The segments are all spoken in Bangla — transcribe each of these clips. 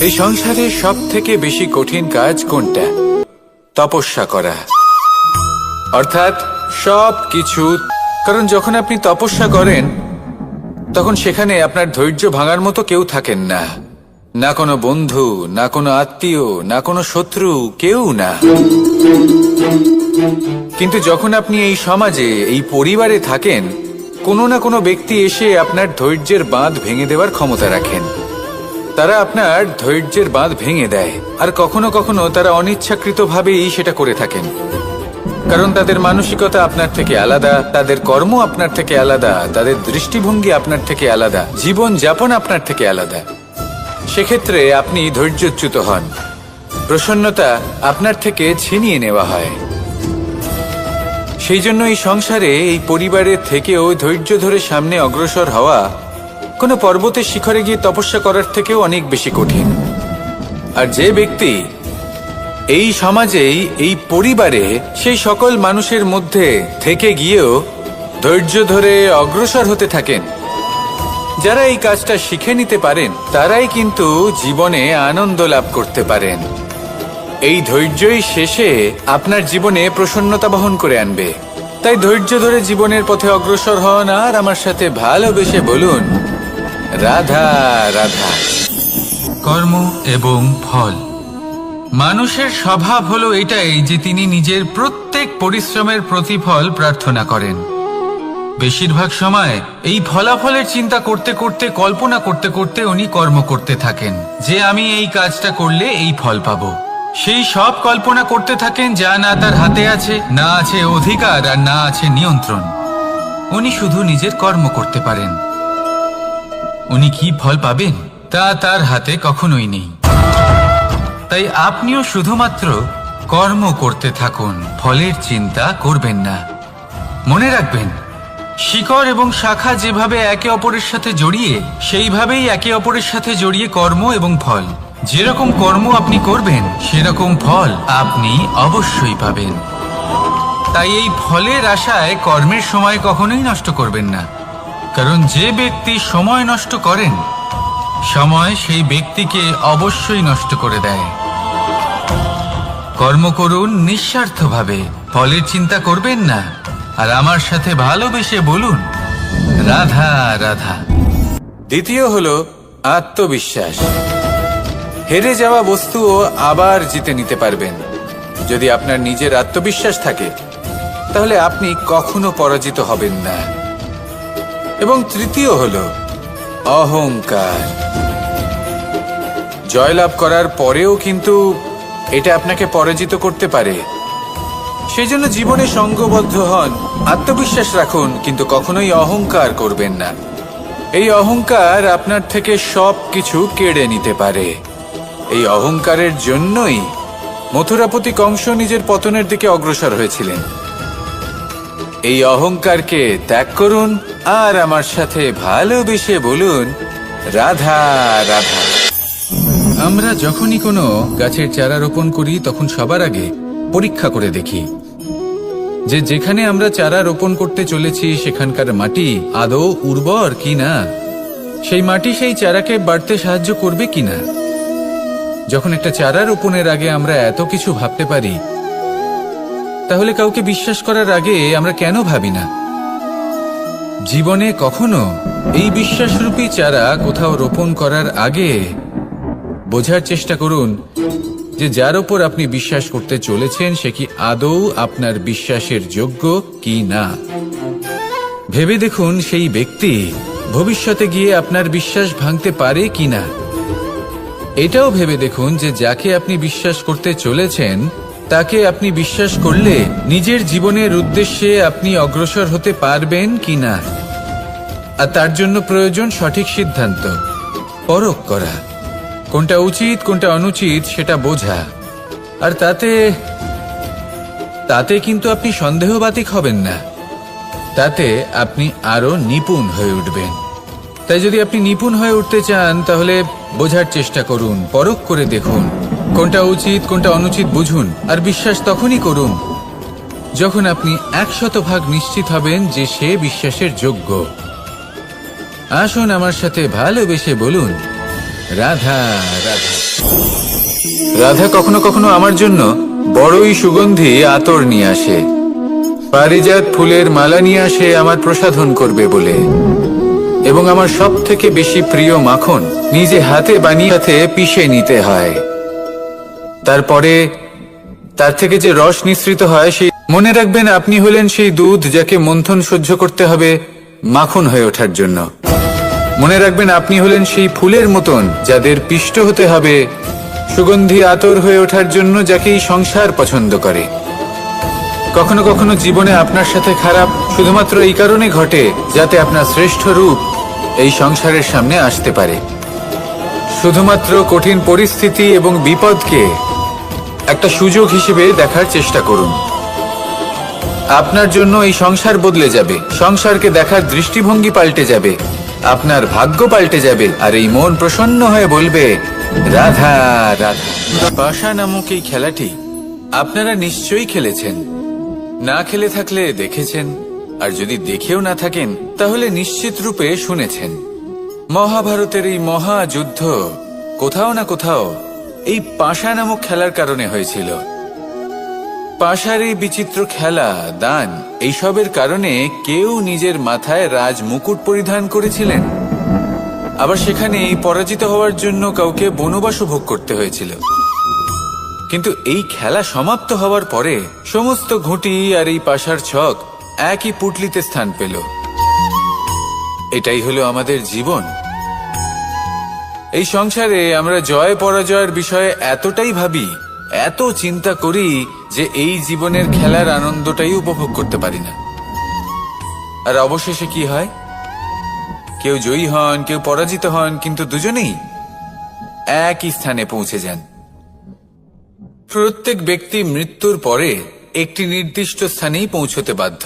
এই সংসারে সব থেকে বেশি কঠিন কাজ কোনটা? তপস্যা করা, অর্থাৎ সব কিছু। কারণ যখন আপনি তপস্যা করেন তখন সেখানে আপনার ধৈর্য ভাঙার মতো কেউ থাকেন না, না কোনো বন্ধু, না কোনো আত্মীয়, না কোনো শত্রু, কেউ না। কিন্তু যখন আপনি এই সমাজে, এই পরিবারে থাকেন, কোনো না কোনো ব্যক্তি এসে আপনার ধৈর্যের বাঁধ ভেঙে দেওয়ার ক্ষমতা রাখেন। তারা আপনার ধৈর্যের বাঁধ ভেঙে দেয়, আর কখনো কখনো তারা অনিচ্ছাকৃতভাবেই সেটা করে থাকেন। কারণ তাদের মানসিকতা আপনার থেকে আলাদা, তাদের কর্ম আপনার থেকে আলাদা, তাদের দৃষ্টিভঙ্গি আপনার থেকে আলাদা, জীবন যাপন আপনার থেকে আলাদা। সেক্ষেত্রে আপনি ধৈর্যচ্যুত হন, প্রসন্নতা আপনার থেকে ছিনিয়ে নেওয়া হয়। সেই জন্য এই সংসারে, এই পরিবারের থেকেও ধৈর্য ধরে সামনে অগ্রসর হওয়া কোনো পর্বতের শিখরে গিয়ে তপস্যা করার থেকেও অনেক বেশি কঠিন। আর যে ব্যক্তি এই সমাজেই, এই পরিবারে, সেই সকল মানুষের মধ্যে থেকে গিয়েও ধৈর্য ধরে অগ্রসর হতে থাকেন, যারা এই কাজটা শিখে নিতে পারেন, তারাই কিন্তু জীবনে আনন্দ লাভ করতে পারেন। এই ধৈর্যই শেষে আপনার জীবনে প্রসন্নতা বহন করে আনবে। তাই ধৈর্য ধরে জীবনের পথে অগ্রসর হন আর আমার সাথে ভালোবেসে বলুন, রাধা রাধা। কর্ম এবং ফল। মানুষের স্বভাব হলো এটাই যে তিনি নিজের প্রত্যেক পরিশ্রমের প্রতিফল প্রার্থনা করেন। বেশিরভাগ সময় এই ফলাফলের চিন্তা করতে করতে, কল্পনা করতে করতে উনি কর্ম করতে থাকেন, যে আমি এই কাজটা করলে এই ফল পাবো। সেই সব কল্পনা করতে থাকেন যা না তার হাতে আছে, না আছে অধিকার, আর না আছে নিয়ন্ত্রণ। উনি শুধু নিজের কর্ম করতে পারেন। উনি কি ফল পাবেন তা তার হাতে কখনোই নেই। তাই আপনিও শুধুমাত্র কর্ম করতে থাকুন, ফলের চিন্তা করবেন না। মনে রাখবেন, শিকড় এবং শাখা যেভাবে একে অপরের সাথে জড়িয়ে, সেইভাবেই একে অপরের সাথে জড়িয়ে কর্ম এবং ফল। যেরকম কর্ম আপনি করবেন সেরকম ফল আপনি অবশ্যই পাবেন। তাই এই ফলের আশায় কর্মের সময় কখনোই নষ্ট করবেন না। কারণ যে ব্যক্তি সময় নষ্ট করেন, সময় সেই ব্যক্তিকে অবশ্যই নষ্ট করে দেয়। কর্ম করুন নিঃস্বার্থভাবে, ফলের চিন্তা করবেন না, আর আমার সাথে ভালোবেসে বলুন, রাধা রাধা। দ্বিতীয় হলো আত্মবিশ্বাস। হেরে যাওয়া বস্তুও আবার জিতে নিতে পারবেন। যদি আপনার নিজের আত্মবিশ্বাস থাকে, তাহলে আপনি কখনো পরাজিত হবেন না। এবং তৃতীয় হলো অহংকার। জয়লাভ করার পরেও কিন্তু এটা আপনাকে পরাজিত করতে পারে। সেই জন্য জীবনে সঙ্গবদ্ধ হন, আত্মবিশ্বাস রাখুন, কিন্তু কখনোই অহংকার করবেন না। এই অহংকার আপনার থেকে সব কিছু কেড়ে নিতে পারে। এই অহংকারের জন্যই মথুরাপতি কংস নিজের পতনের দিকে অগ্রসর হয়েছিলেন। এই অহংকারকে ত্যাগ করুন আর আমার সাথে ভালোবেসে বলুন, রাধা রাধা। আমরা যখনই কোনো গাছের চারা রোপণ করি তখন সবার আগে পরীক্ষা করে দেখি যে যেখানে আমরা চারা রোপণ করতে চলেছি সেখানকার মাটি আদৌ উর্বর কিনা, সেই মাটি সেই চারাকে বাড়তে সাহায্য করবে কিনা। যখন একটা চারা রোপণের আগে আমরা এত কিছু ভাবতে পারি, তাহলে কাউকে বিশ্বাস করার আগে আমরা কেন ভাবি না? জীবনে কখনো এই বিশ্বাসরূপী চারা কোথাও রোপণ করার আগে বোঝার চেষ্টা করুন যে যার উপর আপনি বিশ্বাস করতে চলেছেন সে কি আদৌ আপনার বিশ্বাসের যোগ্য কি না। ভেবে দেখুন সেই ব্যক্তি ভবিষ্যতে গিয়ে আপনার বিশ্বাস ভাঙতে পারে কিনা। এটাও ভেবে দেখুন যে যাকে আপনি বিশ্বাস করতে চলেছেন তাকে আপনি বিশ্বাস করলে নিজের জীবনের উদ্দেশ্যে আপনি অগ্রসর হতে পারবেন কিনা। আর তার জন্য প্রয়োজন সঠিক সিদ্ধান্ত, পরখ করা, কোনটা উচিত কোনটা অনুচিত সেটা বোঝা। আর তাতে কিন্তু আপনি সন্দেহবাতিক হবেন না, তাতে আপনি আরো নিপুণ হয়ে উঠবেন। তাই যদি আপনি নিপুণ হয়ে উঠতে চান তাহলে বোঝার চেষ্টা করুন, পরখ করে দেখুন, কোনটা উচিত কোনটা অনুচিত বুঝুন। আর বিশ্বাস তখনই করুন যখন আপনি 100% নিশ্চিত হবেন যে সে বিশ্বাসের যোগ্য। আসুন আমার সাথে ভালোবেসে বলুন, রাধা রাধা। রাধা কখনো কখনো আমার জন্য বড়ই সুগন্ধি আতর নিয়ে আসে, পারিজাত ফুলের মালা নিয়ে আসে আমার প্রসাধন করবে বলে, এবং আমার সব থেকে বেশি প্রিয় মাখন নিজে হাতে বানিয়ে পিষে নিতে হয়। তারপরে তার থেকে যে রস নিঃসৃত হয় সেই মনে রাখবেন, আপনি হলেন সেই দুধ যাকে মন্থন সহ্য করতে হবে মাখন হয়ে ওঠার জন্য। মনে রাখবেন, আপনি হলেন সেই ফুলের মতন যাদের পিষ্ট হতে হবে সুগন্ধি আতর হয়ে ওঠার জন্য, যাকে এই সংসার পছন্দ করে। কখনো কখনো জীবনে আপনার সাথে খারাপ শুধুমাত্র এই কারণে ঘটে যাতে আপনার শ্রেষ্ঠ রূপ এই সংসারের সামনে আসতে পারে। শুধুমাত্র কঠিন পরিস্থিতি এবং বিপদকে একটা সুযোগ হিসেবে দেখার চেষ্টা করুন। আপনার জন্য এই সংসার বদলে যাবে, সংসারকে দেখার দৃষ্টিভঙ্গি পাল্টে যাবে, আপনার ভাগ্য পাল্টে যাবে, আর এই মন প্রসন্ন হয়ে বলবে রাধা রাধা। পাশা নামক এই খেলাটি আপনারা নিশ্চয়ই খেলেছেন, না খেলে থাকলে দেখেছেন, আর যদি দেখেও না থাকেন তাহলে নিশ্চিত রূপে শুনেছেন। মহাভারতের এই মহাযুদ্ধ কোথাও না কোথাও এই পাশা নামক খেলার কারণে হয়েছিল। পাশার এই বিচিত্র খেলা, দান, এইসবের কারণে কেউ নিজের মাথায় রাজ মুকুট পরিধান করেছিলেন, আবার সেখানে পরাজিত হওয়ার জন্য কাউকে বনবাসও ভোগ করতে হয়েছিল। কিন্তু এই খেলা সমাপ্ত হওয়ার পরে সমস্ত ঘুঁটি আর এই পাশার ছক একই পুটলিতে স্থান পেল। এটাই হলো আমাদের জীবন। এই সংসারে আমরা জয় পরাজয়ের বিষয়ে এতটাই ভাবি, এত চিন্তা করি যে এই জীবনের খেলার আনন্দটাই উপভোগ করতে পারি না। আর অবশেষে কি হয়? কেউ জয়ী হন, কেউ পরাজিত হন, কিন্তু দুজনেই একই স্থানে পৌঁছে যান। প্রত্যেক ব্যক্তি মৃত্যুর পরে একটি নির্দিষ্ট স্থানেই পৌঁছতে বাধ্য,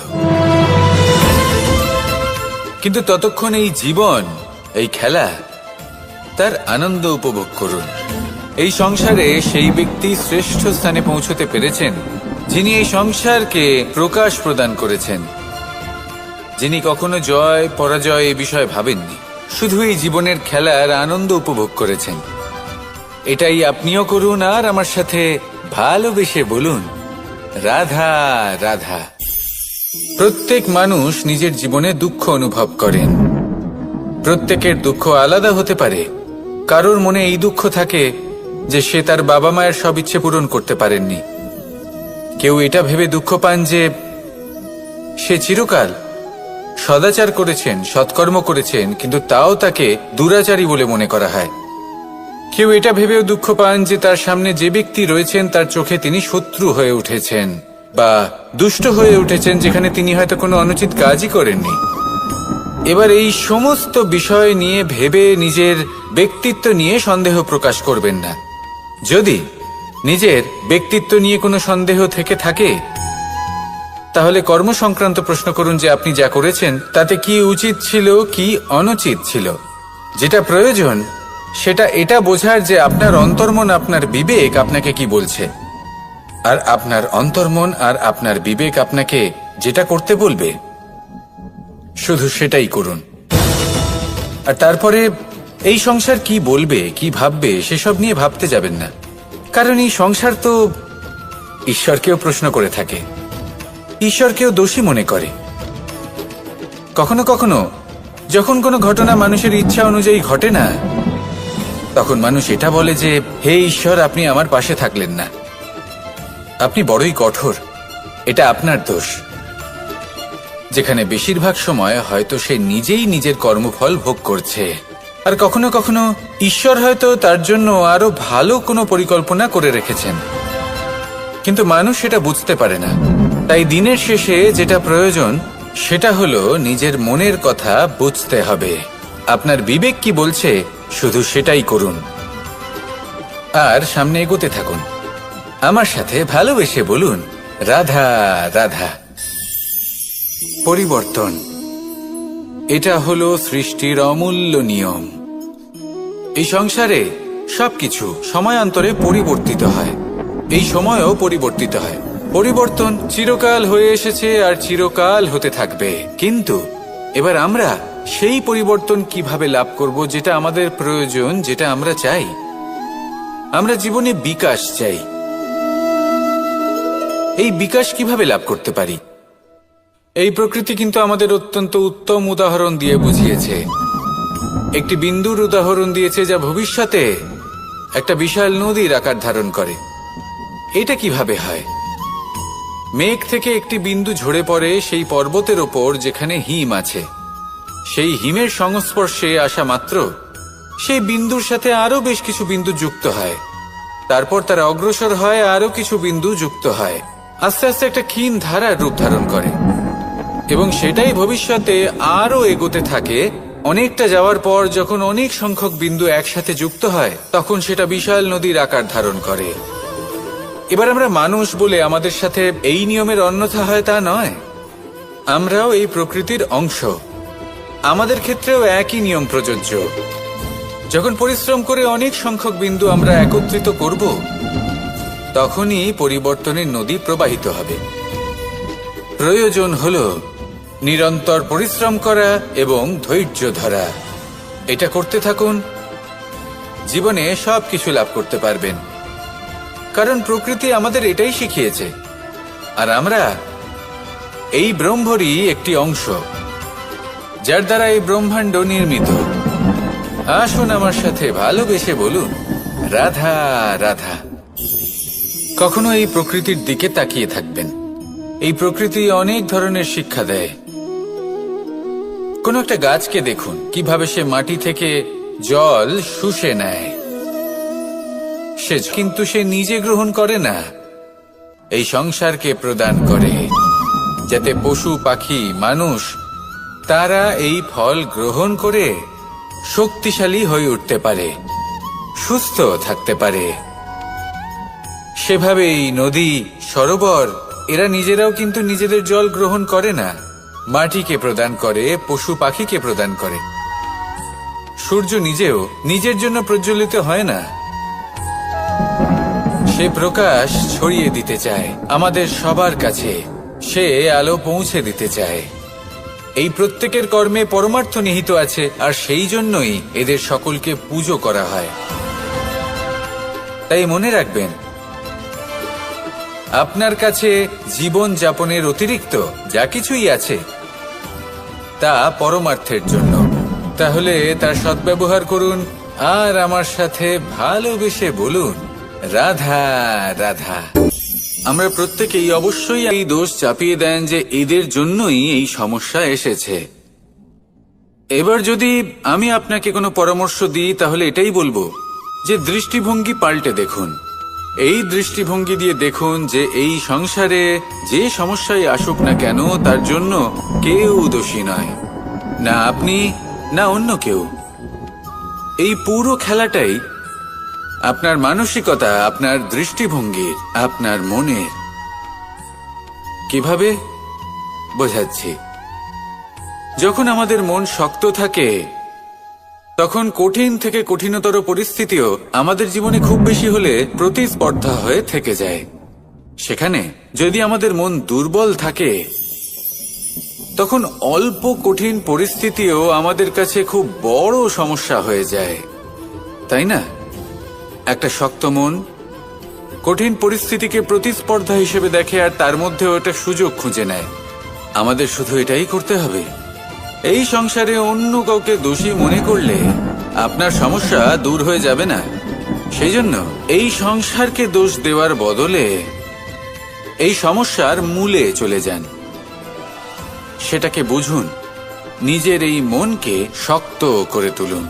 কিন্তু ততক্ষণ এই জীবন, এই খেলা, তার আনন্দ উপভোগ করুন। এই সংসারে সেই ব্যক্তি শ্রেষ্ঠ স্থানে পৌঁছতে পেরেছেন যিনি এই সংসারকে প্রকাশ প্রদান করেছেন, যিনি কখনো জয় পরাজয় এ বিষয়ে ভাবেননি, শুধু এই জীবনের খেলার আনন্দ উপভোগ করেছেন। এটাই আপনিও করুন, আর আমার সাথে ভালোবেসে বলুন রাধা রাধা। প্রত্যেক মানুষ নিজের জীবনে দুঃখ অনুভব করেন। প্রত্যেকের দুঃখ আলাদা হতে পারে। কারোর মনে এই দুঃখ থাকে যে সে তার বাবা মায়ের সব ইচ্ছে পূরণ করতে পারেননি। কেউ এটা ভেবে দুঃখ পান যে সে চিরকাল সদাচার করেছেন, সৎকর্ম করেছেন, কিন্তু তাও তাকে দুরাচারী বলে মনে করা হয়। কেউ এটা ভেবেও দুঃখ পান যে তার সামনে যে ব্যক্তি রয়েছেন তার চোখে তিনি শত্রু হয়ে উঠেছেন বা দুষ্ট হয়ে উঠেছেন, যেখানে তিনি হয়তো কোনো অনুচিত কাজই করেননি। এবার এই সমস্ত বিষয় নিয়ে ভেবে নিজের ব্যক্তিত্ব নিয়ে সন্দেহ প্রকাশ করবেন না। যদি নিজের ব্যক্তিত্ব নিয়ে কোনো সন্দেহ থেকে থাকে তাহলে কর্ম সংক্রান্ত প্রশ্ন করুন যে আপনি যা করেছেন তাতে কি উচিত ছিল, কি অনুচিত ছিল। যেটা প্রয়োজন সেটা এটা বোঝার যে আপনার অন্তর্মন, আপনার বিবেক আপনাকে কি বলছে, আর আপনার অন্তর্মন আর আপনার বিবেক আপনাকে যেটা করতে বলবে শুধু সেটাই করুন। আর তারপরে এই সংসার কি বলবে, কি ভাববে সেসব নিয়ে ভাবতে যাবেন না, কারণ এই সংসার তো ঈশ্বরকেও প্রশ্ন করে থাকে, ঈশ্বরকেও দোষী মনে করে। কখনো কখনো যখন কোনো ঘটনা মানুষের ইচ্ছা অনুযায়ী ঘটে না, তখন মানুষ এটা বলে যে হে ঈশ্বর, আপনি আমার পাশে থাকলেন না, আপনি বড়ই কঠোর, এটা আপনার দোষ। যেখানে বেশিরভাগ সময় হয়তো সে নিজেই নিজের কর্মফল ভোগ করছে, আর কখনো কখনো ঈশ্বর হয়তো তার জন্য আরো ভালো কোনো পরিকল্পনা করে রেখেছেন, কিন্তু মানুষ সেটা বুঝতে পারে না। তাই দিনের শেষে যেটা প্রয়োজন সেটা হলো নিজের মনের কথা বুঝতে হবে। আপনার বিবেক কি বলছে শুধু সেটাই করুন, আর সামনে এগোতে থাকুন। আমার সাথে ভালোবেসে বলুন রাধা রাধা। পরিবর্তন, এটা হলো সৃষ্টির অমূল্য নিয়ম। এই সংসারে সবকিছু সময়ান্তরে পরিবর্তিত হয়, এই সময়ও পরিবর্তিত হয়। পরিবর্তন চিরকাল হয়ে এসেছে আর চিরকাল হতে থাকবে, কিন্তু এবার আমরা সেই পরিবর্তন কিভাবে লাভ করব, যেটা আমাদের প্রয়োজন, যেটা আমরা চাই। আমরা জীবনে বিকাশ চাই। এই বিকাশ কিভাবে লাভ করতে পারি? এই প্রকৃতি কিন্তু আমাদের অত্যন্ত উত্তম উদাহরণ দিয়ে বুঝিয়েছে। একটি বিন্দুর উদাহরণ দিয়েছে, যা ভবিষ্যতে একটা বিশাল নদীর আকার ধারণ করে। এটা কিভাবে হয়? মেঘ থেকে একটি বিন্দু ঝরে পড়ে সেই পর্বতের ওপর যেখানে হিম আছে। সেই হিমের সংস্পর্শে আসা মাত্র সেই বিন্দুর সাথে আরো বেশ কিছু বিন্দু যুক্ত হয়। তারপর তারা অগ্রসর হয়, আরো কিছু বিন্দু যুক্ত হয়, আস্তে আস্তে একটা ক্ষীণ ধারার রূপ ধারণ করে। এবং সেটাই ভবিষ্যতে আরো এগোতে থাকে। অনেকটা যাওয়ার পর যখন অনেক সংখ্যক বিন্দু একসাথে যুক্ত হয়, তখন সেটা বিশাল নদীর আকার ধারণ করে। এবার আমরা মানুষ বলে আমাদের সাথে এই নিয়মের অন্যথা হয় তা নয়। আমরাও এই প্রকৃতির অংশ। আমাদের ক্ষেত্রেও একই নিয়ম প্রযোজ্য। যখন পরিশ্রম করে অনেক সংখ্যক বিন্দু আমরা একত্রিত করব, তখনই পরিবর্তনের নদী প্রবাহিত হবে। প্রয়োজন হলো নিরন্তর পরিশ্রম করা এবং ধৈর্য ধরা। এটা করতে থাকুন, জীবনে সবকিছু লাভ করতে পারবেন। কারণ প্রকৃতি আমাদের এটাই শিখিয়েছে, আর আমরা এই ব্রহ্মরই একটি অংশ, যার দ্বারা এই ব্রহ্মাণ্ড নির্মিত। আসুন আমার সাথে ভালোবেসে বলুন, রাধা রাধা। কখনো এই প্রকৃতির দিকে তাকিয়ে থাকবেন। এই প্রকৃতি অনেক ধরনের শিক্ষা দেয়। কোন একটা গাছকে দেখুন, কিভাবে সে মাটি থেকে জল শুষে নেয়। কিন্তু সে নিজে গ্রহণ করে না, এই সংসারকে প্রদান করে, যাতে পশু পাখি মানুষ তারা এই ফল গ্রহণ করে শক্তিশালী হয়ে উঠতে পারে, সুস্থ থাকতে পারে। সেভাবেই নদী, সরোবর এরা নিজেরাও কিন্তু নিজেদের জল গ্রহণ করে না, মাটিকে প্রদান করে, পশু পাখিকে প্রদান করে। সূর্য নিজেও নিজের জন্য প্রজ্বলিত হয় না, সে প্রকাশ ছড়িয়ে দিতে চায় আমাদের সবার কাছে। সে আলো পৌঁছে দিতে চায়। এই প্রত্যেকের কর্মে পরমার্থ নিহিত আছে, আর সেই জন্যই এদের সকলকে পুজো করা হয়। তাই মনে রাখবেন, আপনার কাছে জীবন যাপনের অতিরিক্ত যা কিছুই আছে, তা পরমার্থের জন্য। তাহলে তার সদ্ব্যবহার করুন, আর আমার সাথে ভালোবেসে বলুন, রাধা রাধা। আমরা প্রত্যেকেই অবশ্যই এই দোষ চাপিয়ে দেন যে এদের জন্যই এই সমস্যা এসেছে। এবার যদি আমি আপনাকে কোনো পরামর্শ দিই, তাহলে এটাই বলবো যে দৃষ্টিভঙ্গি পাল্টে দেখুন। এই দৃষ্টিভঙ্গি দিয়ে দেখুন যে এই সংসারে যে সমস্যায় আসুক না কেন, তার জন্য কেউ দোষী নয়, না আপনি না অন্য কেউ। এই পুরো খেলাটাই আপনার মানসিকতা, আপনার দৃষ্টিভঙ্গির, আপনার মনের। কিভাবে বোঝাচ্ছি? যখন আমাদের মন শক্ত থাকে, তখন কঠিন থেকে কঠিনতর পরিস্থিতিও আমাদের জীবনে খুব বেশি হলে প্রতিস্পর্ধা হয়ে থেকে যায়। সেখানে যদি আমাদের মন দুর্বল থাকে, তখন অল্প কঠিন পরিস্থিতিও আমাদের কাছে খুব বড় সমস্যা হয়ে যায়, তাই না? একটা শক্ত মন কঠিন পরিস্থিতিকে প্রতিস্পর্ধা হিসেবে দেখে, আর তার মধ্যেও একটা সুযোগ খুঁজে নেয়। আমাদের শুধু এটাই করতে হবে। এই সংসারে অন্য কাউকে দোষী মনে করলে আপনার সমস্যা দূর হয়ে যাবে না। সেই জন্য এই সংসারকে দোষ দেওয়ার বদলে এই সমস্যার মূলে চলে যান, সেটাকে বুঝুন, নিজের এই মনকে শক্ত করে তুলুন।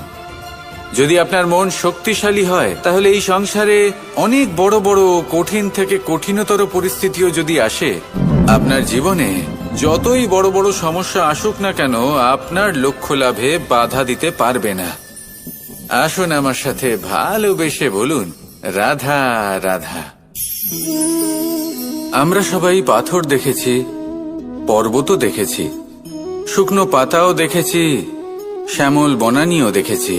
যদি আপনার মন শক্তিশালী হয়, তাহলে এই সংসারে অনেক বড় বড় কঠিন থেকে কঠিনতর পরিস্থিতিও যদি আসে, আপনার জীবনে যতই বড় বড় সমস্যা আসুক না কেন, আপনার লক্ষ্য লাভে বাধা দিতে পারবে না। আসুন আমার সাথে ভালোবেসে বলুন, রাধা রাধা। আমরা সবাই পাথর দেখেছি, পর্বতও দেখেছি, শুকনো পাতাও দেখেছি, শ্যামল বনানীও দেখেছি।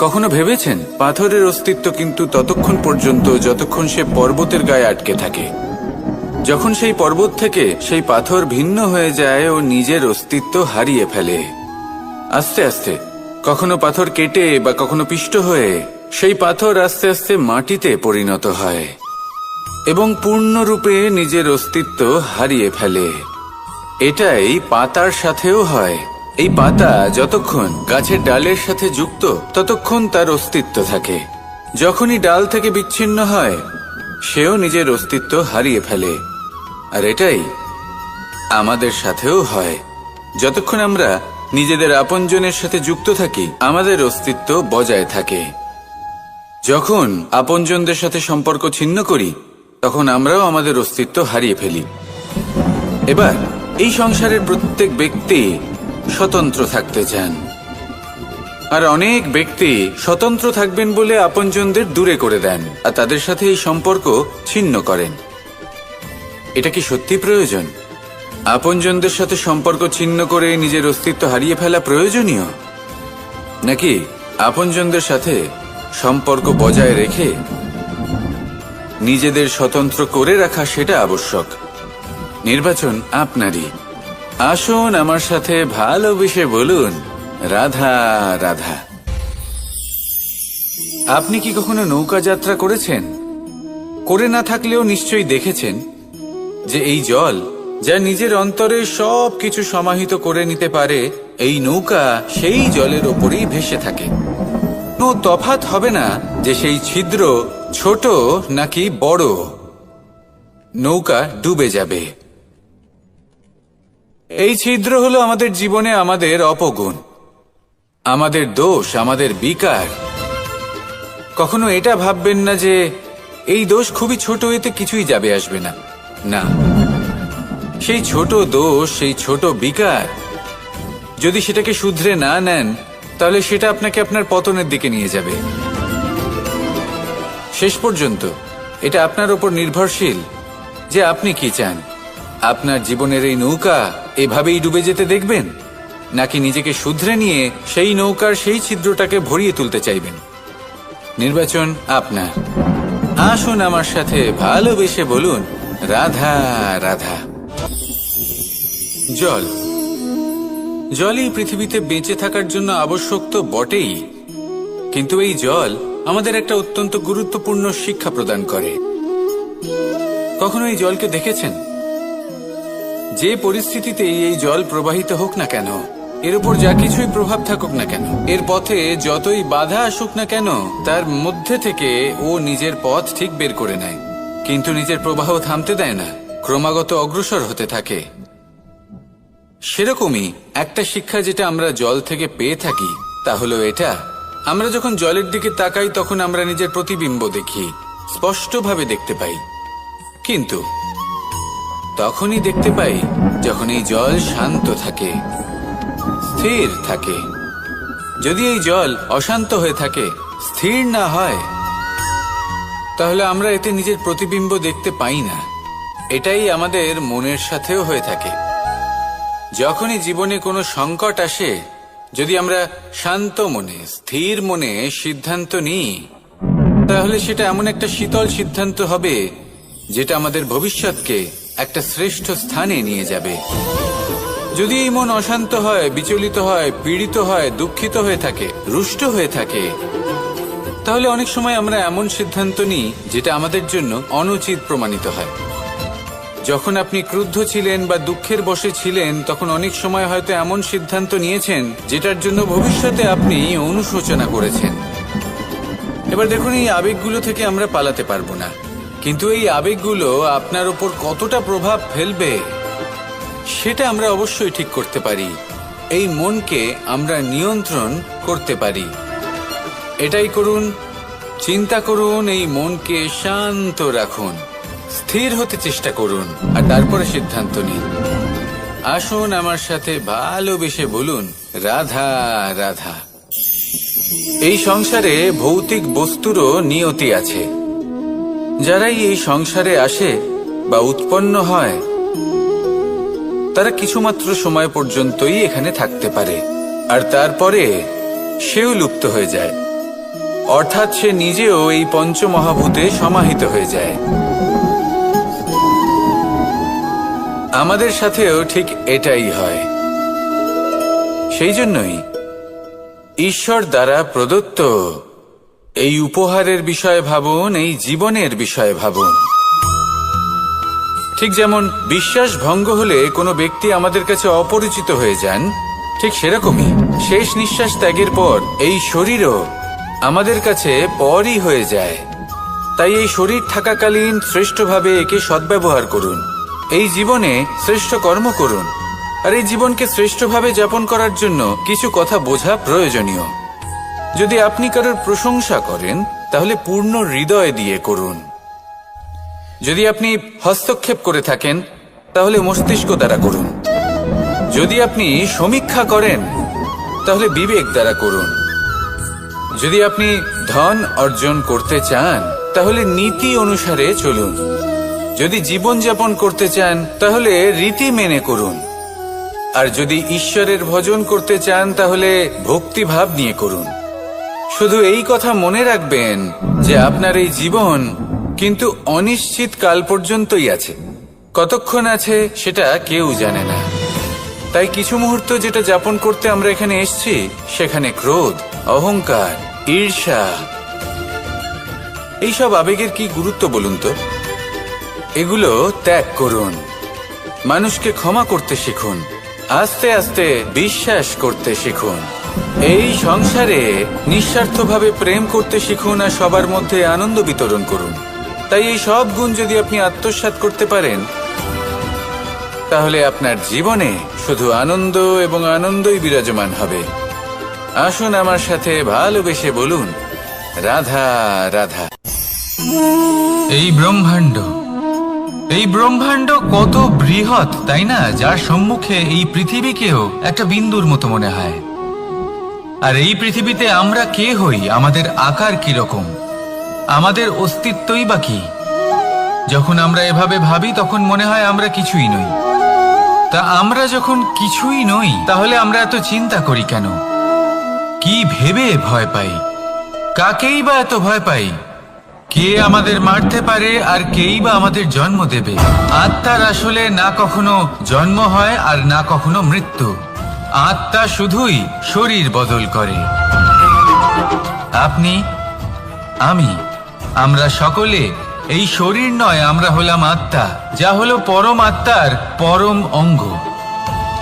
কখনো ভেবেছেন পাথরের অস্তিত্ব কিন্তু ততক্ষণ পর্যন্ত যতক্ষণ সে পর্বতের গায়ে আটকে থাকে। যখন সেই পর্বত থেকে সেই পাথর ভিন্ন হয়ে যায় ও নিজের অস্তিত্ব হারিয়ে ফেলে আস্তে আস্তে, কখনো পাথর কেটে বা কখনো পিষ্ট হয়ে সেই পাথর আস্তে আস্তে মাটিতে পরিণত হয় এবং পূর্ণরূপে নিজের অস্তিত্ব হারিয়ে ফেলে। এটাই পাতার সাথেও হয়। এই পাতা যতক্ষণ গাছের ডালের সাথে যুক্ত ততক্ষণ তার অস্তিত্ব থাকে। যখনই ডাল থেকে বিচ্ছিন্ন হয় সেও নিজের অস্তিত্ব হারিয়ে ফেলে। আর এটাই আমাদের সাথেও হয়। যতক্ষণ আমরা নিজেদের আপনজনের সাথে যুক্ত থাকি আমাদের অস্তিত্ব বজায় থাকে। যখন আপনজনদের সাথে সম্পর্ক ছিন্ন করি তখন আমরাও আমাদের অস্তিত্ব হারিয়ে ফেলি। এবার এই সংসারের প্রত্যেক ব্যক্তি স্বতন্ত্র থাকতে চান, আর অনেক ব্যক্তি স্বতন্ত্র থাকবেন বলে আপনজনদের দূরে করে দেন আর তাদের সাথে এই সম্পর্ক ছিন্ন করেন। এটা কি সত্যি প্রয়োজন? আপনজনদের সাথে সম্পর্ক ছিন্ন করে নিজের অস্তিত্ব হারিয়ে ফেলা প্রয়োজনীয়, নাকি আপনজনদের সাথে সম্পর্ক বজায় রেখে নিজেদের স্বতন্ত্র করে রাখা সেটা আবশ্যক? নির্বাচন আপনারই। আসুন আমার সাথে ভালোবেসে বলুন, রাধা রাধা। আপনি কি কখনো নৌকা যাত্রা করেছেন? করে না থাকলেও নিশ্চয়ই দেখেছেন যে এই জল যা নিজের অন্তরে সব কিছু সমাহিত করে নিতে পারে, এই নৌকা সেই জলের ওপরেই ভেসে থাকে। কোনো তফাৎ হবে না যে সেই ছিদ্র ছোট নাকি বড়, নৌকা ডুবে যাবে। এই ছিদ্র হলো আমাদের জীবনে আমাদের অপগুণ, আমাদের দোষ, আমাদের বিকার। কখনো এটা ভাববেন না যে এই দোষ খুবই ছোট, এতে কিছুই যাবে আসবে না। না, সেই ছোট দোষ, সেই ছোট বিকার যদি সেটাকে শুধরে না নেন তাহলে সেটা আপনাকে আপনার পতনের দিকে নিয়ে যাবে। শেষ পর্যন্ত এটা আপনার উপর নির্ভরশীল যে আপনি কি চান। আপনার জীবনের এই নৌকা এভাবেই ডুবে যেতে দেখবেন, নাকি নিজেকে শুধরে নিয়ে সেই নৌকার সেই ছিদ্রটাকে ভরিয়ে তুলতে চাইবেন? নির্বাচন আপনার। আসুন আমার সাথে ভালোবেসে বলুন, রাধা রাধা। জল, জলই পৃথিবীতে বেঁচে থাকার জন্য আবশ্যক তো বটেই, কিন্তু এই জল আমাদের একটা অত্যন্ত গুরুত্বপূর্ণ শিক্ষা প্রদান করে। কখনো এই জলকে দেখেছেন? যে পরিস্থিতিতেই এই জল প্রবাহিত হোক না কেন, এর উপর যা কিছুই প্রভাব থাকুক না কেন, এর পথে যতই বাধা আসুক না কেন, তার মধ্যে থেকে ও নিজের পথ ঠিক বের করে নেয়, কিন্তু নিজের প্রবাহ থামতে দেয় না, ক্রমাগত অগ্রসর হতে থাকে। সেরকমই একটা শিক্ষা যেটা আমরা জল থেকে পেয়ে থাকি তা হলো এটা, আমরা যখন জলের দিকে তাকাই তখন আমরা নিজের প্রতিবিম্ব দেখি, স্পষ্টভাবে দেখতে পাই, কিন্তু তখনই দেখতে পাই যখন এই জল শান্ত থাকে, স্থির থাকে। যদি এই জল অশান্ত হয়ে থাকে, স্থির না হয়, তাহলে আমরা এতে নিজের প্রতিবিম্ব দেখতে পাই না। এটাই আমাদের মনের সাথেও হয়ে থাকে। যখনই জীবনে কোনো সংকট আসে, যদি আমরা শান্ত মনে, স্থির মনে সিদ্ধান্ত নিই, তাহলে সেটা এমন একটা শীতল সিদ্ধান্ত হবে যেটা আমাদের ভবিষ্যৎকে একটা শ্রেষ্ঠ স্থানে নিয়ে যাবে। যদি এই মন অশান্ত হয়, বিচলিত হয়, পীড়িত হয়, দুঃখিত হয়ে থাকে, রুষ্ট হয়ে থাকে, তাহলে অনেক সময় আমরা এমন সিদ্ধান্ত নিই যেটা আমাদের জন্য অনুচিত প্রমাণিত হয়। যখন আপনি ক্রুদ্ধ ছিলেন বা দুঃখের বশে ছিলেন, তখন অনেক সময় হয়তো এমন সিদ্ধান্ত নিয়েছেন যেটার জন্য ভবিষ্যতে আপনি অনুশোচনা করেছেন। এবার দেখুন, এই আবেগগুলো থেকে আমরা পালাতে পারবো না, কিন্তু এই আবেগগুলো আপনার উপর কতটা প্রভাব ফেলবে সেটা আমরা অবশ্যই ঠিক করতে পারি। এই মনকে আমরা নিয়ন্ত্রণ করতে পারি। এটাই করুন, চিন্তা করুন, এই মনকে শান্ত রাখুন, স্থির হতে চেষ্টা করুন, আর তারপরে সিদ্ধান্ত নিন। আসুন আমার সাথে ভালোবেসে বলুন, রাধা রাধা। এই সংসারে ভৌতিক বস্তুরও নিয়তি আছে। যারাই এই সংসারে আসে বা উৎপন্ন হয়, তারা কিছুমাত্র সময় পর্যন্তই এখানে থাকতে পারে, আর তারপরে সেও লুপ্ত হয়ে যায়, অর্থাৎ সে নিজেও এই পঞ্চমহাভূতে সমাহিত হয়ে যায়। আমাদের সাথেও ঠিক এটাই হয়। সেই জন্যই ঈশ্বর দ্বারা প্রদত্ত এই উপহারের বিষয়ে ভাবুন, এই জীবনের বিষয়ে ভাবুন। ঠিক যেমন বিশ্বাস ভঙ্গ হলে কোনো ব্যক্তি আমাদের কাছে অপরিচিত হয়ে যান, ঠিক সেরকমই শেষ নিঃশ্বাস ত্যাগের পর এই শরীরও আমাদের কাছে পরই হয়ে যায়। তাই এই শরীর থাকাকালীন শ্রেষ্ঠভাবে একে সদ্ব্যবহার করুন, এই জীবনে শ্রেষ্ঠ কর্ম করুন। আর এই জীবনকে শ্রেষ্ঠভাবে যাপন করার জন্য কিছু কথা বোঝা প্রয়োজনীয়। যদি আপনি কারোর প্রশংসা করেন তাহলে পূর্ণ হৃদয় দিয়ে করুন। যদি আপনি হস্তক্ষেপ করে থাকেন তাহলে মস্তিষ্ক দ্বারা করুন। যদি আপনি সমীক্ষা করেন তাহলে বিবেক দ্বারা করুন। যদি আপনি ধন অর্জন করতে চান তাহলে নীতি অনুসারে চলুন। যদি জীবনযাপন করতে চান তাহলে রীতি মেনে করুন। আর যদি ঈশ্বরের ভজন করতে চান তাহলে ভক্তিভাব নিয়ে করুন। শুধু এই কথা মনে রাখবেন যে আপনার এই জীবন কিন্তু অনিশ্চিত কাল পর্যন্তই আছে। কতক্ষণ আছে সেটা কেউ জানে না। তাই কিছু মুহূর্ত যেটা যাপন করতে আমরা এখানে এসেছি, সেখানে ক্রোধ, অহংকার, ঈর্ষা, এইসব আবেগের কি গুরুত্ব বলুন তো? এগুলো ত্যাগ করুন। মানুষকে ক্ষমা করতে শিখুন। আস্তে আস্তে বিশ্বাস করতে শিখুন। এই সংসারে নিঃস্বার্থভাবে প্রেম করতে শিখুন আর সবার মধ্যে আনন্দ বিতরণ করুন। তাই এই সব গুণ যদি আপনি আত্মসাৎ করতে পারেন তাহলে আপনার জীবনে শুধু আনন্দ এবং আনন্দই বিরাজমান হবে। আসুন আমার সাথে ভালোবেসে বলুন, রাধা রাধা। এই ব্রহ্মাণ্ড কত বৃহৎ, তাই না? যার সম্মুখে এই পৃথিবীকেও একটা বিন্দুর মতো মনে হয়। আর এই পৃথিবীতে আমরা কে হই, আমাদের আকার কিরকম, আমাদের অস্তিত্বই বা কি? যখন আমরা এভাবে ভাবি তখন মনে হয় আমরা কিছুই নই। তা আমরা যখন কিছুই নই তাহলে আমরা এত চিন্তা করি কেন? কি ভেবে ভয় পাই? কাকেই বা এত ভয় পাই? কে আমাদের মারতে পারে আর কেই বা আমাদের জন্ম দেবে? আত্মার আসলে না কখনো জন্ম হয় আর না কখনো মৃত্যু। আত্মা শুধুই শরীর বদল করে। আপনি, আমি, আমরা সকলে এই শরীর নয়, আমরা হলাম আত্মা, যা হলো পরম আত্মার পরম অঙ্গ।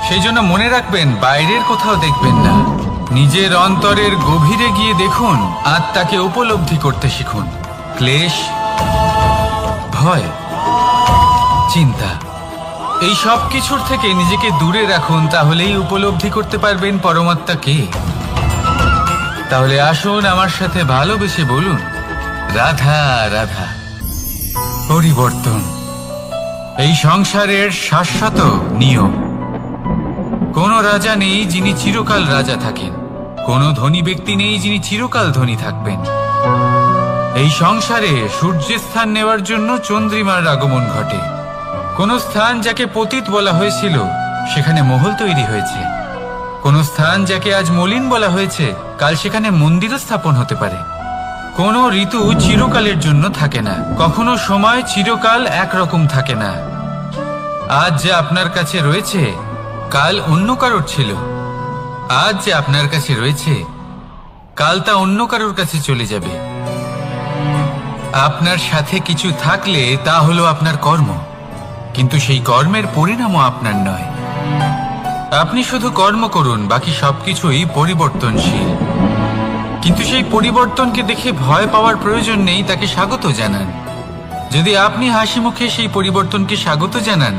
সেই জন্য মনে রাখবেন, বাইরের কোথাও দেখবেন না, নিজের অন্তরের গভীরে গিয়ে দেখুন, আত্মাকে উপলব্ধি করতে শিখুন। ক্লেশ, ভয়, চিন্তা, এই সব কিছুর থেকে নিজেকে দূরে রাখুন, তাহলেই উপলব্ধি করতে পারবেন পরমাত্মা কে। তাহলে আসুন আমার সাথে ভালোবেসে বলুন, রাধা রাধা। পরিবর্তন এই সংসারের শাশ্বত নিয়ম। কোনো রাজা নেই যিনি চিরকাল রাজা থাকেন, কোনো ধনী ব্যক্তি নেই যিনি চিরকাল ধনী থাকবেন। এই সংসারে সূর্যের স্থান নেওয়ার জন্য চন্দ্রিমার আগমন ঘটে। কোন স্থান যাকে পতিত বলা হয়েছিল সেখানে মহল তৈরি হয়েছে। কোন স্থান যাকে আজ মলিন বলা হয়েছে কাল সেখানে মন্দিরও স্থাপন হতে পারে। কোন ঋতু চিরকালের জন্য থাকে না, কখনো সময় চিরকাল একরকম থাকে না। আজ যে আপনার কাছে রয়েছে কাল অন্য কারোর ছিল। আজ যে আপনার কাছে রয়েছে কাল তা অন্য কারোর কাছে চলে যাবে। আপনার সাথে কিছু থাকলে তা হলো আপনার কর্ম, কিন্তু সেই কর্মের পরিণামও আপনার নয়। আপনি শুধু কর্ম করুন, বাকি সবকিছুই পরিবর্তনশীল। কিন্তু সেই পরিবর্তনকে দেখে ভয় পাওয়ার প্রয়োজন নেই, তাকে স্বাগত জানান। যদি আপনি হাসি মুখে সেই পরিবর্তনকে স্বাগত জানান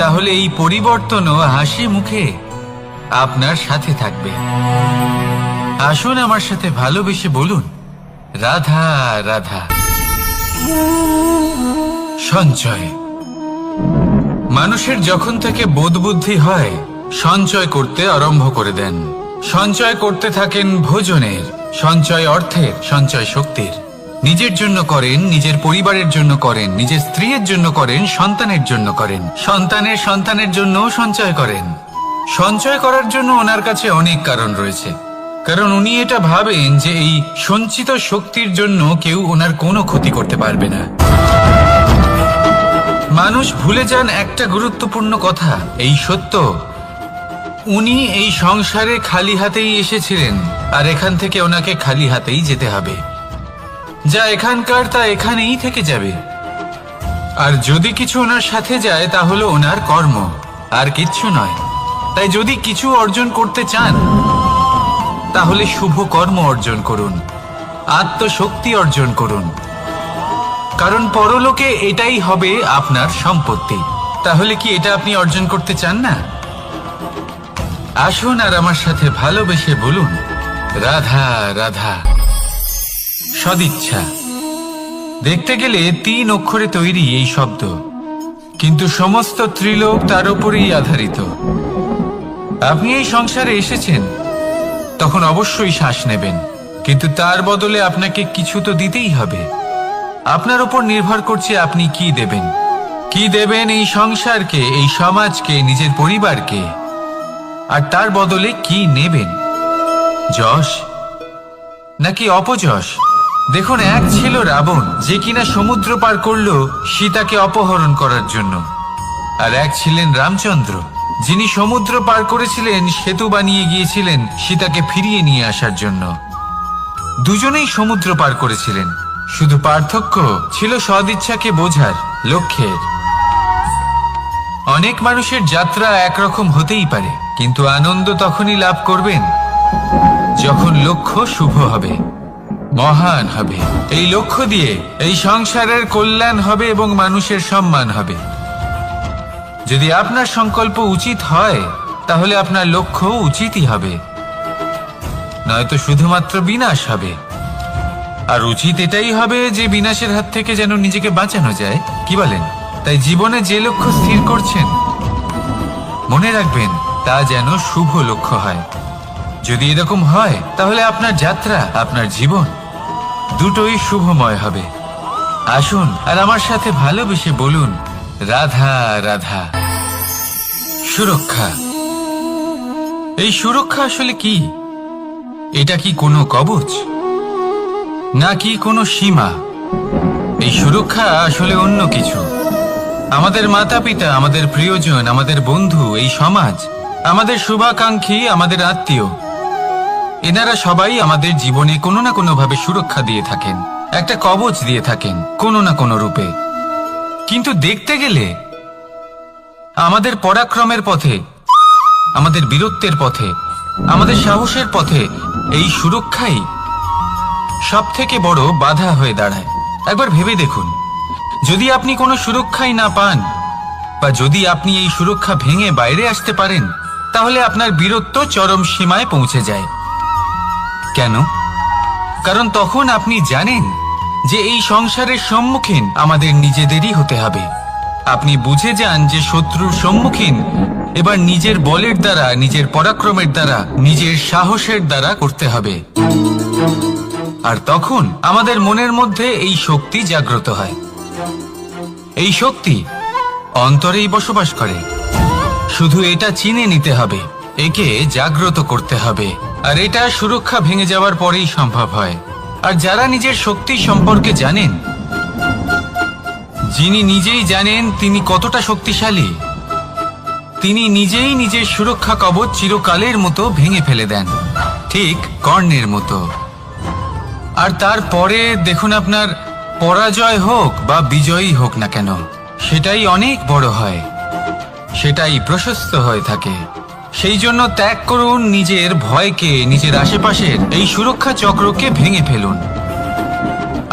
তাহলে এই পরিবর্তনও হাসি মুখে আপনার সাথে থাকবে। আসুন আমার সাথে ভালোবেসে বলুন, রাধা রাধা। সঞ্চয় মানুষের যখন থেকে বোধ বুদ্ধি হয় সঞ্চয় করতে আরম্ভ করে দেন। সঞ্চয় করতে থাকেন ভোজনের, সঞ্চয় অর্থের, সঞ্চয় শক্তির। নিজের জন্য করেন, নিজের পরিবারের জন্য করেন, নিজের স্ত্রীর জন্য করেন, সন্তানের জন্য করেন, সন্তানের সন্তানের জন্যও সঞ্চয় করেন। সঞ্চয় করার জন্য ওনার কাছে অনেক কারণ রয়েছে, কারণ উনি এটা ভাবেন যে এই সঞ্চিত শক্তির জন্য কেউ ওনার কোনো ক্ষতি করতে পারবে না। মানুষ ভুলে যান একটা গুরুত্বপূর্ণ কথা, এই সত্য, উনি এই সংসারে খালি হাতেই এসেছিলেন আর এখান থেকে ওনাকে খালি হাতেই যেতে হবে। যা এখানকার তা এখানেই থেকে যাবে। আর যদি কিছু ওনার সাথে যায় তা হলো ওনার কর্ম, আর কিচ্ছু নয়। তাই যদি কিছু অর্জন করতে চান তাহলে শুভ কর্ম অর্জন করুন, আত্মশক্তি অর্জন করুন, কারণ পরলোকে এটাই হবে আপনার সম্পত্তি। তাহলে কি এটা আপনি অর্জন করতে চান না? আসুন আর আমার সাথে ভালোবেসে বলুন, রাধা রাধা। সদিচ্ছা দেখতে গেলে 3 অক্ষরে তৈরি এই শব্দ, কিন্তু সমস্ত ত্রিলোক তার উপরেই আধারিত। আপনি এই সংসারে এসেছেন, তখন অবশ্যই শ্বাস নেবেন, কিন্তু তার বদলে আপনাকে কিছু তো দিতেই হবে। আপনার উপর নির্ভর করছে আপনি কি দেবেন। কি দেবেন এই সংসারকে, এই সমাজকে, নিজের পরিবারকে, আর তার বদলে কি নেবেন? যশ নাকি অপযশ? দেখুন, এক ছিল রাবণ, যে কিনা সমুদ্র পার করলো সীতাকে অপহরণ করার জন্য, আর এক ছিলেন রামচন্দ্র, যিনি সমুদ্র পার করেছিলেন, সেতু বানিয়ে গিয়েছিলেন সীতাকে ফিরিয়ে নিয়ে আসার জন্য। দুজনেই সমুদ্র পার করেছিলেন, শুধু পার্থক্য ছিল সদিচ্ছাকে বোঝার, লক্ষ্যের। অনেক মানুষের যাত্রা একরকম হতেই পারে, কিন্তু আনন্দ তখনই লাভ করবেন যখন লক্ষ্য শুভ হবে, মহান হবে। এই লক্ষ্য দিয়ে এই সংসারের কল্যাণ হবে এবং মানুষের সম্মান হবে। যদি আপনার সংকল্প উচিত হয় তাহলে আপনার লক্ষ্য উচিতই হবে, নয়তো শুধুমাত্র বিনাশ হবে। আর উচিত এটাই হবে যে বিনাশের হাত থেকে যেন নিজেকে বাঁচানো যায়, কি বলেন? তাই জীবনে যে লক্ষ্য স্থির করছেন, মনে রাখবেন তা যেন শুভ লক্ষ্য হয়। যদি এরকম হয় তাহলে আপনার যাত্রা, আপনার জীবন দুটোই শুভময় হবে। আসুন আর আমার সাথে ভালোবেসে বলুন, রাধা রাধা। সুরক্ষা। এই সুরক্ষা আসলে কি? এটা কি কোনো কবচ নাকি কোনো সীমা? এই সুরক্ষা আসলে অন্য কিছু। আমাদের মাতা পিতা, আমাদের প্রিয়জন, আমাদের বন্ধু, এই সমাজ, আমাদের শুভাকাঙ্ক্ষী, আমাদের আত্মীয়, এনারা সবাই আমাদের জীবনে কোনো না কোনো ভাবে সুরক্ষা দিয়ে থাকেন, একটা কবচ দিয়ে থাকেন কোনো না কোনো রূপে। কিন্তু দেখতে গেলে আমাদের পরাক্রমের পথে, আমাদের বীরত্বের পথে, আমাদের সাহসের পথে এই সুরক্ষাই সব থেকে বড় বাধা হয়ে দাঁড়ায়। একবার ভেবে দেখুন, যদি আপনি কোনো সুরক্ষাই না পান, বা যদি আপনি এই সুরক্ষা ভেঙে বাইরে আসতে পারেন, তাহলে আপনার বীরত্ব চরম সীমায় পৌঁছে যায়। কেন? কারণ তখন আপনি জানেন যে এই সংসারের সম্মুখীন আমাদের নিজেদেরই হতে হবে। আপনি বুঝে যান যে শত্রুর সম্মুখীন এবার নিজের বলের দ্বারা, নিজের পরাক্রমের দ্বারা, নিজের সাহসের দ্বারা করতে হবে। আর তখন আমাদের মনের মধ্যে এই শক্তি জাগ্রত হয়। এই শক্তি অন্তরেই বসবাস করে, শুধু এটা চিনে নিতে হবে, একে জাগ্রত করতে হবে। আর এটা সুরক্ষা ভেঙে যাওয়ার পরেই সম্ভব হয়। আর যারা নিজের শক্তি সম্পর্কে জানেন, যিনি নিজেই জানেন তিনি কতটা শক্তিশালী, তিনি নিজেই নিজের সুরক্ষা কবচ চিরকালের মতো ভেঙে ফেলে দেন, ঠিক কর্ণের মতো। আর তারপরে দেখুন, আপনার পরাজয় হোক বা বিজয়ী হোক না কেন, সেটাই অনেক বড় হয়, সেটাই প্রশস্ত হয়ে থাকে। সেই জন্য ত্যাগ করুন নিজের ভয়কে, নিজের আশেপাশের এই সুরক্ষা চক্রকে ভেঙে ফেলুন,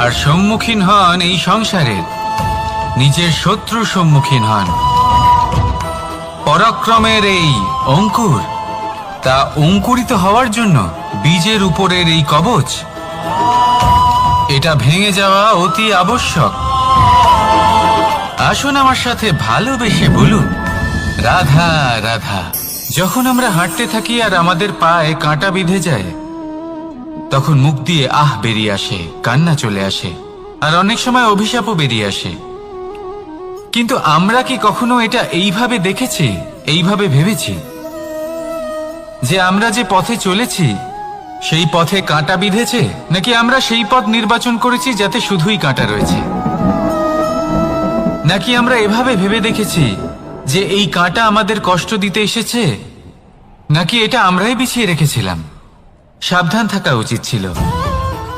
আর সম্মুখীন হন এই সংসারের নিজের শত্রুর সম্মুখীন হন। পরাক্রমের এই অঙ্কুর, তা অঙ্কুরিত হওয়ার জন্য বীজের উপরের এই কবচ, এটা ভেঙে যাওয়া অতি আবশ্যক। আসুন আমার সাথে ভালোবেসে বলুন, রাধা রাধা। যখন আমরা হাঁটতে থাকি আর আমাদের পায়ে কাঁটা বিঁধে যায়, তখন মুখ দিয়ে আহ বেরিয়ে আসে, কান্না চলে আসে, আর অনেক সময় অভিশাপও বেরিয়ে আসে। কিন্তু আমরা কি কখনো এটা এইভাবে দেখেছি, এইভাবে ভেবেছি যে আমরা যে পথে চলেছি সেই পথে কাঁটা বিঁধেছে, নাকি আমরা সেই পথ নির্বাচন করেছি যাতে শুধুই কাঁটা রয়েছে? নাকি আমরা এভাবে ভেবে দেখেছি যে এই কাঁটা আমাদের কষ্ট দিতে এসেছে, নাকি এটা আমরাই বিছিয়ে রেখেছিলাম? সাবধান থাকা উচিত ছিল,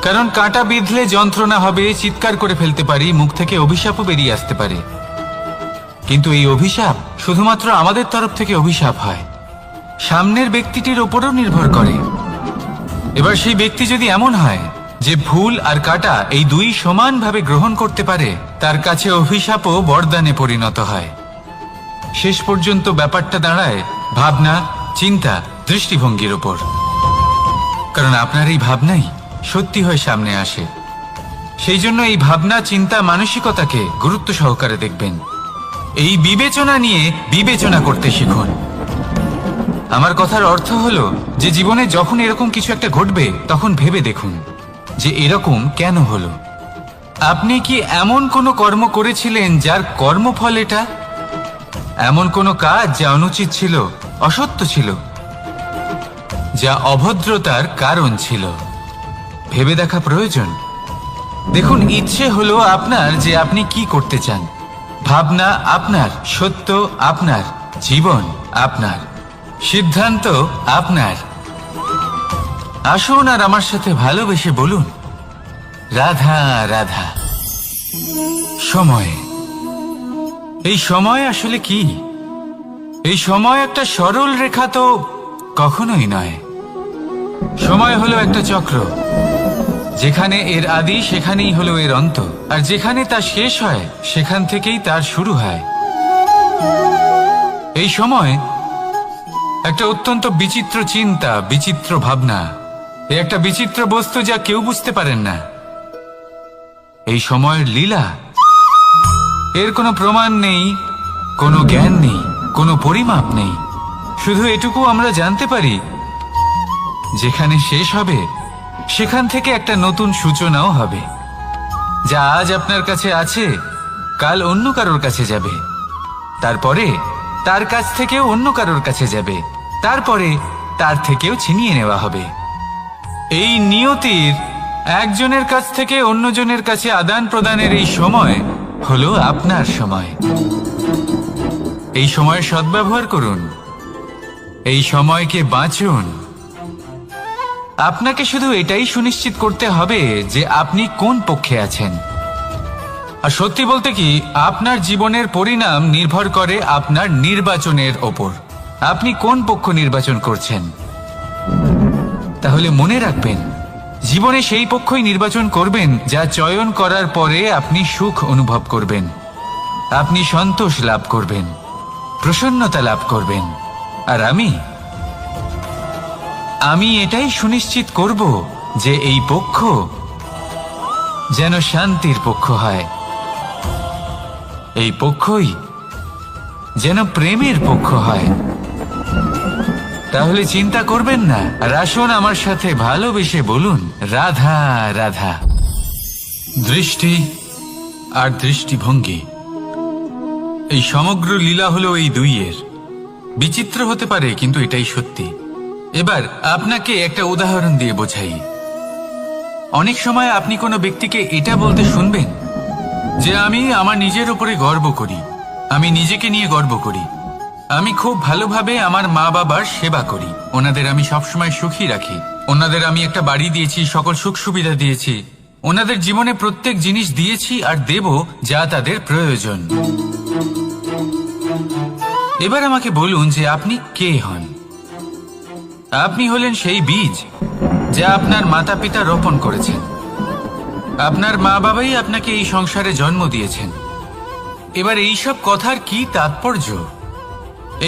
কারণ কাঁটা বিঁধলে যন্ত্রণা হবে, চিৎকার করে ফেলতে পারি, মুখ থেকে অভিশাপও বেরিয়ে আসতে পারে। কিন্তু এই অভিশাপ শুধুমাত্র আমাদের তরফ থেকে অভিশাপ হয়, সামনের ব্যক্তিটির ওপরও নির্ভর করে। এবার সেই ব্যক্তি যদি এমন হয় যে ভুল আর কাঁটা এই দুই সমানভাবে গ্রহণ করতে পারে, তার কাছে অভিশাপও বরদানে পরিণত হয়। শেষ পর্যন্ত ব্যাপারটা দাঁড়ায় ভাবনা, চিন্তা, দৃষ্টিভঙ্গির ওপর। কারণ আপনার এই ভাবনাই সত্যি হয়ে সামনে আসে। সেই জন্য এই ভাবনা, চিন্তা, মানসিকতাকে গুরুত্ব সহকারে দেখবেন। এই বিবেচনা নিয়ে বিবেচনা করতে শিখুন। আমার কথার অর্থ হলো যে জীবনে যখন এরকম কিছু একটা ঘটবে, তখন ভেবে দেখুন যে এরকম কেন হলো। আপনি কি এমন কোনো কর্ম করেছিলেন যার কর্মফল এটা? এমন কোনো কাজ যা অনুচিত ছিল, অসত্য ছিল, যা অভদ্রতার কারণ ছিল? ভেবে দেখা প্রয়োজন। দেখুন, ইচ্ছে হলো আপনার যে আপনি কি করতে চান, ভাবনা আপনার, সত্য আপনার, জীবন আপনার, সিদ্ধান্ত আপনার। আসুন আর আমার সাথে ভালোবেসে বলুন, রাধা রাধা। সময়, এই সময় আসলে কি? এই সময় একটা সরল রেখা তো কখনোই নয়। সময় হলো একটা চক্র, যেখানে এর আদি সেখানেই হলো এর অন্ত, আর যেখানে তা শেষ হয় সেখান থেকেই তার শুরু হয়। এই সময় একটা অত্যন্ত বিচিত্র চিন্তা, বিচিত্র ভাবনা, একটা বিচিত্র বস্তু যা কেউ বুঝতে পারেন না। এই সময়ের লীলা, এর কোনো প্রমাণ নেই, কোনো জ্ঞান নেই, কোনো পরিমাপ নেই। শুধু এটুকু আমরা জানতে পারি, যেখানে শেষ হবে সেখান থেকে একটা নতুন সূচনাও হবে। যা আজ আপনার কাছে আছে, কাল অন্য কারোর কাছে যাবে, তারপরে তার কাছ থেকেও অন্য কারোর কাছে যাবে, তারপরে তার থেকেও ছিনিয়ে নেওয়া হবে। এই নিয়তির একজনের কাছ থেকে অন্যজনের কাছে আদান প্রদানের এই সময় হলো আপনার সময়। এই সময়ের সদ্ব্যবহার করুন, এই সময়কে বাঁচুন। আপনাকে শুধু এটাই সুনিশ্চিত করতে হবে যে আপনি কোন পক্ষে আছেন। আর সত্যি বলতে কি, আপনার জীবনের পরিণাম নির্ভর করে আপনার নির্বাচনের ওপর। আপনি কোন পক্ষ নির্বাচন করছেন। তাহলে মনে রাখবেন, জীবনে সেই পক্ষই নির্বাচন করবেন যা চয়ন করার পরে আপনি সুখ অনুভব করবেন, আপনি সন্তোষ লাভ করবেন, প্রসন্নতা লাভ করবেন। আর আমি এটাই সুনিশ্চিত করব যে এই পক্ষ যেন শান্তির পক্ষ হয়, এই পক্ষই যেন প্রেমের পক্ষ হয়। তাহলে চিন্তা করবেন না, আর আসুন আমার সাথে ভালোবেসে বলুন, রাধা রাধা। দৃষ্টি আর দৃষ্টিভঙ্গি, এই সমগ্র লীলা হলো এই দুইয়ের। বিচিত্র হতে পারে, কিন্তু এটাই সত্যি। এবার আপনাকে একটা উদাহরণ দিয়ে বোঝাই। অনেক সময় আপনি কোনো ব্যক্তিকে এটা বলতে শুনবেন যে আমি আমার নিজের উপরে গর্ব করি, আমি নিজেকে নিয়ে গর্ব করি, আমি খুব ভালোভাবে আমার মা বাবার সেবা করি, ওনাদের আমি সবসময় সুখী রাখি, ওনাদের আমি একটা বাড়ি দিয়েছি, সকল সুখ সুবিধা দিয়েছি, ওনাদের জীবনে প্রত্যেক জিনিস দিয়েছি আর দেব যা তাদের প্রয়োজন। এবার আমাকে বলুন যে আপনি কে হন। আপনি হলেন সেই বীজ যা আপনার মাতা পিতা রোপণ করেছেন। আপনার মা বাবাই আপনাকে এই সংসারে জন্ম দিয়েছেন। এবার এইসব কথার কি তাৎপর্য?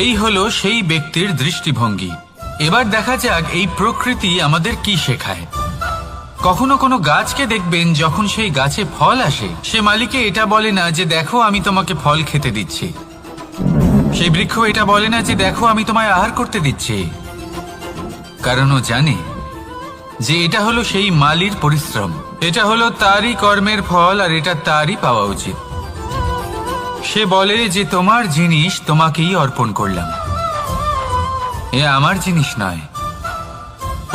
এই হলো সেই ব্যক্তির দৃষ্টিভঙ্গি। এবার দেখা যাক এই প্রকৃতি আমাদের কি শেখায়। কখনো কোনো গাছকে দেখবেন, যখন সেই গাছে ফল আসে, সে মালিকে এটা বলে না যে দেখো আমি তোমাকে ফল খেতে দিচ্ছি। সেই বৃক্ষ এটা বলে না যে দেখো আমি তোমায় আহার করতে দিচ্ছি, কারণ ও জানে যে এটা হলো সেই মালির পরিশ্রম, এটা হলো তারই কর্মের ফল, আর এটা তারই পাওয়া উচিত। সে বলে যে তোমার জিনিস তোমাকেই অর্পণ করলাম, এ আমার জিনিস নয়।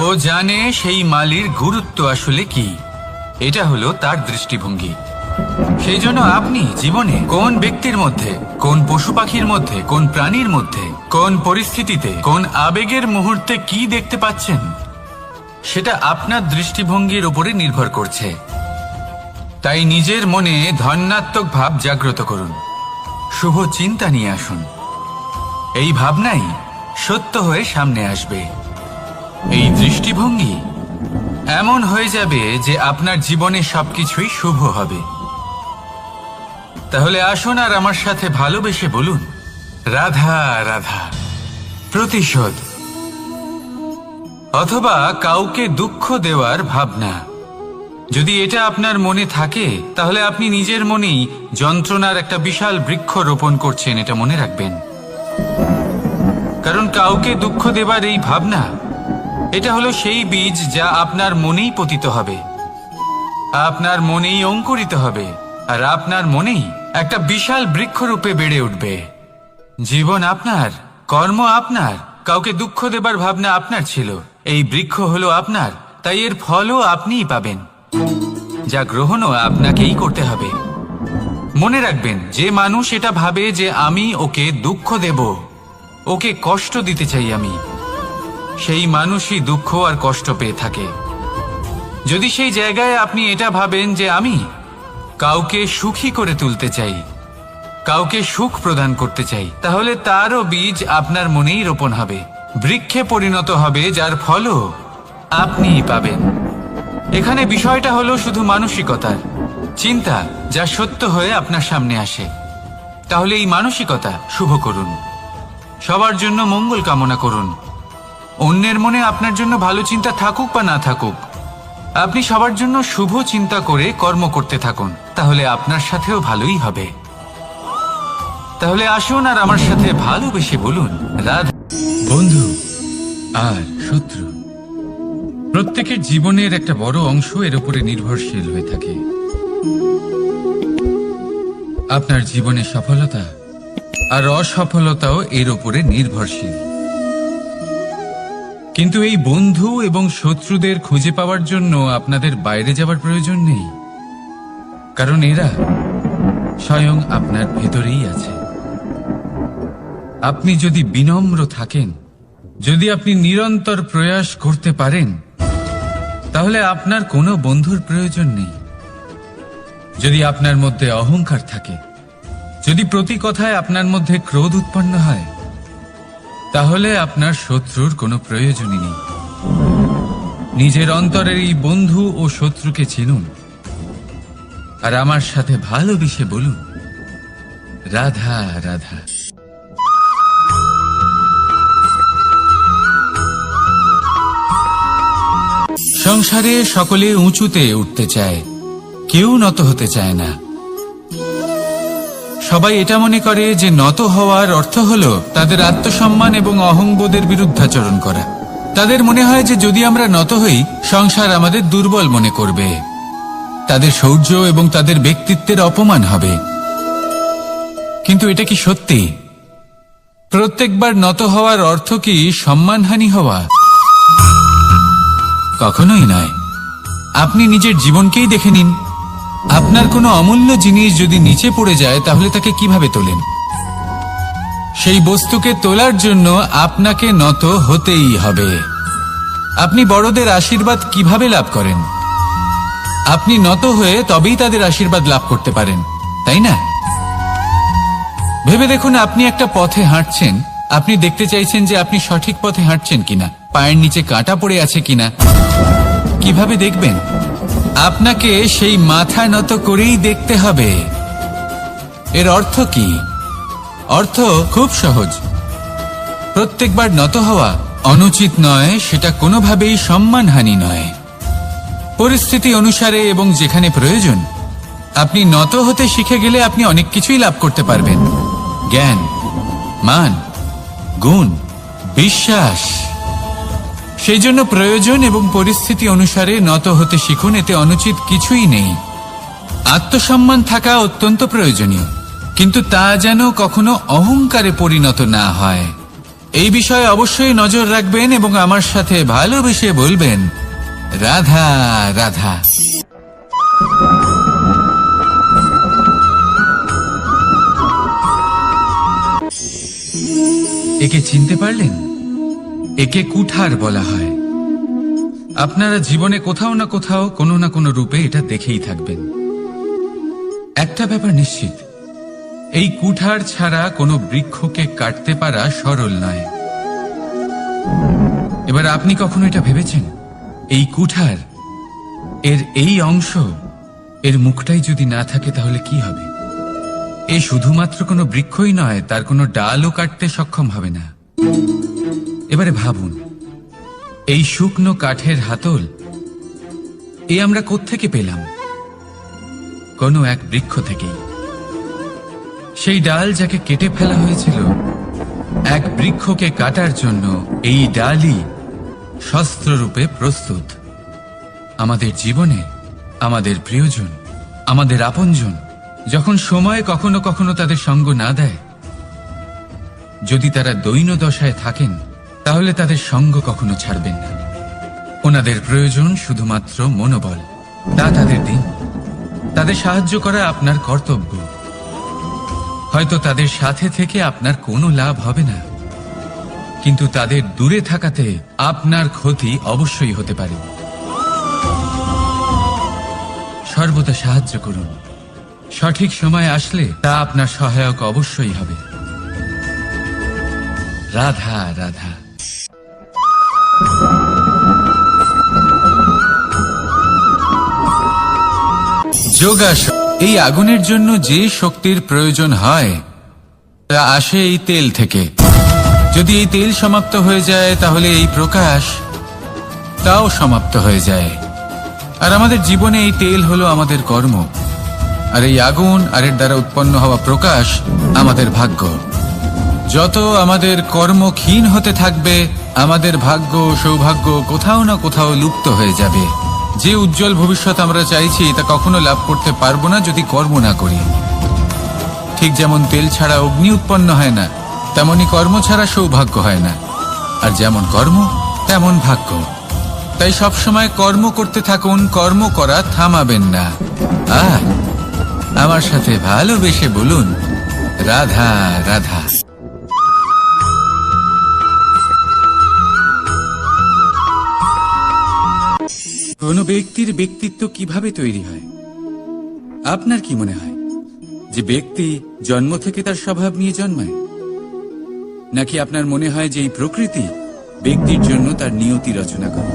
ও জানে সেই মালির গুরুত্ব আসলে কি। এটা হলো তার দৃষ্টিভঙ্গি। সেই জন্য আপনি জীবনে কোন ব্যক্তির মধ্যে, কোন পশু পাখির মধ্যে, কোন প্রাণীর মধ্যে, কোন পরিস্থিতিতে, কোন আবেগের মুহূর্তে কি দেখতে পাচ্ছেন, সেটা আপনার দৃষ্টিভঙ্গির উপরে নির্ভর করছে। তাই নিজের মনে ধনাত্মক ভাব জাগ্রত করুন, শুভ চিন্তা নিয়ে আসুন। এই ভাবনাই সত্য হয়ে সামনে আসবে। এই দৃষ্টিভঙ্গি এমন হয়ে যাবে যে আপনার জীবনে সবকিছুই শুভ হবে। তাহলে আসুন আর আমার সাথে ভালোবেসে বলুন, রাধা রাধা। প্রতিশোধ অথবা কাউকে দুঃখ দেওয়ার ভাবনা, যদি এটা আপনার মনে থাকে তাহলে আপনি নিজের মনেই যন্ত্রণার একটা বিশাল বৃক্ষ রোপণ করছেন, এটা মনে রাখবেন। কারণ কাউকে দুঃখ দেবার এই ভাবনা, এটা হলো সেই বীজ যা আপনার মনেই পতিত হবে, আপনার মনেই অঙ্কুরিত হবে, আর আপনার মনেই একটা বিশাল বৃক্ষরূপে বেড়ে উঠবে। জীবন আপনার, কর্ম আপনার, কাউকে দুঃখ দেবার ভাবনা আপনার ছিল, এই বৃক্ষ হলো আপনার, তাই এর ফলও আপনিই পাবেন, যা গ্রহণও আপনাকেই করতে হবে। মনে রাখবেন, যে মানুষ এটা ভাবে যে আমি ওকে দুঃখ দেব, ওকে কষ্ট দিতে চাই আমি, সেই মানুষই দুঃখ আর কষ্ট পেয়ে থাকে। যদি সেই জায়গায় আপনি এটা ভাবেন যে আমি কাউকে সুখী করে তুলতে চাই, কাউকে সুখ প্রদান করতে চাই, তাহলে তারও বীজ আপনার মনেই রোপণ হবে, বৃক্ষে পরিণত হবে, যার ফলও আপনিই পাবেন। এখানে বিষয়টা হলো শুধু মানসিকতার চিন্তা, যা সত্য হয়ে আপনার সামনে আসে। তাহলে এই মানসিকতা শুভ করুন, সবার জন্য মঙ্গল কামনা করুন। অন্যের মনে আপনার জন্য ভালো চিন্তা থাকুক বা না থাকুক, আপনি সবার জন্য শুভ চিন্তা করে কর্ম করতে থাকুন, তাহলে আপনার সাথেও ভালোই হবে। তাহলে আসুন আর আমার সাথে ভালোবেসে বলুন, রাধা। বন্ধু আর শত্রু, প্রত্যেকের জীবনের একটা বড় অংশ এর উপরে নির্ভরশীল হয়ে থাকে। আপনার জীবনে সফলতা আর অসফলতাও এর উপরে নির্ভরশীল। কিন্তু এই বন্ধু এবং শত্রুদের খুঁজে পাওয়ার জন্য আপনাদের বাইরে যাওয়ার প্রয়োজন নেই, কারণ এরা স্বয়ং আপনার ভেতরেই আছে। আপনি যদি বিনম্র থাকেন, যদি আপনি নিরন্তর প্রয়াস করতে পারেন, তাহলে আপনার কোনো বন্ধুর প্রয়োজন নেই। যদি আপনার মধ্যে অহংকার থাকে, যদি প্রতি কথায় আপনার মধ্যে ক্রোধ উৎপন্ন হয়, তাহলে আপনার শত্রুর কোনো প্রয়োজনই নেই। নিজের অন্তরের এই বন্ধু ও শত্রুকে চিনুন, আর আমার সাথে ভালোবেসে বলুন, রাধা রাধা। সংসারে সকলে উঁচুতে উঠতে চায়, কেউ নত হতে চায় না। সবাই এটা মনে করে যে নত হওয়ার অর্থ হলো তাদের আত্মসম্মান এবং অহংবোধের বিরুদ্ধাচরণ করা। তাদের মনে হয় যে যদি আমরা নত হই, সংসার আমাদের দুর্বল মনে করবে, তাদের শৌর্য এবং তাদের ব্যক্তিত্বের অপমান হবে। কিন্তু এটা কি সত্যি? প্রত্যেকবার নত হওয়ার অর্থ কি সম্মানহানি হওয়া? কখনোই নয়। আপনি নিজের জীবনকেই দেখে নিন, আপনার কোনো অমূল্য জিনিস যদি নিচে পড়ে যায়, তাহলে তাকে কিভাবে তোলেন? সেই বস্তুকে তোলার জন্য আপনাকে নত হতেই হবে। আপনি বড়দের আশীর্বাদ কিভাবে লাভ করেন? আপনি নত হয়ে তবেই তাদের আশীর্বাদ লাভ করতে পারেন, তাই না? ভেবে দেখুন, আপনি একটা পথে হাঁটছেন, আপনি দেখতে চাইছেন যে আপনি সঠিক পথে হাঁটছেন কিনা, পায়ের নিচে কাঁটা পড়ে আছে কিনা। কিভাবে দেখবেন? আপনাকে সেই মাথা নত করেই দেখতে হবে। এর অর্থ কি? অর্থ খুব সহজ। প্রত্যেকবার নত হওয়া অনুচিত নয়, সেটা কোনোভাবেই সম্মানহানি নয়। পরিস্থিতি অনুসারে এবং যেখানে প্রয়োজন, আপনি নত হতে শিখে গেলে আপনি অনেক কিছুই লাভ করতে পারবেন। জ্ঞান, মান, গুণ, বিশ্বাস। সেই জন্য প্রয়োজন এবং পরিস্থিতি অনুসারে নত হতে শিখুন, এতে অনুচিত কিছুই নেই। আত্মসম্মান থাকা অত্যন্ত প্রয়োজনীয়, কিন্তু তা যেন কখনো অহংকারে পরিণত না হয়। এই বিষয়ে অবশ্যই নজর রাখবেন এবং আমার সাথে ভালোবেসে বলবেন, রাধা রাধা। একে চিনতে পারলেন? একে কুঠার বলা হয়। আপনারা জীবনে কোথাও না কোথাও কোনো না কোনো রূপে এটা দেখেই থাকবেন। একটা ব্যাপার নিশ্চিত, এই কুঠার ছাড়া কোনো বৃক্ষকে কাটতে পারা সরল নয়। এবার আপনি কখনো এটা ভেবেছেন, এই কুঠার, এর এই অংশ, এর মুখটাই যদি না থাকে তাহলে কি হবে? এ শুধুমাত্র কোনো বৃক্ষই নয়, তার কোনো ডালও কাটতে সক্ষম হবে না। এবারে ভাবুন, এই শুকনো কাঠের হাতল এ আমরা কোত্থেকে পেলাম? কোনো এক বৃক্ষ থেকেই। সেই ডাল যাকে কেটে ফেলা হয়েছিল এক বৃক্ষকে কাটার জন্য, এই ডালই শস্ত্ররূপে প্রস্তুত। আমাদের জীবনে আমাদের প্রিয়জন, আমাদের আপনজন যখন সময় কখনো কখনো তাদের সঙ্গ না দেয়, যদি তারা দৈন্য দশায় থাকেন, তাহলে তাদের সঙ্গ কখনো ছাড়বেন না। ওনাদের প্রয়োজন শুধুমাত্র মনোবল। তা তাদের দিন। তাদের সাহায্য করা আপনার কর্তব্য। হয়তো তাদের সাথে থেকে আপনার কোনো লাভ হবে না, কিন্তু তাদের দূরে থাকাতে আপনার ক্ষতি অবশ্যই হতে পারে। সর্বদা সাহায্য করুন। সঠিক সময় আসলে তা আপনার সহায়ক অবশ্যই হবে। রাধা রাধা। যোগাসন। এই আগুনের জন্য যে শক্তির প্রয়োজন হয় তা আসে এই তেল থেকে। যদি এই তেল সমাপ্ত হয়ে যায় তাহলে এই প্রকাশ তাও সমাপ্ত হয়ে যায়। আর আমাদের জীবনে এই তেল হলো আমাদের কর্ম, আর এই আগুন আর এর দ্বারা উৎপন্ন হওয়া প্রকাশ আমাদের ভাগ্য। যত আমাদের কর্ম ক্ষীণ হতে থাকবে, আমাদের ভাগ্য সৌভাগ্য কোথাও না কোথাও লুপ্ত হয়ে যাবে। যে উজ্জ্বল ভবিষ্যৎ আমরা চাইছি তা কখনো লাভ করতে পারবো না যদি কর্ম না করি। ঠিক যেমন তেল ছাড়া অগ্নি উৎপন্ন হয় না, তেমনি কর্ম ছাড়া সৌভাগ্য হয় না। আর যেমন কর্ম তেমন ভাগ্য। তাই সবসময় কর্ম করতে থাকুন, কর্ম করা থামাবেন না। আর আমার সাথে ভালোবেসে বলুন, রাধা রাধা। কোন ব্যক্তির ব্যক্তিত্ব কিভাবে তৈরি হয়? আপনার কি মনে হয় যে ব্যক্তি জন্ম থেকে তার স্বভাব নিয়ে জন্মায়, নাকি আপনার মনে হয় যে এই প্রকৃতি ব্যক্তির জন্য তার নিয়তি রচনা করে?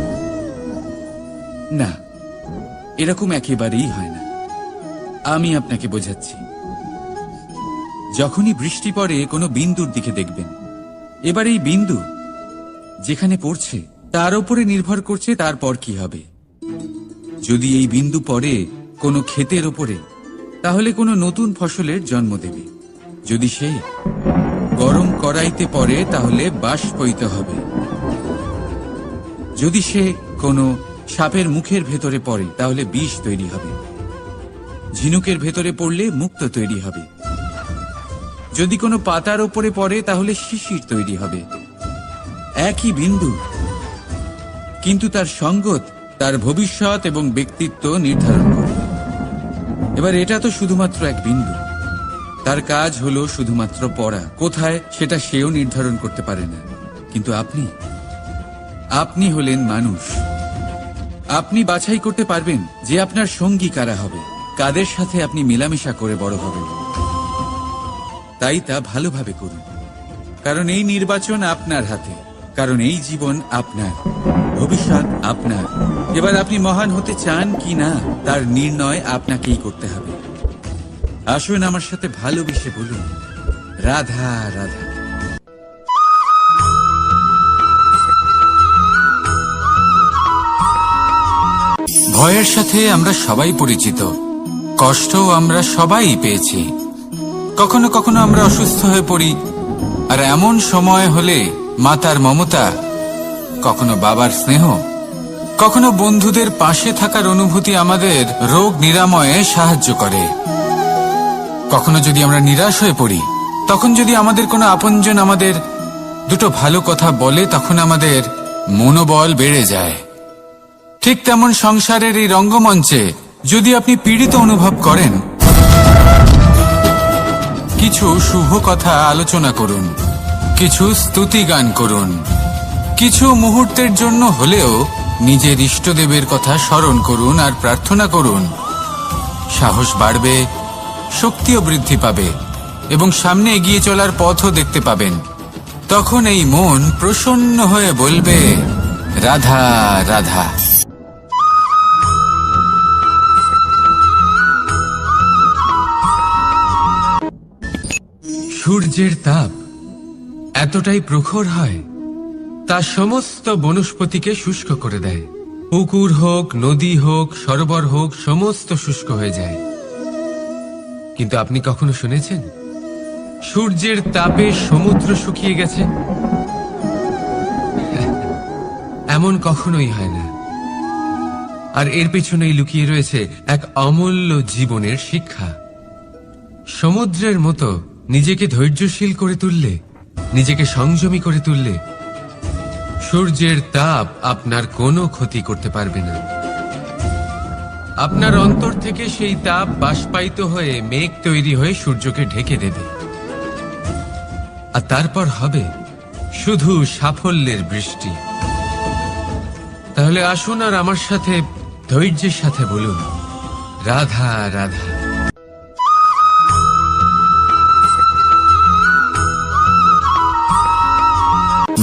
না, এরকম একেবারেই হয় না। আমি আপনাকে বোঝাচ্ছি। যখনই বৃষ্টি পড়ে কোনো বিন্দুর দিকে দেখবেন। এবার এই বিন্দু যেখানে পড়ছে তার উপরে নির্ভর করছে তারপর কি হবে। যদি এই বিন্দু পড়ে কোনো ক্ষেতের ওপরে, তাহলে কোনো নতুন ফসলের জন্ম দেবে। যদি সেই গরম কড়াইতে পড়ে তাহলে বাষ্পীত হবে। যদি সে কোনো সাপের মুখের ভেতরে পড়ে তাহলে বিষ তৈরি হবে। ঝিনুকের ভেতরে পড়লে মুক্ত তৈরি হবে। যদি কোনো পাতার ওপরে পড়ে তাহলে শিশির তৈরি হবে। একই বিন্দু, কিন্তু তার সঙ্গত তার ভবিষ্যৎ এবং ব্যক্তিত্ব নির্ধারণ করে। এবার এটা তো শুধুমাত্র এক বিন্দু, তার কাজ হলো শুধুমাত্র পড়া। কোথায় সেটা সেও নির্ধারণ করতে পারে না। কিন্তু আপনি হলেন মানুষ। আপনি বাছাই করতে পারবেন যে আপনার সঙ্গী কারা হবে, কাদের সাথে আপনি মেলামেশা করে বড় হবেন। তাই তা ভালোভাবে করুন, কারণ এই নির্বাচন আপনার হাতে, কারণ এই জীবন আপনার, ভবিষ্যৎ আপনার। এবার আপনি মহান হতে চান কি না তার নির্ণয় আপনাকেই করতে হবে। আসুন আমার সাথে ভালোবেসে বলুন, রাধা রাধা। ভয়ের সাথে আমরা সবাই পরিচিত, কষ্টও আমরা সবাই পেয়েছি। কখনো কখনো আমরা অসুস্থ হয়ে পড়ি, আর এমন সময় হলে মাতার মমতা, কখনো বাবার স্নেহ, কখনো বন্ধুদের পাশে থাকার অনুভূতি আমাদের রোগ নিরাময়ে সাহায্য করে। কখনো যদি আমরা নিরাশ হয়ে পড়ি, তখন যদি আমাদের কোনো আপনজন আমাদের দুটো ভালো কথা বলে, তখন আমাদের মনোবল বেড়ে যায়। ঠিক তেমন সংসারের এই রঙ্গমঞ্চে যদি আপনি পীড়িত অনুভব করেন, কিছু শুভ কথা আলোচনা করুন। কিছু স্তুতি গান করুন। কিছু মুহূর্তের জন্য হলেও নিজের ইষ্টদেবের কথা স্মরণ করুন আর প্রার্থনা করুন। সাহস বাড়বে, শক্তিও বৃদ্ধি পাবে এবং সামনে এগিয়ে চলার পথও দেখতে পাবেন। তখন এই মন প্রসন্ন হয়ে বলবে, রাধা রাধা। সূর্যের তাপ এতটাই প্রখর হয় তা সমস্ত বনস্পতিকে শুষ্ক করে দেয়। পুকুর হোক, নদী হোক, সরোবর হোক, সমস্ত শুষ্ক হয়ে যায়। কিন্তু আপনি কখনো শুনেছেন সূর্যের তাপে সমুদ্র শুকিয়ে গেছে? এমন কখনোই হয় না। আর এর পেছনেই লুকিয়ে রয়েছে এক অমূল্য জীবনের শিক্ষা। সমুদ্রের মতো নিজেকে ধৈর্যশীল করে তুললে, নিজেকে সংযমী করে তুললে সূর্যের তাপ আপনার কোনো ক্ষতি করতে পারবে না। আপনার অন্তর থেকে সেই তাপ বাষ্পায়িত হয়ে মেঘ তৈরি হয়ে সূর্যকে ঢেকে দেবে, আর তারপর হবে শুধু সাফল্যের বৃষ্টি। তাহলে আসুন আর আমার সাথে ধৈর্যের সাথে বলুন, রাধা রাধা।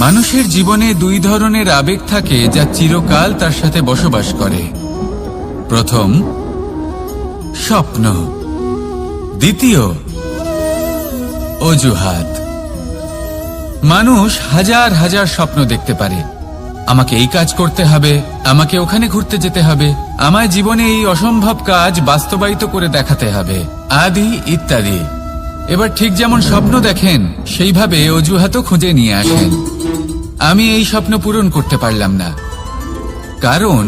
মানুষের জীবনে দুই ধরনের আবেগ থাকে যা চিরকাল তার সাথে বসবাস করে। প্রথম, স্বপ্ন। দ্বিতীয়, অজুহাত। মানুষ হাজার হাজার স্বপ্ন দেখতে পারে। আমাকে এই কাজ করতে হবে, আমাকে ওখানে ঘুরতে যেতে হবে, আমায় জীবনে এই অসম্ভব কাজ বাস্তবায়িত করে দেখাতে হবে, আদি ইত্যাদি। এবার ঠিক যেমন স্বপ্ন দেখেন সেইভাবে অজুহাতও খুঁজে নিয়ে আসেন। আমি এই স্বপ্ন পূরণ করতে পারলাম না, কারণ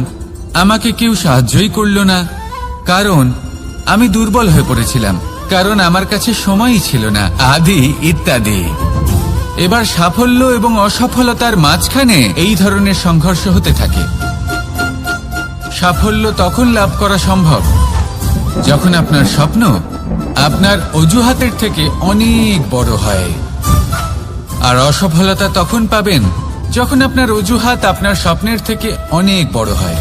আমাকে কেউ সাহায্যই করল না, কারণ আমি দুর্বল হয়ে পড়েছিলাম, কারণ আমার কাছে সময়ই ছিল না, আদি ইত্যাদি। এবার সাফল্য এবং অসফলতার মাঝখানে এই ধরনের সংঘর্ষ হতে থাকে। সাফল্য তখন লাভ করা সম্ভব যখন আপনার স্বপ্ন আপনার অজুহাতের থেকে অনেক বড় হয়, আর অসফলতা তখন পাবেন যখন আপনার অজুহাত আপনার স্বপ্নের থেকে অনেক বড় হয়।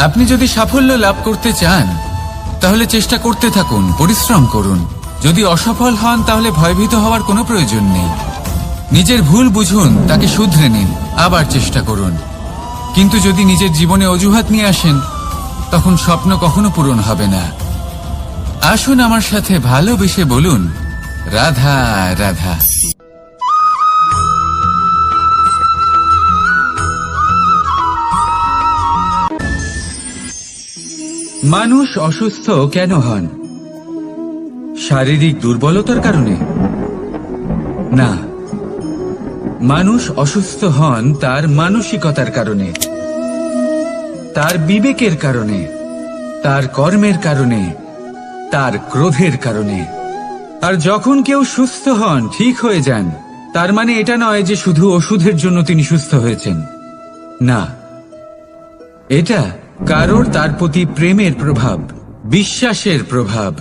আপনি যদি সাফল্য লাভ করতে চান তাহলে চেষ্টা করতে থাকুন, পরিশ্রম করুন। যদি অসফল হন তাহলে ভয়ভীত হওয়ার কোনো প্রয়োজন নেই। নিজের ভুল বুঝুন, তাকে শুধরে নিন, আবার চেষ্টা করুন। কিন্তু যদি নিজের জীবনে অজুহাত নিয়ে আসেন তখন স্বপ্ন কখনো পূরণ হবে না। আসুন আমার সাথে ভালোবেসে বলুন, রাধা রাধা। মানুষ অসুস্থ কেন হন? শারীরিক দুর্বলতার কারণে? না, মানুষ অসুস্থ হন তার মানসিকতার কারণে, তার বিবেকের কারণে, তার কর্মের কারণে, তার ক্রোধের কারণে। আর যখন কেউ সুস্থ হন, ঠিক হয়ে যান, তার মানে এটা নয় যে শুধু ওষুধের জন্য তিনি সুস্থ হয়েছেন। না, এটা কারোর তার প্রতি প্রেমের প্রভাব, বিশ্বাসের প্রভাব,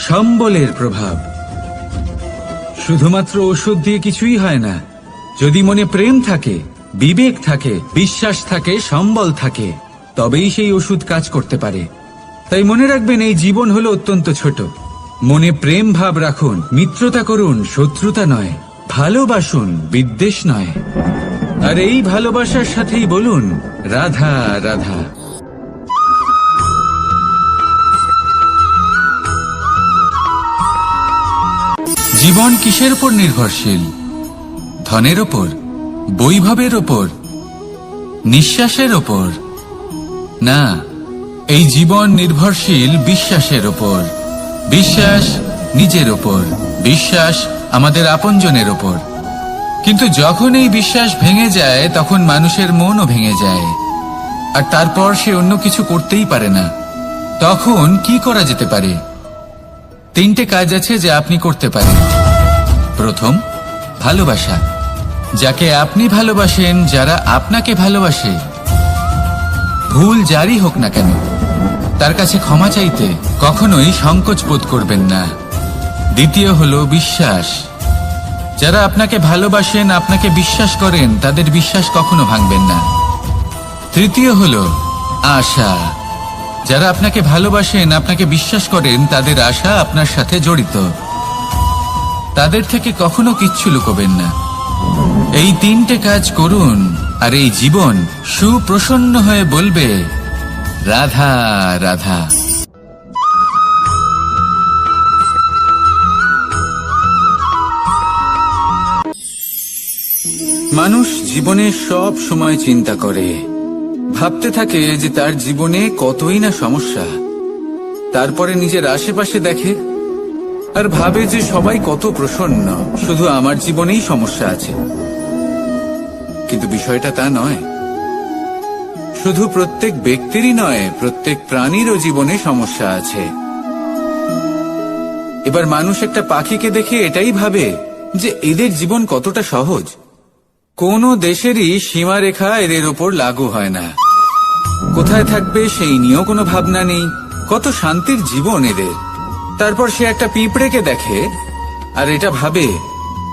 সম্বলের প্রভাব। শুধুমাত্র ওষুধ দিয়ে কিছুই হয় না। যদি মনে প্রেম থাকে, বিবেক থাকে, বিশ্বাস থাকে, সম্বল থাকে, তবেই সেই ওষুধ কাজ করতে পারে। তাই মনে রাখবেন, এই জীবন হলো অত্যন্ত ছোট। মনে প্রেম ভাব রাখুন, মিত্রতা করুন, শত্রুতা নয়। ভালোবাসুন, বিদ্বেষ নয়। আর এই ভালোবাসার সাথেই বলুন, রাধা রাধা। জীবন কিসের উপর নির্ভরশীল? ধনের ওপর, বৈভবের ওপর, নিঃশ্বাসের ওপর? না, এই জীবন নির্ভরশীল বিশ্বাসের ওপর। বিশ্বাস নিজের ওপর, বিশ্বাস আমাদের আপনজনের ওপর। কিন্তু যখন এই বিশ্বাস ভেঙে যায় তখন মানুষের মনও ভেঙে যায়, আর তারপর সে অন্য কিছু করতেই পারে না। তখন কি করা যেতে পারে? 3টে কাজ আছে যা আপনি করতে পারেন। প্রথম, ভালোবাসা। যাকে আপনি ভালোবাসেন, যারা আপনাকে ভালোবাসে, ভুল যারই হোক না কেন, তার কাছে ক্ষমা চাইতে কখনোই সংকোচ বোধ করবেন না। দ্বিতীয় হলো বিশ্বাস। যারা আপনাকে ভালোবাসেন, আপনাকে বিশ্বাস করেন, তাদের বিশ্বাস কখনো ভাঙবেন না। তৃতীয় হলো আশা। যারা আপনাকে ভালোবাসেন, আপনাকে বিশ্বাস করেন, তাদের আশা আপনার সাথে জড়িত। তাদের থেকে কখনো কিচ্ছু লুকোবেন না। এই তিনটে কাজ করুন আর এই জীবন সুপ্রসন্ন হয়ে বলবে, রাধা রাধা। মানুষ জীবনে সব সময় চিন্তা করে, ভাবতে থাকে যে তার জীবনে কতই না সমস্যা। তারপরে নিজের আশেপাশে দেখে আর ভাবে যে সবাই কত প্রসন্ন, শুধু আমার জীবনেই সমস্যা আছে। কিন্তু বিষয়টা তা নয়। শুধু প্রত্যেক ব্যক্তিরই নয়, প্রত্যেক প্রাণীরও জীবনে সমস্যা আছে। এবার মানুষ একটা পাখিকে দেখে এটাই ভাবে যে এদের জীবন কতটা সহজ। কোনো দেশেরই সীমারেখা এদের ওপর লাগু হয় না। কোথায় থাকবে সেই নিয়েও কোনো ভাবনা নেই। কত শান্তির জীবন এদের। তারপর সে একটা পিঁপড়েকে দেখে আর এটা ভাবে,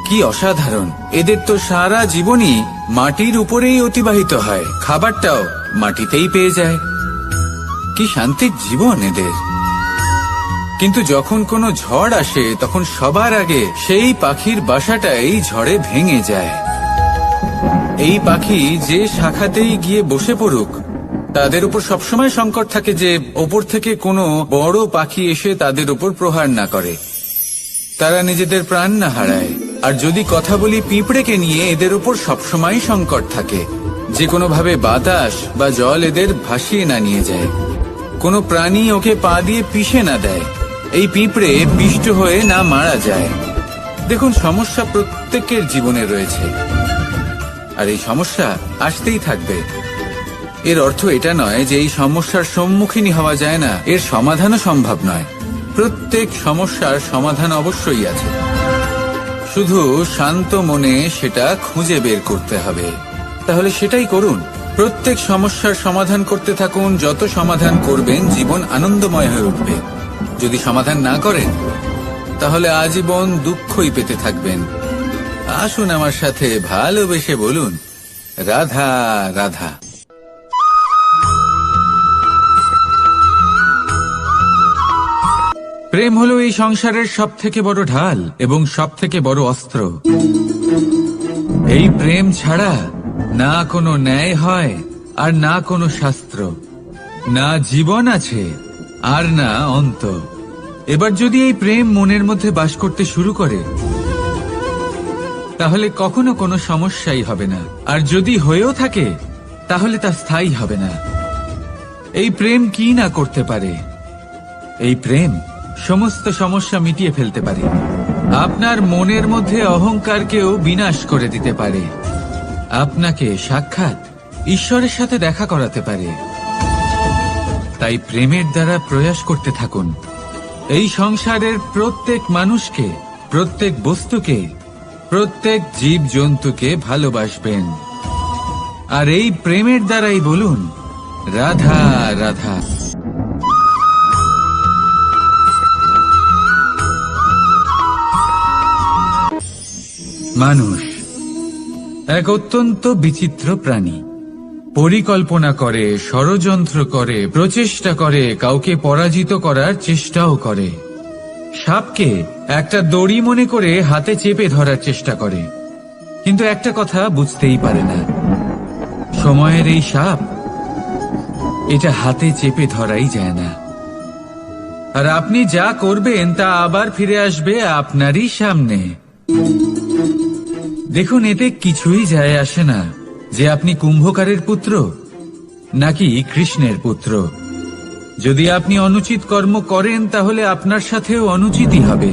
কি অসাধারণ, এদের তো সারা জীবনই মাটির উপরেই অতিবাহিত হয়, খাবারটাও মাটিতেই পেয়ে যায়। কি শান্তির জীবন এদের। কিন্তু যখন কোনো ঝড় আসে, তখন সবার আগে সেই পাখির বাসাটাই ঝড়ে ভেঙে যায়। এই পাখি যে শাখাতেই গিয়ে বসে পড়ুক, তাদের উপর সবসময় সংকট থাকে যে ওপর থেকে কোনো বড় পাখি এসে তাদের উপর প্রহার না করে, তারা নিজেদের প্রাণ না হারায়। আর যদি কথা বলি পিঁপড়েকে নিয়ে, এদের উপর সবসময় সংকট থাকে যে কোনোভাবে বাতাস বা জল এদের ভাসিয়ে না নিয়ে যায়, কোনো প্রাণী ওকে পা দিয়ে পিষে না দেয়, এই পিঁপড়ে পিষ্ট হয়ে না মারা যায়। দেখুন, সমস্যা প্রত্যেকের জীবনে রয়েছে আর এই সমস্যা আসতেই থাকবে। এর অর্থ এটা নয় যে এই সমস্যার সম্মুখীনই হওয়া যায় না, এর সমাধানও সম্ভব নয়। প্রত্যেক সমস্যার সমাধান অবশ্যই আছে, শুধু শান্ত মনে সেটা খুঁজে বের করতে হবে। তাহলে সেটাই করুন। প্রত্যেক সমস্যার সমাধান করতে থাকুন। যত সমাধান করবেন, জীবন আনন্দময় হয়ে উঠবে। যদি সমাধান না করেন, তাহলে আজীবন দুঃখই পেতে থাকবেন। আসুন আমার সাথে ভালোবেসে বলুন, রাধা রাধা। প্রেম হলো এই সংসারের সব থেকে বড় ঢাল এবং সব থেকে বড় অস্ত্র। এই প্রেম ছাড়া না কোনো ন্যায় হয় আর না কোনো শাস্ত্র, না জীবন আছে আর না অন্ত। এবার যদি এই প্রেম মনের মধ্যে বাস করতে শুরু করে, তাহলে কখনো কোনো সমস্যাই হবে না। আর যদি হয়েও থাকে, তাহলে তা স্থায়ী হবে না। এই প্রেম কি না করতে পারে? এই প্রেম সমস্ত সমস্যা মিটিয়ে ফেলতে পারে। আপনার মনের মধ্যে অহংকারকেও বিনাশ করে দিতে পারে। আপনাকে সাক্ষাৎ ঈশ্বরের সাথে দেখা করাতে পারে। তাই প্রেমের দ্বারা প্রয়াস করতে থাকুন। এই সংসারের প্রত্যেক মানুষকে, প্রত্যেক বস্তুকে, প্রত্যেক জীব জন্তুকে ভালোবাসবেন। আর এই প্রেমের দ্বারাই বলুন, রাধা রাধা। মানুষ এক অত্যন্ত বিচিত্র প্রাণী। পরিকল্পনা করে, ষড়যন্ত্র করে, প্রচেষ্টা করে, কাউকে পরাজিত করার চেষ্টাও করে। সাপকে একটা দড়ি মনে করে হাতে চেপে ধরার চেষ্টা করে, কিন্তু একটা কথা বুঝতেই পারে না, সময়ের এই সাপ, এটা হাতে চেপে ধরাই যায় না। আর আপনি যা করবেন তা আবার ফিরে আসবে আপনারই সামনে। দেখুন, এতে কিছুই যায় আসে না যে আপনি কুম্ভকারের পুত্র নাকি কৃষ্ণের পুত্র। যদি আপনি অনুচিত কর্ম করেন, তাহলে আপনার সাথেও অনুচিতই হবে।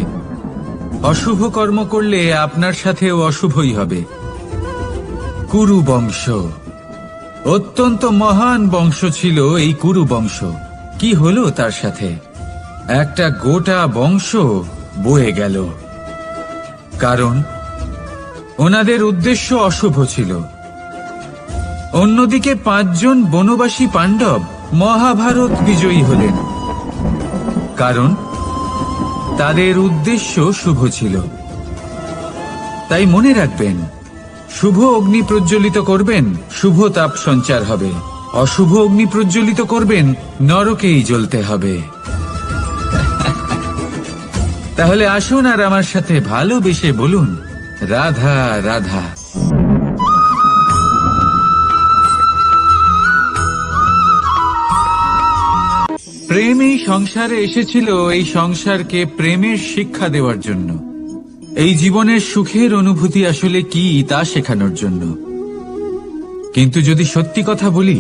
অশুভ কর্ম করলে আপনার সাথেও অশুভই হবে। কুরু বংশ অত্যন্ত মহান বংশ ছিল। এই কুরু বংশ কি হলো তার সাথে? একটা গোটা বংশ বয়ে গেল, কারণ ওনাদের উদ্দেশ্য অশুভ ছিল। অন্যদিকে 5 জন বনবাসী পাণ্ডব মহাভারত বিজয়ী হলেন, কারণ তাদের উদ্দেশ্য শুভ ছিল। তাই মনে রাখবেন, শুভ অগ্নি প্রজ্বলিত করবেন, শুভ তাপ সঞ্চার হবে। অশুভ অগ্নি প্রজ্বলিত করবেন, নরকেই জ্বলতে হবে। তাহলে আসুন আর আমার সাথে ভালোবেসে বলুন, রাধা রাধা। প্রেম এই সংসারে এসেছিল এই সংসারকে প্রেমের শিক্ষা দেওয়ার জন্য, এই জীবনের সুখের অনুভূতি আসলে কি তা শেখানোর জন্য। কিন্তু যদি সত্যি কথা বলি,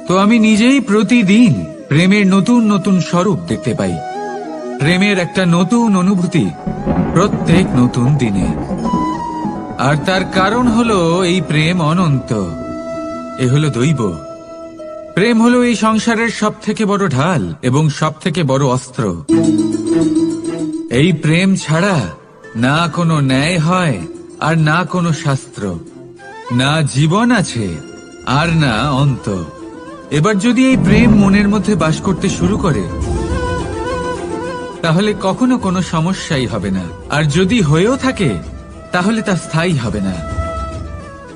তো আমি নিজেই প্রতিদিন প্রেমের নতুন নতুন স্বরূপ দেখতে পাই। প্রেমের একটা নতুন অনুভূতি প্রত্যেক নতুন দিনে। আর তার কারণ হলো এই প্রেম অনন্ত, এ হলো দৈব। প্রেম হলো এই সংসারের সব থেকে বড় ঢাল এবং সব থেকে বড় অস্ত্র। এই প্রেম ছাড়া না কোনো ন্যায় হয় আর না কোনো শাস্ত্র, না জীবন আছে আর না অন্ত। এবার যদি এই প্রেম মনের মধ্যে বাস করতে শুরু করে, তাহলে কখনো কোনো সমস্যাই হবে না। আর যদি হয়েও থাকে, তাহলে তা স্থায়ী হবে না।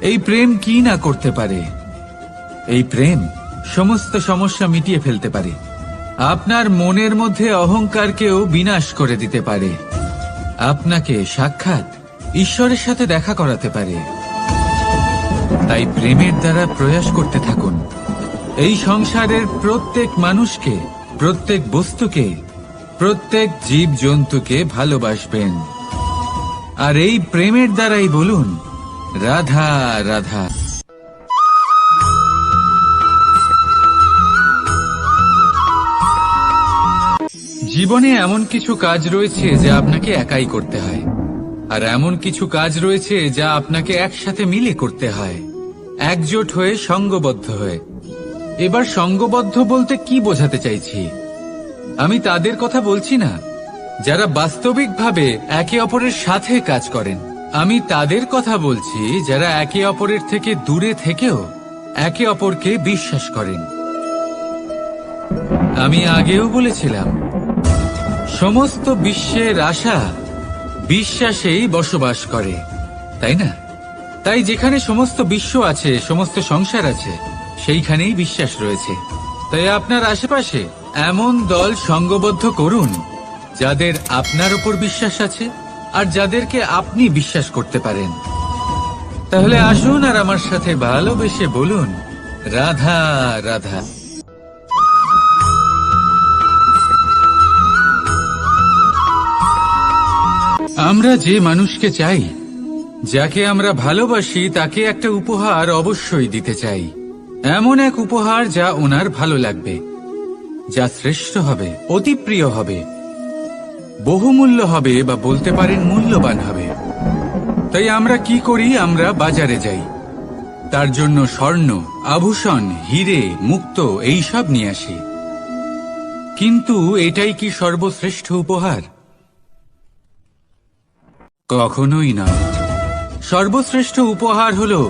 এই প্রেম কি না করতে পারে? এই প্রেম সমস্ত সমস্যা মিটিয়ে ফেলতে পারে। আপনার মনের মধ্যে অহংকারকেও বিনাশ করে দিতে পারে। আপনাকে সাক্ষাৎ ঈশ্বরের সাথে দেখা করাতে পারে। তাই প্রেমের দ্বারা প্রয়াস করতে থাকুন। এই সংসারের প্রত্যেক মানুষকে, প্রত্যেক বস্তুকে, প্রত্যেক জীব জন্তুকে ভালোবাসবেন। আর এই প্রেমের দ্বারাই বলুন, রাধা রাধা। জীবনে এমন কিছু কাজ রয়েছে যা আপনাকে একাই করতে হয়, আর এমন কিছু কাজ রয়েছে যা আপনাকে একসাথে মিলে করতে হয়, একজোট হয়ে, সঙ্গবদ্ধ হয়ে। এবার সঙ্গবদ্ধ বলতে কি বোঝাতে চাইছি? আমি তাদের কথা বলছি না যারা বাস্তবিকভাবে একে অপরের সাথে কাজ করেন। আমি তাদের কথা বলছি যারা একে অপরের থেকে দূরে থেকেও একে অপরকে বিশ্বাস করেন। আমি আগেও বলেছিলাম, সমস্ত বিশ্বের আশা বিশ্বাসেই বসবাস করে, তাই না? তাই যেখানে সমস্ত বিশ্ব আছে, সমস্ত সংসার আছে, সেইখানেই বিশ্বাস রয়েছে। তাই আপনার আশেপাশে এমন দল সঙ্গবদ্ধ করুন যাদের আপনার উপর বিশ্বাস আছে আর যাদেরকে আপনি বিশ্বাস করতে পারেন। তাহলে আসুন আর আমার সাথে ভালোবেসে বলুন, রাধা রাধা। আমরা যে মানুষকে চাই, যাকে আমরা ভালোবাসি, তাকে একটা উপহার অবশ্যই দিতে চাই। এমন এক উপহার যা ওনার ভালো লাগবে, যা শ্রেষ্ঠ হবে, অতি প্রিয় হবে, বহুমূল্য হবে, বা বলতে পারেন মূল্যবান হবে। তাই আমরা কি করি? আমরা বাজারে যাই, তার জন্য স্বর্ণ, আভূষণ, হিরে, মুক্তো এইসব নিয়ে আসি। কিন্তু এটাই কি সর্বশ্রেষ্ঠ উপহার? কখনোই না। সর্বশ্রেষ্ঠ উপহার হলো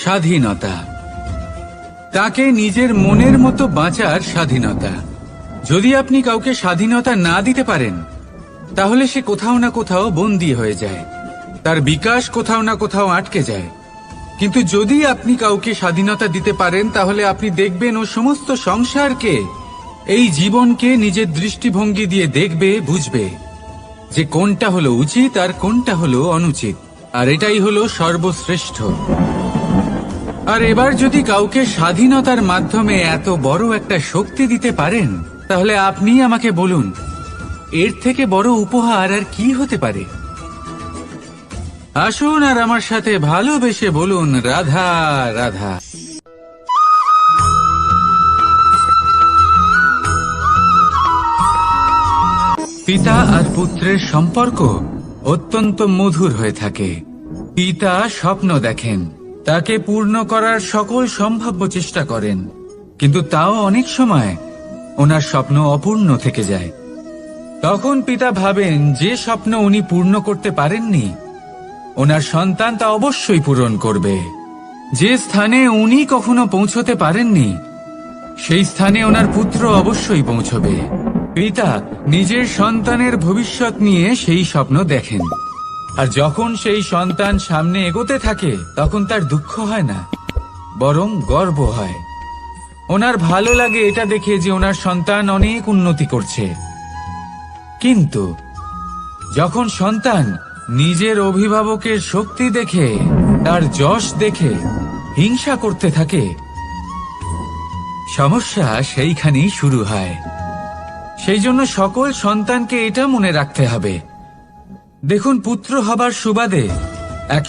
স্বাধীনতা। তাকে নিজের মনের মতো বাঁচার স্বাধীনতা। যদি আপনি কাউকে স্বাধীনতা না দিতে পারেন, তাহলে সে কোথাও না কোথাও বন্দী হয়ে যায়, তার বিকাশ কোথাও না কোথাও আটকে যায়। কিন্তু যদি আপনি কাউকে স্বাধীনতা দিতে পারেন, তাহলে আপনি দেখবেন ও সমস্ত সংসারকে, এই জীবনকে নিজের দৃষ্টিভঙ্গি দিয়ে দেখবে, বুঝবে যে কোনটা হলো উচিত আর কোনটা হলো অনুচিত। আর এটাই হলো সর্বশ্রেষ্ঠ। আর এবার যদি কাউকে স্বাধীনতার মাধ্যমে এত বড় একটা শক্তি দিতে পারেন, তাহলে আপনি আমাকে বলুন, এর থেকে বড় উপহার আর কি হতে পারে? আসুন আর আমার সাথে ভালোবেসে বলুন, রাধা রাধা। পিতা আর পুত্রের সম্পর্ক অত্যন্ত মধুর হয়ে থাকে। পিতা স্বপ্ন দেখেন, তাকে পূর্ণ করার সকল সম্ভাব্য চেষ্টা করেন, কিন্তু তাও অনেক সময় ওনার স্বপ্ন অপূর্ণ থেকে যায়। তখন পিতা ভাবেন যে স্বপ্ন উনি পূর্ণ করতে পারেননি, ওনার সন্তান তা অবশ্যই পূরণ করবে। যে স্থানে উনি কখনো পৌঁছতে পারেননি, সেই স্থানে ওনার পুত্র অবশ্যই পৌঁছবে। পিতা নিজের সন্তানের ভবিষ্যৎ নিয়ে সেই স্বপ্ন দেখেন, আর যখন সেই সন্তান সামনে এগোতে থাকে তখন তার দুঃখ হয় না, বরং গর্ব হয়। ওনার ভালো লাগে এটা দেখে যে ওনার সন্তান অনেক উন্নতি করছে। কিন্তু যখন সন্তান নিজের অভিভাবকের শক্তি দেখে, তার যশ দেখে হিংসা করতে থাকে, সমস্যা সেইখানেই শুরু হয়। সেই জন্য সকল সন্তানকে এটা মনে রাখতে হবে, দেখুন পুত্র হবার সুবাদে এক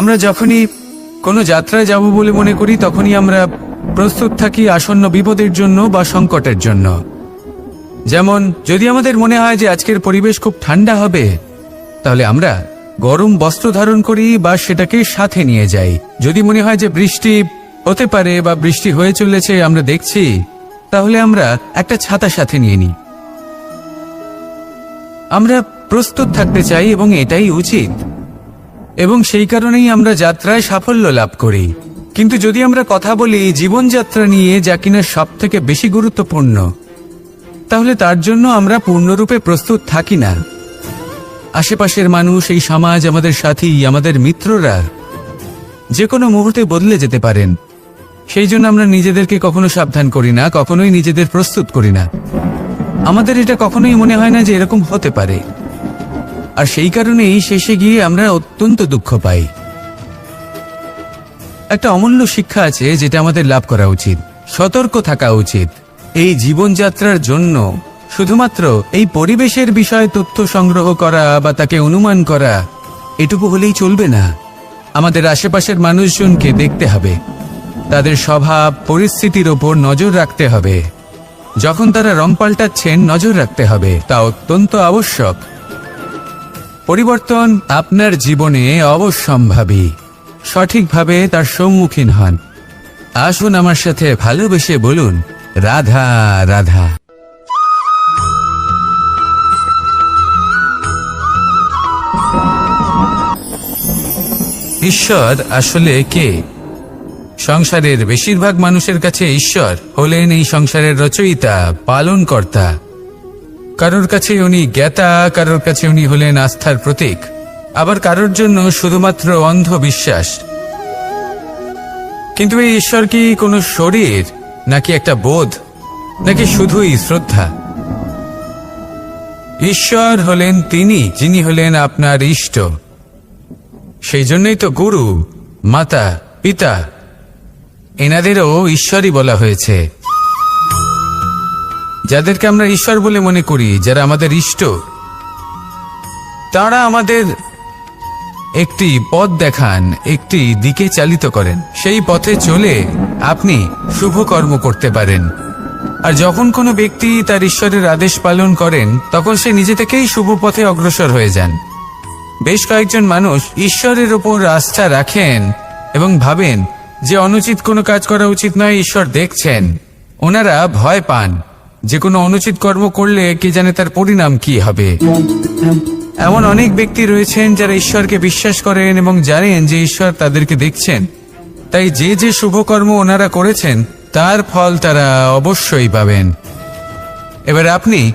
আমরা যখনই কোনো যাত্রায় যাব বলে মনে করি তখনই আমরা প্রস্তুত থাকি আসন্ন বিপদের জন্য বা সংকটের জন্য। যেমন যদি আমাদের মনে হয় যে আজকের পরিবেশ খুব ঠান্ডা হবে, তাহলে আমরা গরম বস্ত্র ধারণ করি বা সেটাকে সাথে নিয়ে যাই। যদি মনে হয় যে বৃষ্টি হতে পারে বা বৃষ্টি হয়ে চলেছে আমরা দেখছি, তাহলে আমরা একটা ছাতা সাথে নিয়ে নিই। আমরা প্রস্তুত থাকতে চাই এবং এটাই উচিত, এবং সেই কারণেই আমরা যাত্রায় সাফল্য লাভ করি। কিন্তু যদি আমরা কথা বলি জীবনযাত্রা নিয়ে, যা কিনা সব থেকে বেশি গুরুত্বপূর্ণ, তাহলে তার জন্য আমরা পূর্ণরূপে প্রস্তুত থাকি না। আশেপাশের মানুষ, এই সমাজ, আমাদের সাথী, আমাদের মিত্ররা যে কোনো মুহূর্তে বদলে যেতে পারেন। সেই জন্য আমরা নিজেদেরকে কখনো সাবধান করি না, কখনোই নিজেদের প্রস্তুত করি না। আমাদের এটা কখনোই মনে হয় না যে এরকম হতে পারে, আর সেই কারণেই শেষে গিয়ে আমরা অত্যন্ত দুঃখ পাই। একটা অমূল্য শিক্ষা আছে যেটা আমাদের লাভ করা উচিত, সতর্ক থাকা উচিত। এই জীবনযাত্রার জন্য শুধুমাত্র এই পরিবেশের বিষয়ে তথ্য সংগ্রহ করা বা তাকে অনুমান করা এটুকু হলেই চলবে না। আমাদের আশেপাশের মানুষজনকে দেখতে হবে, তাদের স্বভাব পরিস্থিতির ওপর নজর রাখতে হবে। যখন তারা রং পাল্টাচ্ছেন নজর রাখতে হবে, তা অত্যন্ত আবশ্যক। পরিবর্তন আপনার জীবনে অবশ্যম্ভাবী, সঠিকভাবে তার সম্মুখীন হন। আসুন আমার সাথে ভালোবেসে বলুন, রাধা রাধা। ঈশ্বর আসলে কে? সংসারের বেশিরভাগ মানুষের কাছে ঈশ্বর হলেন এই সংসারের রচয়িতা, পালনকর্তা। কারোর কাছে উনি জ্ঞাতা, কারোর কাছে উনি হলেন আস্থার প্রতীক, আবার কারোর জন্য শুধুমাত্র অন্ধ বিশ্বাস। কিন্তু এই ঈশ্বর কি কোনো শরীর, নাকি একটা বোধ, নাকি শুধুই শ্রদ্ধা? ঈশ্বর হলেন তিনি যিনি হলেন আপনার ইষ্ট। সেই জন্যই তো গুরু, মাতা, পিতা এনাদেরও ঈশ্বরই বলা হয়েছে। যাদেরকে আমরা ঈশ্বর বলে মনে করি, যারা আমাদের ইষ্ট, তারা আমাদের একটি পথ দেখান, একটি দিকে চালিত করেন। সেই পথে চলে আপনি শুভ কর্ম করতে পারেন। আর যখন কোনো ব্যক্তি তার ঈশ্বরের আদেশ পালন করেন, তখন সে নিজে থেকেই শুভ পথে অগ্রসর হয়ে যান। বেশ কয়েকজন মানুষ ঈশ্বরের ওপর আস্থা রাখেন এবং ভাবেন যে অনুচিত কোনো কাজ করা উচিত নয়, ঈশ্বর দেখছেন। ওনারা ভয় পান যে কোনো অনুচিত কর্ম করলে কে জানে তার পরিণাম কি হবে। এমন অনেক ব্যক্তি রয়েছেন যারা ঈশ্বরকে বিশ্বাস করেন এবং জানেন যে ঈশ্বর তাদেরকে দেখছেন, তাই যে যে শুভকর্ম ওনারা করেছেন তার ফল তারা অবশ্যই পাবেন। এবার আপনি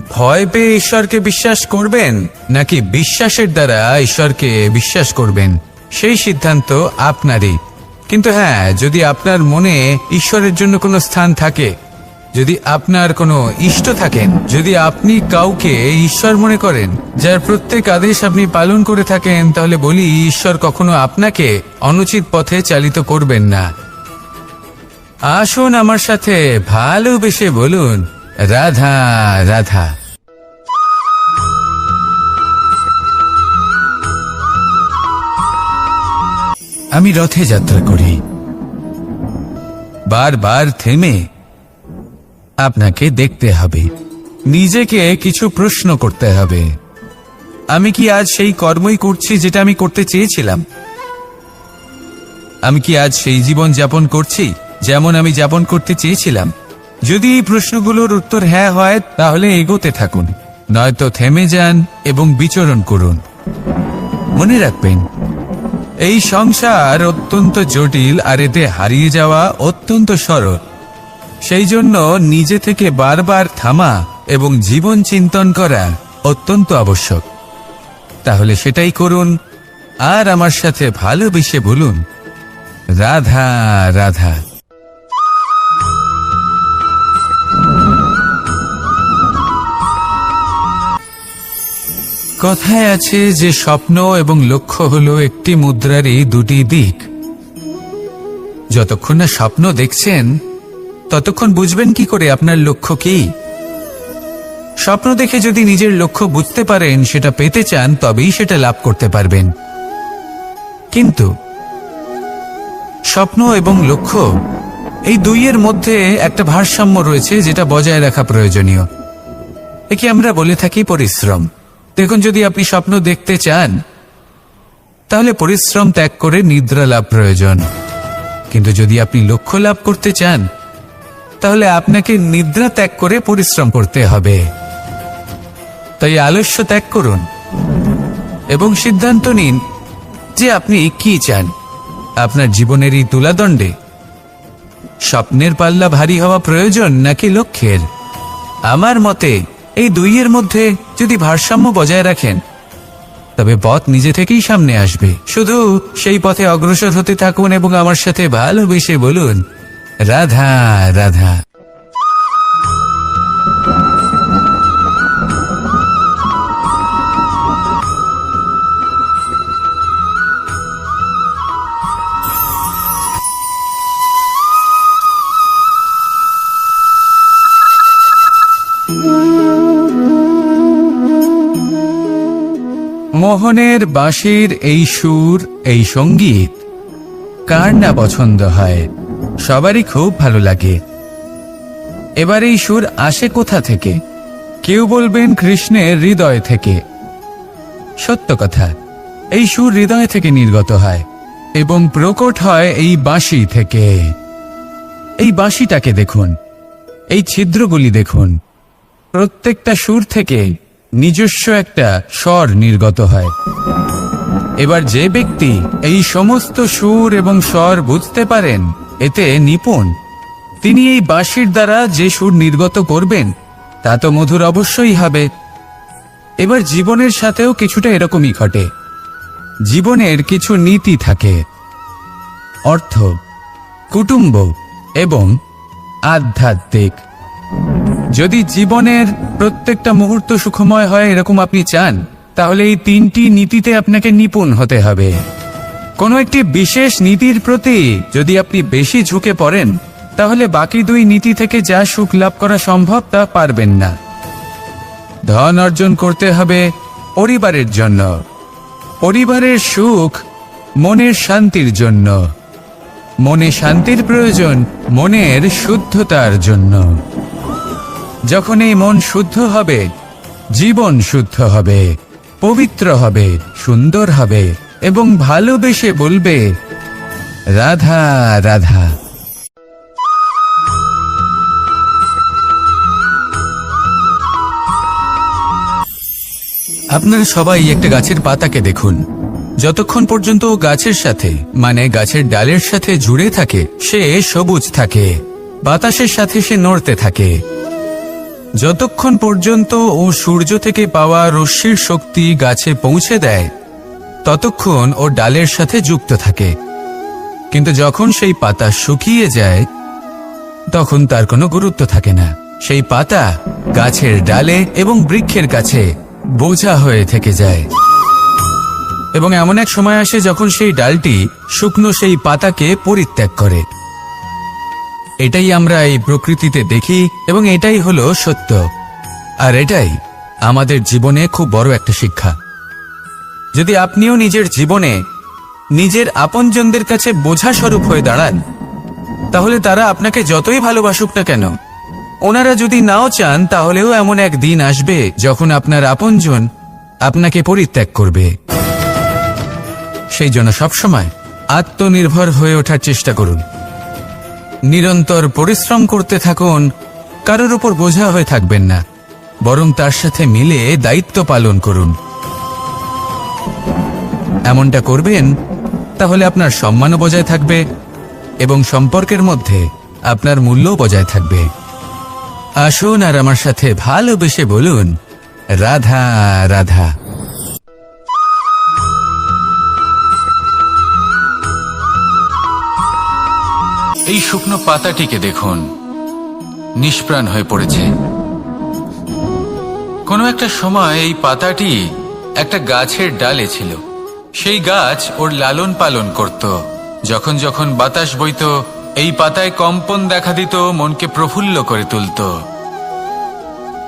ভয় পেয়ে ঈশ্বরকে বিশ্বাস করবেন, নাকি বিশ্বাসের দ্বারা ঈশ্বরকে বিশ্বাস করবেন, সেই সিদ্ধান্ত আপনারই। কিন্তু হ্যাঁ, যদি আপনার মনে ঈশ্বরের জন্য কোনো স্থান থাকে, যদি আপনার কোনো ইষ্ট থাকেন, যদি আপনি কাউকে ঈশ্বর মনে করেন, যার প্রত্যেক আদেশ আপনি পালন করে থাকেন, তাহলে বলি ঈশ্বর কখনো আপনাকে অনুচিত পথে চালিত করবেন না। আসুন আমার সাথে ভালোবেসে বলুন, রাধা রাধা। আমি রথে যাত্রা করি। বারবার থেমে আপনাকে দেখতে হবে, নিজেকে কিছু প্রশ্ন করতে হবে। আমি কি আজ সেই কর্মই করছি যেটা আমি করতে চেয়েছিলাম? আমি কি আজ সেই জীবন যাপন করছি যেমন আমি যাপন করতে চেয়েছিলাম? যদি এই প্রশ্নগুলোর উত্তর হ্যাঁ হয়, তাহলে এগোতে থাকুন, নয়তো থেমে যান এবং বিচরণ করুন। মনে রাখবেন, এই সংসার অত্যন্ত জটিল, আর এতে হারিয়ে যাওয়া অত্যন্ত সরল। সেই জন্য নিজে থেকে বারবার থামা এবং জীবন চিন্তন করা অত্যন্ত আবশ্যক। তাহলে সেটাই করুন, আর আমার সাথে ভালোবেসে বলুন, রাধা রাধা। কথায় আছে যে স্বপ্ন এবং লক্ষ্য হলো একটি মুদ্রারই দুটি দিক। যতক্ষণ না স্বপ্ন দেখছেন, ততক্ষণ বুঝবেন কি করে আপনার লক্ষ্য কি? স্বপ্ন দেখে যদি নিজের লক্ষ্য বুঝতে পারেন, সেটা পেতে চান, তবেই সেটা লাভ করতে পারবেন। কিন্তু স্বপ্ন এবং লক্ষ্য এই দুইয়ের মধ্যে একটা ভারসাম্য রয়েছে, যেটা বজায় রাখা প্রয়োজনীয়। একে আমরা বলে থাকি পরিশ্রম। দেখুন, যদি আপনি স্বপ্ন দেখতে চান, তাহলে পরিশ্রম ত্যাগ করে নিদ্রা লাভ প্রয়োজন। কিন্তু যদি আপনি লক্ষ্য লাভ করতে চান, তাহলে আপনাকে নিদ্রা ত্যাগ করে পরিশ্রম করতে হবে। তাই আলস্য ত্যাগ করুন এবং সিদ্ধান্ত নিন যে আপনি কি চান। আপনার জীবনের এই তুলাদণ্ডে স্বপ্নের পাল্লা ভারী হওয়া প্রয়োজন নাকি লক্ষ্যের? আমার মতে এই দুইয়ের মধ্যে যদি ভারসাম্য বজায় রাখেন, তবে পথ নিজে থেকেই সামনে আসবে। শুধু সেই পথে অগ্রসর হতে থাকুন এবং আমার সাথে ভালোবেসে বলুন, রাধা রাধা। মোহনের বাঁশির এই সুর, এই সঙ্গীত কার না পছন্দ হয়? সবারই খুব ভালো লাগে। এবার এই সুর আসে কোথা থেকে? কেউ বলবেন কৃষ্ণের হৃদয় থেকে। সত্য কথা, এই সুর হৃদয় থেকে নির্গত হয় এবং প্রকট হয় এই বাঁশি থেকে। এই বাঁশিটাকে দেখুন, এই ছিদ্রগুলি দেখুন, প্রত্যেকটা সুর থেকে নিজস্ব একটা স্বর নির্গত হয়। এবার যে ব্যক্তি এই সমস্ত সুর এবং স্বর বুঝতে পারেন, এতে নিপুণ, তিনি এই বাঁশির দ্বারা যে সুর নির্গত করবেন তা তো মধুর অবশ্যই হবে। এবার জীবনের সাথেও কিছুটা এরকমই ঘটে। জীবনের কিছু নীতি থাকে, অর্থ, কুটুম্ব এবং আধ্যাত্মিক। যদি জীবনের প্রত্যেকটা মুহূর্ত সুখময় হয় এরকম আপনি চান, তাহলে এই তিনটি নীতিতে আপনাকে নিপুণ হতে হবে। কোনো একটি বিশেষ নীতির প্রতি যদি আপনি বেশি ঝুঁকে পড়েন, তাহলে বাকি দুই নীতি থেকে যা সুখ লাভ করা সম্ভব তা পারবেন না। ধন অর্জন করতে হবে পরিবারের জন্য, পরিবারের সুখ মনের শান্তির জন্য, মনে শান্তির প্রয়োজন মনের শুদ্ধতার জন্য। যখন এই মন শুদ্ধ হবে, জীবন শুদ্ধ হবে, পবিত্র হবে, সুন্দর হবে এবং ভালোবেসে বলবে, রাধা রাধা। আপনারা সবাই একটা গাছের পাতাকে দেখুন। যতক্ষণ পর্যন্ত ও গাছের সাথে, মানে গাছের ডালের সাথে জুড়ে থাকে, সে সবুজ থাকে, বাতাসের সাথে সে নড়তে থাকে। যতক্ষণ পর্যন্ত ও সূর্য থেকে পাওয়া রশ্মির শক্তি গাছে পৌঁছে দেয়, ততক্ষণ ও ডালের সাথে যুক্ত থাকে। কিন্তু যখন সেই পাতা শুকিয়ে যায়, তখন তার কোনো গুরুত্ব থাকে না। সেই পাতা গাছের ডালে এবং বৃক্ষের কাছে বোঝা হয়ে থেকে যায়। এবং এমন এক সময় আসে যখন সেই ডালটি শুকনো সেই পাতাকে পরিত্যাগ করে। এটাই আমরা এই প্রকৃতিতে দেখি এবং এটাই হলো সত্য। আর এটাই আমাদের জীবনে খুব বড় একটা শিক্ষা। যদি আপনিও নিজের জীবনে নিজের আপনজনদের কাছে বোঝা স্বরূপ হয়ে দাঁড়ান, তাহলে তারা আপনাকে যতই ভালোবাসুক না কেন, ওনারা যদি নাও চান, তাহলেও এমন এক দিন আসবে যখন আপনার আপনজন আপনাকে পরিত্যাগ করবে। সেই জন্য সবসময় আত্মনির্ভর হয়ে ওঠার চেষ্টা করুন। নিরন্তর পরিশ্রম করতে থাকুন, কারোর উপর বোঝা হয়ে থাকবেন না, বরং তার সাথে মিলে দায়িত্ব পালন করুন। এমনটা করবেন, তাহলে আপনার সম্মানও বজায় থাকবে এবং সম্পর্কের মধ্যে আপনার মূল্যও বজায় থাকবে। আসুন আর আমার সাথে ভালোবেসে বলুন, রাধা রাধা। এই শুকনো পাতাটিকে দেখুন, নিষ্প্রাণ হয়ে পড়েছে। কোনো একটা সময় এই পাতাটি একটা গাছের ডালে ছিল। সেই গাছ ওর লালন পালন করত। যখন যখন বাতাস বইত, এই পাতায় কম্পন দেখা দিত, মনকে প্রফুল্ল করে তুলত।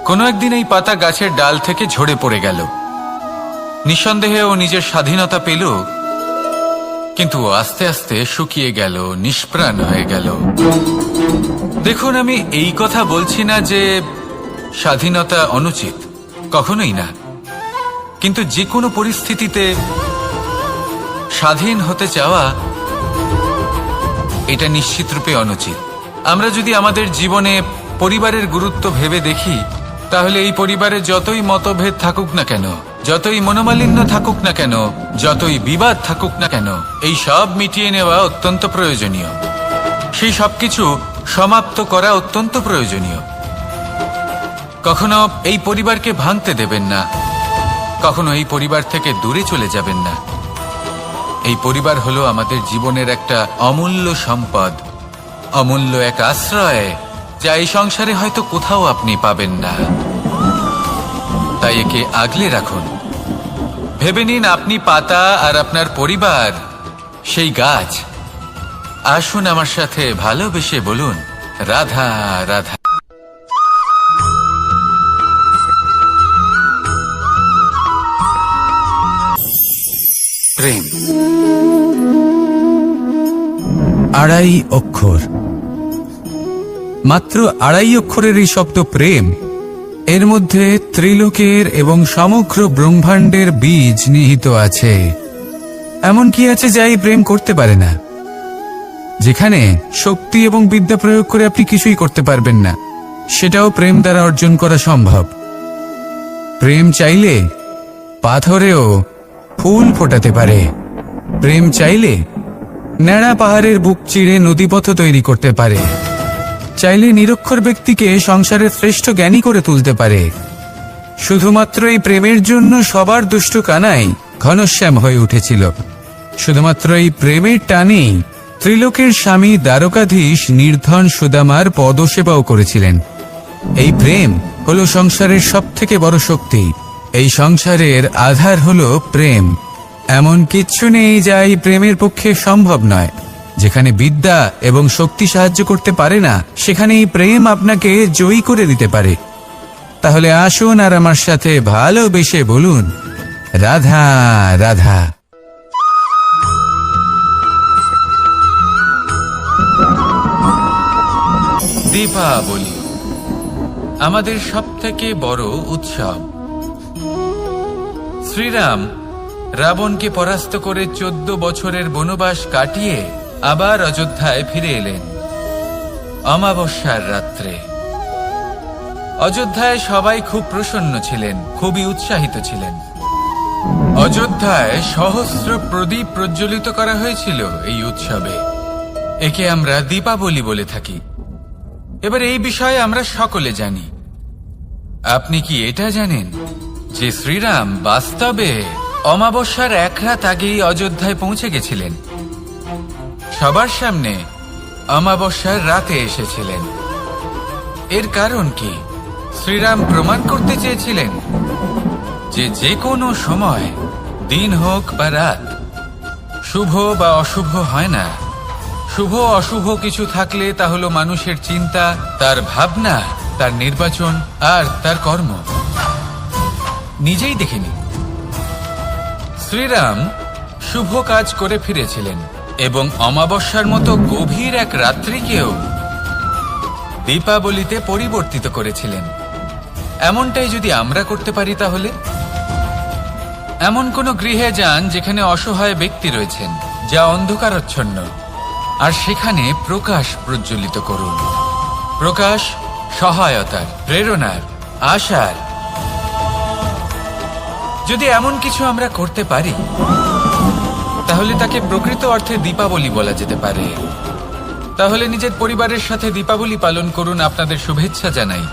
কোনো একদিন এই পাতা গাছের ডাল থেকে ঝরে পড়ে গেল। নিঃসন্দেহে ও নিজের স্বাধীনতা পেল, কিন্তু আস্তে আস্তে শুকিয়ে গেল, নিষ্প্রাণ হয়ে গেল। দেখুন, আমি এই কথা বলছি না যে স্বাধীনতা অনুচিত, কখনোই না। কিন্তু যে কোনো পরিস্থিতিতে স্বাধীন হতে চাওয়া, এটা নিশ্চিতরূপে অনুচিত। আমরা যদি আমাদের জীবনে পরিবারের গুরুত্ব ভেবে দেখি, তাহলে এই পরিবারে যতই মতভেদ থাকুক না কেন, যতই মনোমালিন্য থাকুক না কেন, যতই বিবাদ থাকুক না কেন, এই সব মিটিয়ে নেওয়া অত্যন্ত প্রয়োজনীয়। সেই সবকিছু সমাপ্ত করা অত্যন্ত প্রয়োজনীয়। কখনো এই পরিবারকে ভাঙতে দেবেন না, কখনো এই পরিবার থেকে দূরে চলে যাবেন না। এই পরিবার হলো আমাদের জীবনের একটা অমূল্য সম্পদ, অমূল্য এক আশ্রয়, যা এই সংসারে হয়তো কোথাও আপনি পাবেন না। তাই একে আগলে রাখুন। ভেবে নিন আপনি পাতা আর আপনার পরিবার সেই গাছ। আসুন আমার সাথে ভালোবেসে বলুন, রাধা রাধা। প্রেম আড়াই অক্ষর, মাত্র আড়াই অক্ষরের এই শব্দ প্রেম, এর মধ্যে ত্রিলোকের এবং সমগ্র ব্রহ্মাণ্ডের বীজ নিহিত আছে। এমন কি আছে যা এই প্রেম করতে পারে না? যেখানে শক্তি এবং বিদ্যা প্রয়োগ করে আপনি কিছুই করতে পারবেন না, সেটাও প্রেম দ্বারা অর্জন করা সম্ভব। প্রেম চাইলে পাথরেও ফুল ফোটাতে পারে। প্রেম চাইলে ন্যাড়া পাহাড়ের বুক চিরে নদীপথ তৈরি করতে পারে। চাইলে নিরক্ষর ব্যক্তিকে সংসারের শ্রেষ্ঠ জ্ঞানী করে তুলতে পারে। শুধুমাত্র এই প্রেমের জন্য সবার দুষ্টু কানাই ঘনশ্যাম হয়ে উঠেছিল। শুধুমাত্র এই প্রেমের টানেই ত্রিলোকের স্বামী দ্বারকাধীশ নির্ধন সুদামার পদসেবাও করেছিলেন। এই প্রেম হলো সংসারের সবথেকে বড় শক্তি। এই সংসারের আধার হলো প্রেম। এমন কিচ্ছু নেই যা এই প্রেমের পক্ষে সম্ভব নয়। যেখানে বিদ্যা এবং শক্তি সাহায্য করতে পারে না, সেখানে এই প্রেম আপনাকে জয়ী করে দিতে পারে। তাহলে আসুন আর আমার সাথে ভালোবেসে বলুন, রাধা রাধা। দীপাবলি আমাদের সবথেকে বড় উৎসব। শ্রীরাম রাবণকে পরাস্ত করে 14 বছরের বনবাস কাটিয়ে আবার অযোধ্যায় ফিরে এলেন অমাবস্যার রাত্রে। অযোধ্যায় সবাই খুব প্রসন্ন ছিলেন, খুবই উৎসাহিত ছিলেন। অযোধ্যায় সহস্র প্রদীপ প্রজ্বলিত করা হয়েছিল এই উৎসবে। একে আমরা দীপাবলি বলে থাকি। এবার এই বিষয়ে আমরা সকলে জানি। আপনি কি এটা জানেন যে শ্রীরাম বাস্তবে অমাবস্যার এক রাত আগেই অযোধ্যায় পৌঁছে গেছিলেন? সবার সামনে অমাবস্যার রাতে এসেছিলেন। এর কারণ কি? শ্রীরাম প্রমাণ করতে চেয়েছিলেন যে যে কোনো সময়, দিন হোক বা রাত, শুভ বা অশুভ হয় না। শুভ অশুভ কিছু থাকলে তা হলো মানুষের চিন্তা, তার ভাবনা, তার নির্বাচন আর তার কর্ম। নিজেই দেখিনি। শ্রীরাম শুভ কাজ করে ফিরেছিলেন এবং অমাবস্যার মতো গভীর এক রাত্রিকেও দীপাবলিতে পরিবর্তিত করেছিলেন। এমনটাই যদি আমরা করতে পারি, তাহলে এমন কোন গৃহে যান যেখানে অসহায় ব্যক্তি রয়েছেন, যা অন্ধকারাচ্ছন্ন, আর সেখানে প্রকাশ প্রজ্বলিত করুন। প্রকাশ সহায়তার, প্রেরণার, আশার। যদি এমন কিছু আমরা করতে পারি, তাহলে তাকে প্রকৃত অর্থে দীপাবলি বলা যেতে পারে। তাহলে নিজের পরিবারের সাথে দীপাবলি পালন করুন। আপনাদের শুভেচ্ছা জানাই।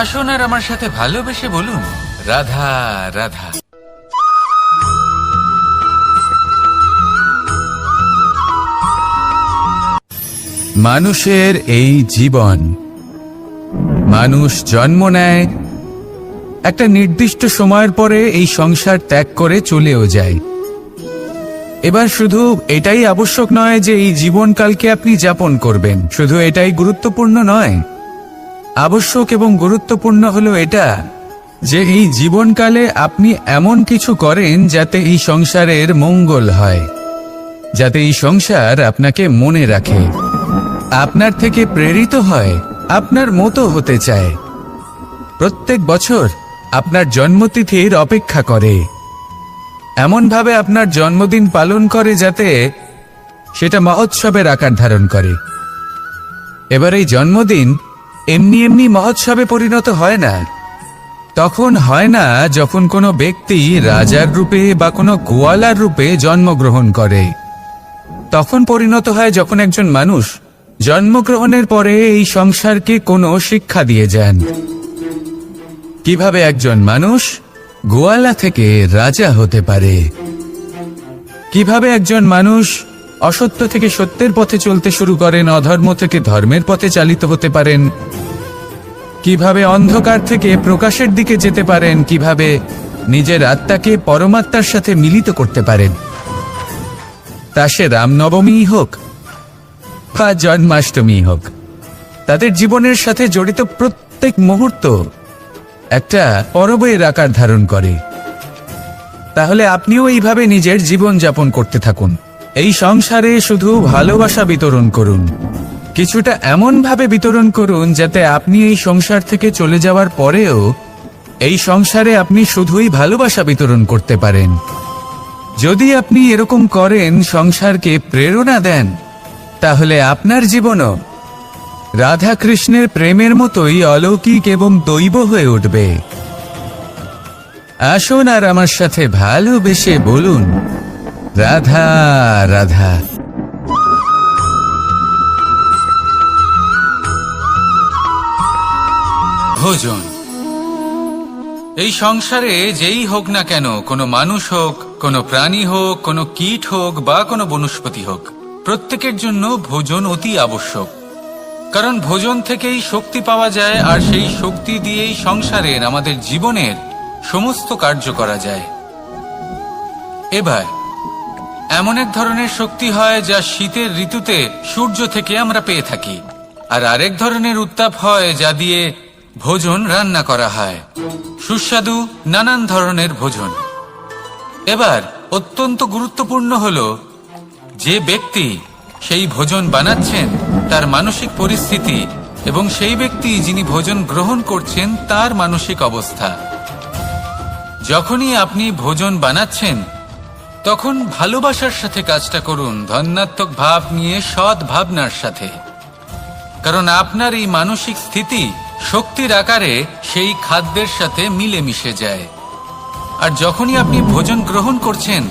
আসুন আর আমার সাথে ভালোবেসে বলুন, রাধা রাধা। মানুষের এই জীবন, মানুষ জন্ম নেয়, একটা নির্দিষ্ট সময়ের পরে এই সংসার ত্যাগ করে চলেও যায়। এবার শুধু এটাই আবশ্যক নয় যে এই জীবনকালকে আপনি যাপন করবেন, শুধু এটাই গুরুত্বপূর্ণ নয়। আবশ্যক এবং গুরুত্বপূর্ণ হলো এটা যে এই জীবনকালে আপনি এমন কিছু করেন যাতে এই সংসারের মঙ্গল হয়, যাতে এই সংসার আপনাকে মনে রাখে, আপনার থেকে প্রেরিত হয়, আপনার মতো হতে চায়। প্রত্যেক বছর আপনার জন্মতিথির অপেক্ষা করে, এমনভাবে আপনার জন্মদিন পালন করে যাতে সেটা মহোৎসবের আকার ধারণ করে। এবার এই জন্মদিন এমনি এমনি মহোৎসবে পরিণত হয় না। তখন হয় না যখন কোনো ব্যক্তি রাজার রূপে বা কোনো গোয়ালার রূপে জন্মগ্রহণ করে। তখন পরিণত হয় যখন একজন মানুষ জন্মগ্রহণের পরে এই সংসারকে কোনো শিক্ষা দিয়ে যান। কিভাবে একজন মানুষ গোয়ালা থেকে রাজা হতে পারে, কিভাবে একজন মানুষ অসত্য থেকে সত্যের পথে চলতে শুরু করেন, অধর্ম থেকে ধর্মের পথে চালিত হতে পারেন, কিভাবে অন্ধকার থেকে প্রকাশের দিকে যেতে পারেন, কিভাবে নিজের আত্মাকে পরমাত্মার সাথে মিলিত করতে পারেন। তা সে রামনবমী হোক বা জন্মাষ্টমী হোক, তাদের জীবনের সাথে জড়িত প্রত্যেক মুহূর্ত একটা পরবের আকার ধারণ করে। তাহলে আপনিও এইভাবে নিজের জীবন যাপন করতে থাকুন। এই সংসারে শুধু ভালোবাসা বিতরণ করুন, কিছুটা এমন ভাবে বিতরণ করুন যাতে আপনি এই সংসার থেকে চলে যাওয়ার পরেও এই সংসারে আপনি শুধুই ভালোবাসা বিতরণ করতে পারেন। যদি আপনি এরকম করেন, সংসারকে প্রেরণা দেন, তাহলে আপনার জীবনও রাধা কৃষ্ণের প্রেমের মতোই অলৌকিক এবং দৈব হয়ে উঠবে। আসুন আর আমার সাথে ভালোবেসে বলুন, রাধা রাধা। ভোজন। এই সংসারে যেই হোক না কেন, কোনো মানুষ হোক, কোনো প্রাণী হোক, কোনো কীট হোক বা কোনো বনস্পতি হোক, প্রত্যেকের জন্য ভোজন অতি আবশ্যক। কারণ ভোজন থেকেই শক্তি পাওয়া যায়, আর সেই শক্তি দিয়েই সংসারের, আমাদের জীবনের সমস্ত কার্য করা যায়। এবার এমন এক ধরনের শক্তি হয় যা শীতের ঋতুতে সূর্য থেকে আমরা পেয়ে থাকি, আর আরেক ধরনের উত্তাপ হয় যা দিয়ে ভোজন রান্না করা হয়, সুস্বাদু নানান ধরনের ভোজন। এবার অত্যন্ত গুরুত্বপূর্ণ হলো যে ব্যক্তি সেই ভোজন বানাচ্ছেন তার মানসিক পরিস্থিতি এবং সেই ব্যক্তি যিনি ভোজন গ্রহণ করছেন তার মানসিক অবস্থা। যখনই আপনি ভোজন বানাচ্ছেন তখন ভালোবাসার সাথে কাজটা করুন, ধন্যাত্মক ভাব নিয়ে, সৎ ভাবনার সাথে। কারণ আপনার এই মানসিক স্থিতি শক্তির আকারে সেই খাদ্যের সাথে মিলে মিশে যায়। আর যখনই আপনি ভোজন গ্রহণ করছেন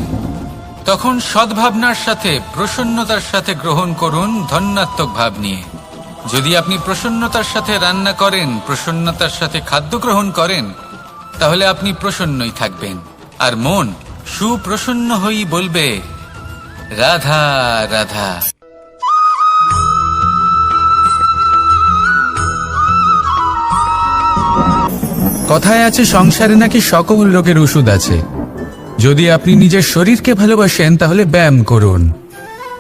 তখন সদ্ভাবনার সাথে, প্রসন্নতার সাথে গ্রহণ করুন, ধন্যাত্মক ভাব নিয়ে। যদি আপনি প্রসন্নতার সাথে রান্না করেন, প্রসন্নতার সাথে খাদ্য গ্রহণ করেন, তাহলে আপনি প্রসন্নই থাকবেন, আর মন সুপ্রসন্ন হয়েই বলবে, রাধা রাধা। কথায় আছে সংসারে নাকি সকল রোগের ওষুধ আছে। যদি আপনি নিজের শরীরকে ভালোবাসেন তাহলে ব্যায়াম করুন,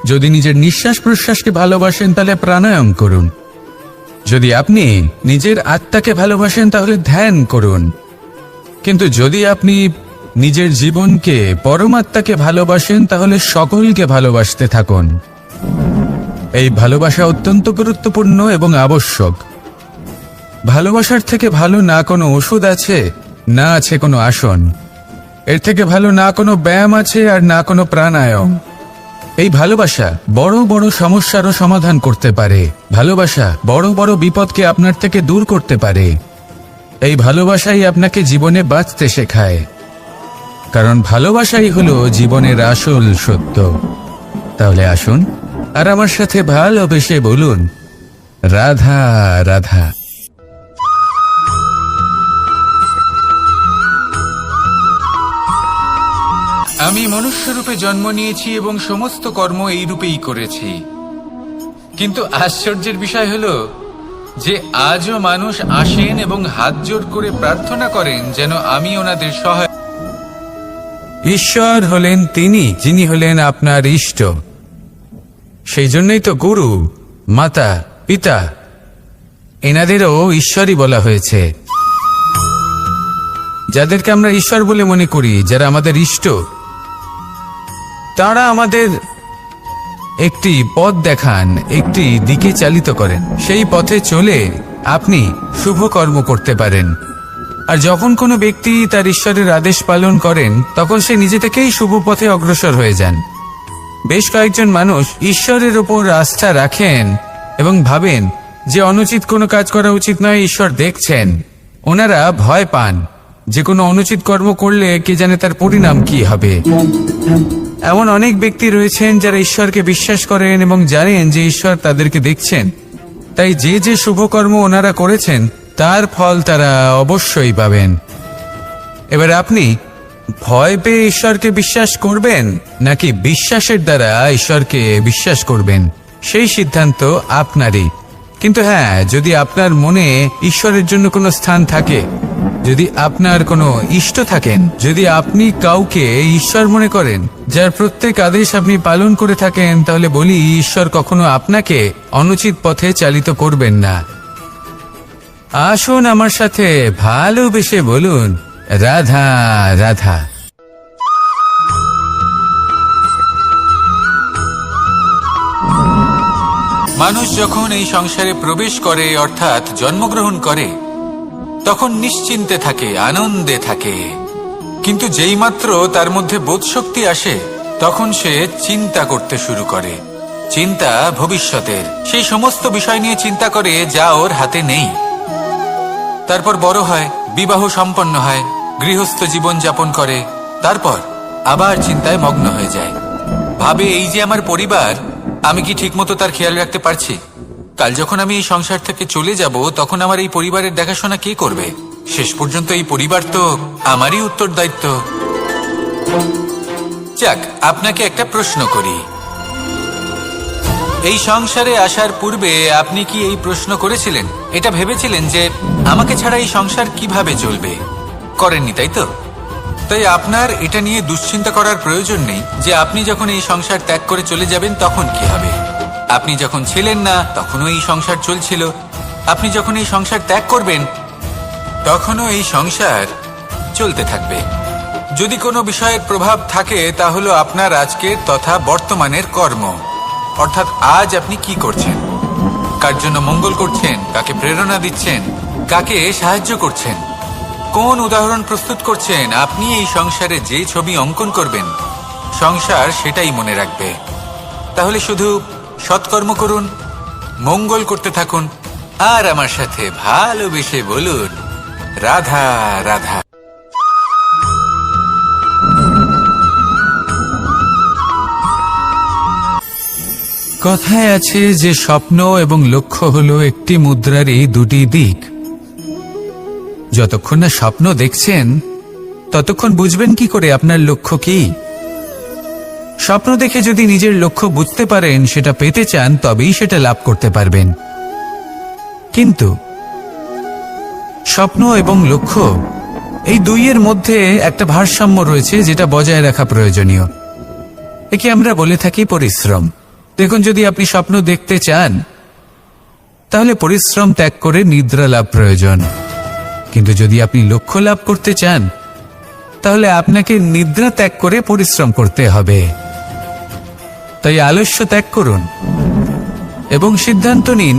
যদি নিজের নিঃশ্বাস প্রশ্বাসকে ভালোবাসেন তাহলে প্রাণায়াম করুন, যদি আপনি নিজের আত্মাকে ভালোবাসেন তাহলে ধ্যান করুন, কিন্তু যদি আপনি নিজের জীবনকে, পরমাত্মাকে ভালোবাসেন তাহলে সকলকে ভালোবাসতে থাকুন। এই ভালোবাসা অত্যন্ত গুরুত্বপূর্ণ এবং আবশ্যক। ভালোবাসার থেকে ভালো না কোনো ওষুধ আছে, না আছে কোনো আসন। এর থেকে ভালো না কোনো ব্যায়াম আছে, আর না কোনো প্রাণায়াম। এই ভালোবাসা বড় বড় সমস্যারও সমাধান করতে পারে। ভালোবাসা বড় বড় বিপদকে আপনার থেকে দূর করতে পারে। এই ভালোবাসাই আপনাকে জীবনে বাঁচতে শেখায়, কারণ ভালোবাসাই হলো জীবনের আসল সত্য। তাহলে আসুন আর আমার সাথে ভালোবেসে বলুন, রাধা রাধা। আমি মনুষ্যরূপে জন্ম নিয়েছি এবং সমস্ত কর্ম এই রূপেই করেছি, কিন্তু আশ্চর্যের বিষয় হলো যে আজও মানুষ আসেন এবং হাত জোড় করে প্রার্থনা করেন যেন আমি ওনাদের সহায়। ঈশ্বর হলেন তিনি যিনি হলেন আপনার ইষ্ট। সেই জন্যই তো গুরু, মাতা, পিতা এনাদেরও ঈশ্বরই বলা হয়েছে। যাদেরকে আমরা ঈশ্বর বলে মনে করি, যারা আমাদের ইষ্ট, তারা আমাদের একটি পথ দেখান, একটি দিকে চালিত করেন। সেই পথে চলে আপনি শুভ কর্ম করতে পারেন। আর যখন কোনো ব্যক্তি তার ঈশ্বরের আদেশ পালন করেন তখন সে নিজে থেকেই শুভ পথে অগ্রসর হয়ে যান। বেশ কয়েকজন মানুষ ঈশ্বরের ওপর আস্থা রাখেন এবং ভাবেন যে অনুচিত কোনো কাজ করা উচিত নয়, ঈশ্বর দেখছেন। ওনারা ভয় পান যে কোনো অনুচিত কর্ম করলে কে জানে তার পরিণাম কি হবে। এমন অনেক ব্যক্তি রয়েছেন যারা ঈশ্বরকে বিশ্বাস করেন এবং জানেন যে ঈশ্বর তাদেরকে দেখছেন, তাই যে যে শুভকর্ম ওনারা করেছেন তার ফল তারা অবশ্যই পাবেন। এবার আপনি ভয় পেয়ে ঈশ্বরকে বিশ্বাস করবেন নাকি বিশ্বাসের দ্বারা ঈশ্বরকে বিশ্বাস করবেন, সেই সিদ্ধান্ত আপনারই। কিন্তু হ্যাঁ, যদি আপনার মনে ঈশ্বরের জন্য কোনো স্থান থাকে, যদি আপনার কোনো ইষ্ট থাকেন, যদি আপনি কাউকে ঈশ্বর মনে করেন যার প্রত্যেক আদেশ আপনি পালন করে থাকেন, তাহলে বলি ঈশ্বর কখনো আপনাকে অনুচিত পথে চালিত করবেন না। আসুন আমার সাথে ভালোবেসে বলুন, রাধা রাধা। মানুষ যখন এই সংসারে প্রবেশ করে, অর্থাৎ জন্মগ্রহণ করে, তখন নিশ্চিন্তে থাকে, আনন্দে থাকে। কিন্তু যেই মাত্র তার মধ্যে বোধশক্তি আসে তখন সে চিন্তা করতে শুরু করে। চিন্তা ভবিষ্যতের, সেই সমস্ত বিষয় নিয়ে চিন্তা করে যা ওর হাতে নেই। তারপর বড় হয়, বিবাহ সম্পন্ন হয়, গৃহস্থ জীবন যাপন করে, তারপর আবার চিন্তায় মগ্ন হয়ে যায়। ভাবে, এই যে আমার পরিবার, আমি কি ঠিকমতো তার খেয়াল রাখতে পারছি? কাল যখন আমি এই সংসার থেকে চলে যাব, তখন আমার এই পরিবারের দেখাশোনা কে করবে? শেষ পর্যন্ত এই পরিবার তো আমারই উত্তরদায়িত্ব। যাক, আপনাকে একটা প্রশ্ন করি। এই সংসারে আসার পূর্বে আপনি কি এই প্রশ্ন করেছিলেন, এটা ভেবেছিলেন যে আমাকে ছাড়া এই সংসার কিভাবে চলবে? করেননি, তাই তো? তাই আপনার এটা নিয়ে দুশ্চিন্তা করার প্রয়োজন নেই যে আপনি যখন এই সংসার ত্যাগ করে চলে যাবেন তখন কি হবে। আপনি যখন ছিলেন না তখনও এই সংসার চলছিল, আপনি যখন এই সংসার ত্যাগ করবেন তখনও এই সংসার চলতে থাকবে। যদি কোনো বিষয়ের প্রভাব থাকে তা হলো আপনার আজকের তথা বর্তমানের কর্ম, অর্থাৎ আজ আপনি কি করছেন, কার জন্য মঙ্গল করছেন, কাকে প্রেরণা দিচ্ছেন, কাকে সাহায্য করছেন, কোন উদাহরণ প্রস্তুত করছেন। আপনি এই সংসারে যে ছবি অঙ্কন করবেন, সংসার সেটাই মনে রাখবে। তাহলে শুধু সৎকর্ম করুন, মঙ্গল করতে থাকুন, আর আমার সাথে ভালোবেসে বলুন, রাধা রাধা। কথায় আছে যে স্বপ্ন এবং লক্ষ্য হলো একটি মুদ্রারই দুটি দিক। যতক্ষণ না স্বপ্ন দেখছেন ততক্ষণ বুঝবেন কি করে আপনার লক্ষ্য কি। স্বপ্ন দেখে যদি নিজের লক্ষ্য বুঝতে পারেন, সেটা পেতে চান, তবেই সেটা লাভ করতে পারবেন। কিন্তু স্বপ্ন এবং লক্ষ্য এই দুইয়ের মধ্যে একটা ভারসাম্য রয়েছে, যেটা বজায় রাখা প্রয়োজনীয়। একে আমরা বলে থাকি পরিশ্রম। দেখুন, যদি আপনি স্বপ্ন দেখতে চান তাহলে পরিশ্রম ত্যাগ করে নিদ্রা লাভ প্রয়োজন। কিন্তু যদি আপনি লক্ষ্য লাভ করতে চান তাহলে আপনাকে নিদ্রা ত্যাগ করে পরিশ্রম করতে হবে। তাই আলস্য ত্যাগ করুন এবং সিদ্ধান্ত নিন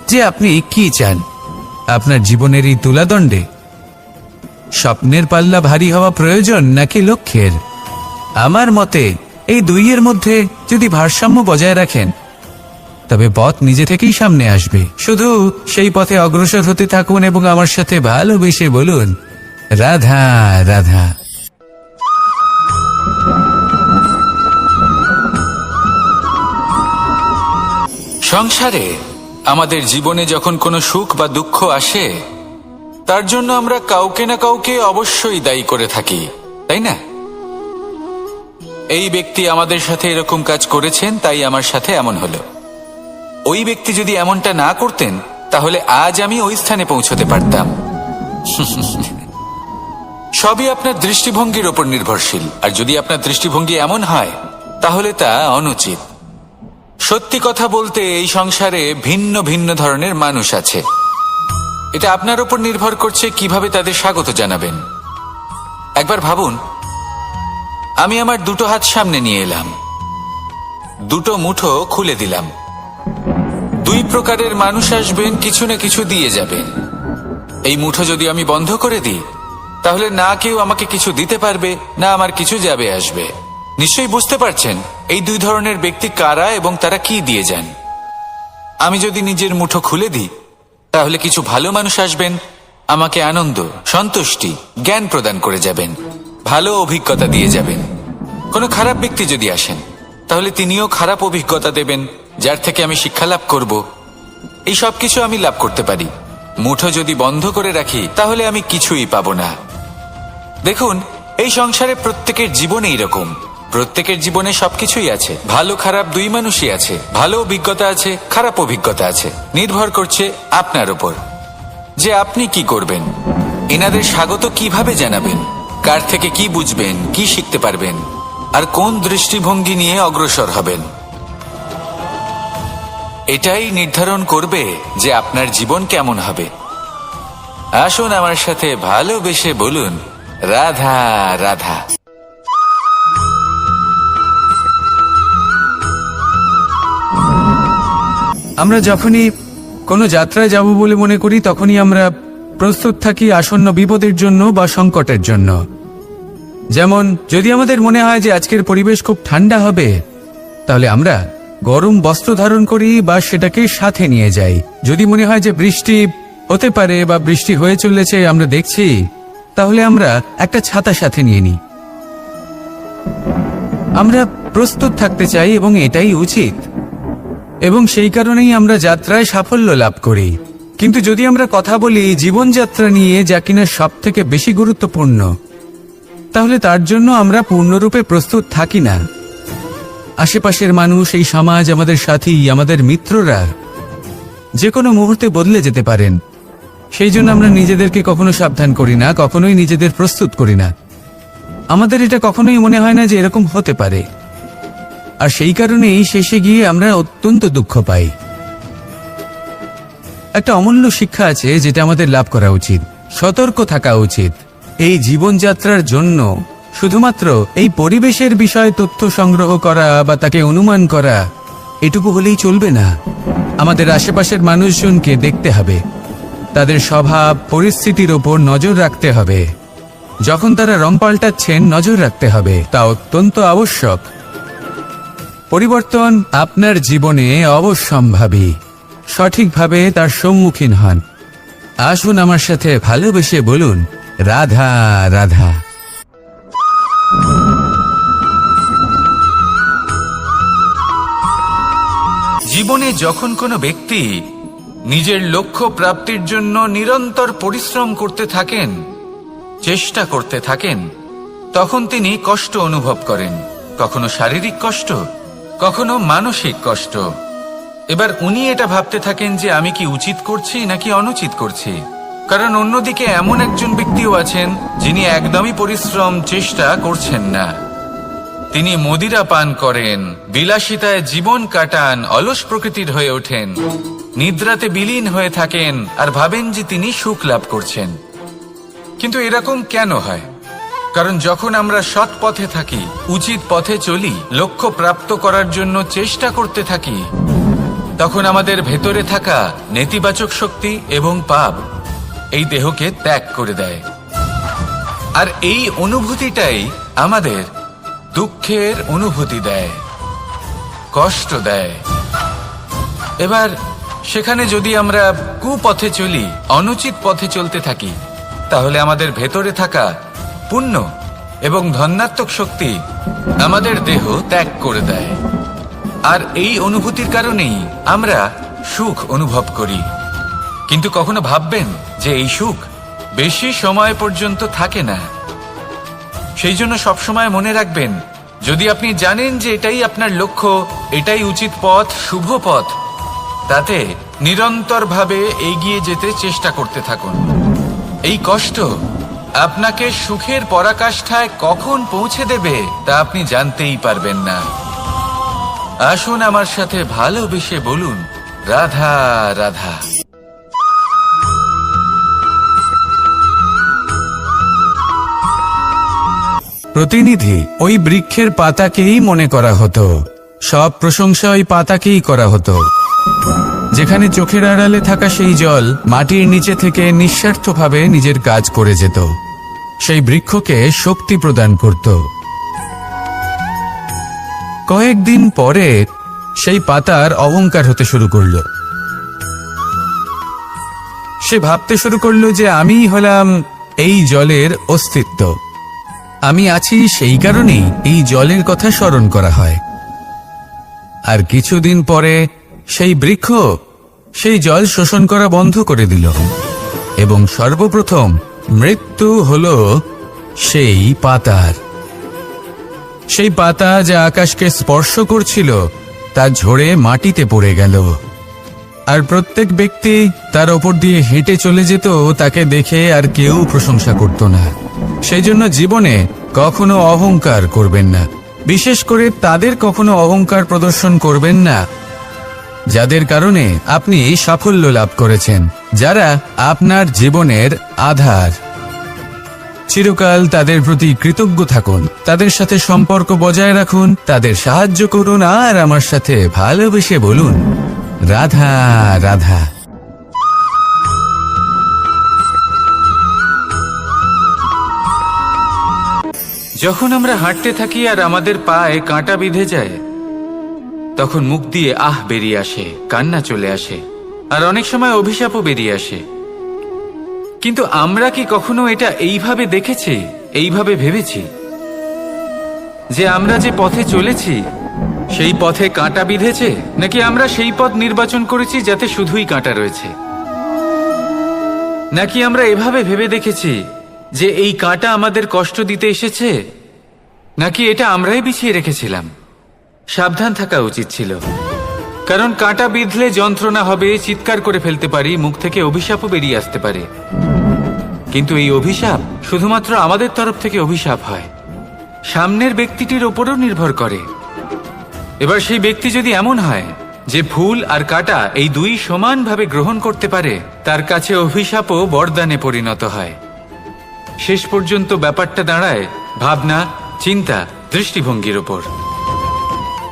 যে আপনি কি চান। আপনার জীবনের এই তুলাদণ্ডে স্বপ্নের পাল্লা ভারী হওয়া প্রয়োজন নাকি লক্ষ্যের? আমার মতে এই দুইয়ের মধ্যে যদি ভারসাম্য বজায় রাখেন তবে পথ নিজে থেকেই সামনে আসবে। শুধু সেই পথে অগ্রসর হতে থাকুন এবং আমার সাথে ভালোবেসে বলুন, রাধা রাধা। সংসারে আমাদের জীবনে যখন কোনো সুখ বা দুঃখ আসে, তার জন্য আমরা কাউকে না কাউকে অবশ্যই দায়ী করে থাকি, তাই না? এই ব্যক্তি আমাদের সাথে এরকম কাজ করেছেন, তাই আমার সাথে এমন হলো। ওই ব্যক্তি যদি এমনটা না করতেন তাহলে আজ আমি ওই স্থানে পৌঁছতে পারতাম। সবই আপনার দৃষ্টিভঙ্গির ওপর নির্ভরশীল, আর যদি আপনার দৃষ্টিভঙ্গি এমন হয় তাহলে তা অনুচিত। সত্যি কথা বলতে এই সংসারে ভিন্ন ভিন্ন ধরনের মানুষ আছে। এটা আপনার ওপর নির্ভর করছে কিভাবে তাদের স্বাগত জানাবেন। একবার ভাবুন, আমি আমার দুটো হাত সামনে নিয়ে এলাম, দুটো মুঠো খুলে দিলাম। দুই প্রকারের মানুষ আসবেন, কিছু না কিছু দিয়ে যাবেন। এই মুঠো যদি আমি বন্ধ করে দিই তাহলে না কেউ আমাকে কিছু দিতে পারবে, না আমার কিছু যাবে আসবে। নিশ্চয়ই বুঝতে পারছেন এই দুই ধরনের ব্যক্তি কারা এবং তারা কি দিয়ে যান। আমি যদি নিজের মুঠো খুলে দিই তাহলে কিছু ভালো মানুষ আসবেন, আমাকে আনন্দ, সন্তুষ্টি, জ্ঞান প্রদান করে যাবেন, ভালো অভিজ্ঞতা দিয়ে যাবেন। কোনো খারাপ ব্যক্তি যদি আসেন তাহলে তিনিও খারাপ অভিজ্ঞতা দেবেন, যার থেকে আমি শিক্ষা লাভ করব। এই সব কিছু আমি লাভ করতে পারি। মুঠো যদি বন্ধ করে রাখি তাহলে আমি কিছুই পাবো না। দেখুন, এই সংসারে প্রত্যেকের জীবনে এইরকম। প্রত্যেকের জীবনে সবকিছুই আছে, ভালো খারাপ দুই মানুষই আছে। ভালো অভিজ্ঞতা আছে, খারাপ অভিজ্ঞতা আছে। নির্ভর করছে আপনার উপর যে আপনি কি করবেন, এনাদের স্বাগত কিভাবে জানাবেন, কার থেকে কি বুঝবেন, কি শিখতে পারবেন, আর কোন দৃষ্টিভঙ্গি নিয়ে অগ্রসর হবেন। এটাই নির্ধারণ করবে যে আপনার জীবন কেমন হবে। আসুন আমার সাথে ভালোবেসে বলুন, রাধা রাধা। আমরা যখনই কোনো যাত্রায় যাব বলে মনে করি তখনই আমরা প্রস্তুত থাকি আসন্ন বিপদের জন্য বা সংকটের জন্য। যেমন যদি আমাদের মনে হয় যে আজকের পরিবেশ খুব ঠান্ডা হবে তাহলে আমরা গরম বস্ত্র ধারণ করি বা সেটাকে সাথে নিয়ে যাই। যদি মনে হয় যে বৃষ্টি হতে পারে বা বৃষ্টি হয়ে চলেছে, আমরা দেখছি তাহলে আমরা একটা ছাতা সাথে নিয়ে নিই। আমরা প্রস্তুত থাকতে চাই এবং এটাই উচিত, এবং সেই কারণেই আমরা যাত্রায় সাফল্য লাভ করি। কিন্তু যদি আমরা কথা বলি জীবনযাত্রা নিয়ে, যা কিনা সব থেকে বেশি গুরুত্বপূর্ণ, তাহলে তার জন্য আমরা পূর্ণরূপে প্রস্তুত থাকি না। আশেপাশের মানুষ, এই সমাজ, আমাদের সাথী, আমাদের মিত্ররা যে কোনো মুহূর্তে বদলে যেতে পারেন। সেই জন্য আমরা নিজেদেরকে কখনো সাবধান করি না, কখনোই নিজেদের প্রস্তুত করি না। আমাদের এটা কখনোই মনে হয় না যে এরকম হতে পারে, আর সেই কারণেই শেষে গিয়ে আমরা অত্যন্ত দুঃখ পাই। একটা অমূল্য শিক্ষা আছে যেটা আমাদের লাভ করা উচিত। সতর্ক থাকা উচিত। এই জীবনযাত্রার জন্য শুধুমাত্র এই পরিবেশের বিষয়ে তথ্য সংগ্রহ করা বা তাকে অনুমান করা এটুকু হলেই চলবে না। আমাদের আশেপাশের মানুষজনকে দেখতে হবে, তাদের স্বভাব পরিস্থিতির ওপর নজর রাখতে হবে। যখন তারা রং পাল্টাচ্ছেন নজর রাখতে হবে, তা অত্যন্ত আবশ্যক। পরিবর্তন আপনার জীবনে অবশ্যম্ভাবী। সঠিকভাবে তার সম্মুখীন হন। আসুন আমার সাথে ভালোবেসে বলুন, রাধা রাধা। জীবনে যখন কোনো ব্যক্তি নিজের লক্ষ্য প্রাপ্তির জন্য নিরন্তর পরিশ্রম করতে থাকেন, চেষ্টা করতে থাকেন, তখন তিনি কষ্ট অনুভব করেন। কখনো শারীরিক কষ্ট, কখনো মানসিক কষ্ট। এবার উনি এটা ভাবতে থাকেন যে আমি কি উচিত করছি নাকি অনুচিত করছি। কারণ অন্যদিকে এমন একজন ব্যক্তিও আছেন যিনি একদমই পরিশ্রম চেষ্টা করছেন না। তিনি মদিরা পান করেন, বিলাসিতায় জীবন কাটান, অলস প্রকৃতির হয়ে ওঠেন, নিদ্রাতে বিলীন হয়ে থাকেন আর ভাবেন যে তিনি সুখ লাভ করছেন। কিন্তু এরকম কেন হয়? কারণ যখন আমরা সৎ পথে থাকি, উচিত পথে চলি, লক্ষ্য প্রাপ্ত করার জন্য চেষ্টা করতে থাকি, তখন আমাদের ভেতরে থাকা নেতিবাচক শক্তি এবং পাপ এই দেহকে ত্যাগ করে দেয়। আর এই অনুভূতিটাই আমাদের দুঃখের অনুভূতি দেয়, কষ্ট দেয়। এবার সেখানে যদি আমরা কুপথে চলি, অনুচিত পথে চলতে থাকি, তাহলে আমাদের ভেতরে থাকা পুণ্য এবং ধনাত্মক শক্তি আমাদের দেহ ত্যাগ করে দেয়। আর এই অনুভূতির কারণেই আমরা সুখ অনুভব করি। কিন্তু কখনো ভাববেন যে এই সুখ বেশি সময় পর্যন্ত থাকে না। সেই জন্য সবসময় মনে রাখবেন, যদি আপনি জানেন যে এটাই আপনার লক্ষ্য, এটাই উচিত পথ, শুভ পথ, তাতে নিরন্তরভাবে এগিয়ে যেতে চেষ্টা করতে থাকুন। এই কষ্ট আপনাকে সুখের পরাকাষ্ঠায় কখন পৌঁছে দেবে তা আপনি জানতেই পারবেন না। আসুন আমার সাথে ভালোবেসে বলুন, রাধা রাধা। প্রতিনিধি ওই বৃক্ষের পাতাকেই মনে করা হতো, সব প্রশংসা ওই পাতাকেই করা হতো। যেখানে চোখের আড়ালে থাকা সেই জল মাটির নিচে থেকে নিঃস্বার্থভাবে নিজের কাজ করে যেত, সেই বৃক্ষকে শক্তি প্রদান করত। কয়েকদিন পরে সেই পাতার অহংকার হতে শুরু করল। সে ভাবতে শুরু করলো যে আমিই হলাম এই জলের অস্তিত্ব, আমি আছি, সেই কারণেই এই জলের কথা স্মরণ করা হয়। আর কিছুদিন পরে সেই বৃক্ষ সেই জল শোষণ করা বন্ধ করে দিল, এবং সর্বপ্রথম মৃত্যু হলো সেই পাতার। সেই পাতা যা আকাশকে স্পর্শ করছিল তা ঝরে মাটিতে পড়ে গেল। আর প্রত্যেক ব্যক্তি তার ওপর দিয়ে হেঁটে চলে যেত, তাকে দেখে আর কেউ প্রশংসা করত না। সেই জন্য জীবনে কখনো অহংকার করবেন না। বিশেষ করে তাদের কখনো অহংকার প্রদর্শন করবেন না যাদের কারণে আপনি সাফল্য লাভ করেছেন, যারা আপনার জীবনের আধার। চিরকাল তাদের প্রতি কৃতজ্ঞ থাকুন, তাদের সাথে সম্পর্ক বজায় রাখুন, তাদের সাহায্য করুন, আর আমার সাথে ভালোবেসে বলুন, রাধা রাধা। যখন আমরা হাঁটতে থাকি আর আমাদের পায়ে কাঁটা বিঁধে যায়, তখন মুখ দিয়ে আহ বেরিয়ে আসে, কান্না চলে আসে, আর অনেক সময় অভিশাপও বেরিয়ে আসে। কিন্তু আমরা কি কখনো এটা এইভাবে দেখেছি, এইভাবে ভেবেছি যে আমরা যে পথে চলেছি সেই পথে কাঁটা বিঁধেছে, নাকি আমরা সেই পথ নির্বাচন করেছি যাতে শুধুই কাঁটা রয়েছে? নাকি আমরা এভাবে ভেবে দেখেছি যে এই কাঁটা আমাদের কষ্ট দিতে এসেছে, নাকি এটা আমরাই বিছিয়ে রেখেছিলাম? সাবধান থাকা উচিত ছিল, কারণ কাঁটা বিঁধলে যন্ত্রণা হবে, চিৎকার করে ফেলতে পারি, মুখ থেকে অভিশাপও বেরিয়ে আসতে পারে। কিন্তু এই অভিশাপ শুধুমাত্র আমাদের তরফ থেকে অভিশাপ হয়, সামনের ব্যক্তিটির ওপরও নির্ভর করে। এবার সেই ব্যক্তি যদি এমন হয় যে ফুল আর কাঁটা এই দুই সমানভাবে গ্রহণ করতে পারে, তার কাছে অভিশাপও বরদানে পরিণত হয়। শেষ পর্যন্ত ব্যাপারটা দাঁড়ায় ভাবনা, চিন্তা, দৃষ্টিভঙ্গির ওপর।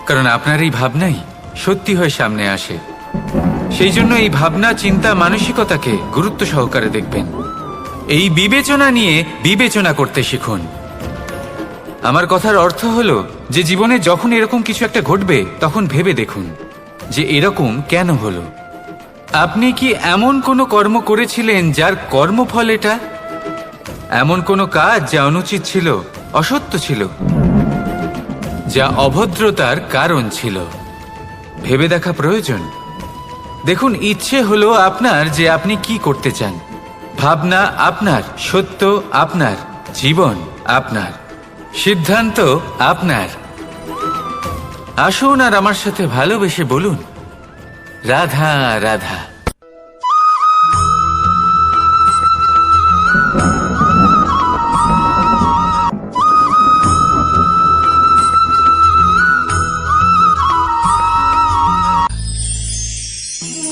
কারণ আপনার এই ভাবনাই সত্যি হয়ে সামনে আসে। সেই জন্য এই ভাবনা, চিন্তা, মানসিকতাকে গুরুত্ব সহকারে দেখবেন। এই বিবেচনা নিয়ে বিবেচনা করতে শিখুন। আমার কথার অর্থ হলো যে জীবনে যখন এরকম কিছু একটা ঘটবে তখন ভেবে দেখুন যে এরকম কেন হলো। আপনি কি এমন কোনো কর্ম করেছিলেন যার কর্মফল এটা? এমন কোনো কাজ যা অনুচিত ছিল, অসত্য ছিল, যা অভদ্রতার কারণ ছিল? ভেবে দেখা প্রয়োজন। দেখুন, ইচ্ছে হলো আপনার যে আপনি কি করতে চান, ভাবনা আপনার, সত্য আপনার, জীবন আপনার, সিদ্ধান্ত আপনার। আসুন আর আমার সাথে ভালোবেসে বলুন, রাধা রাধা।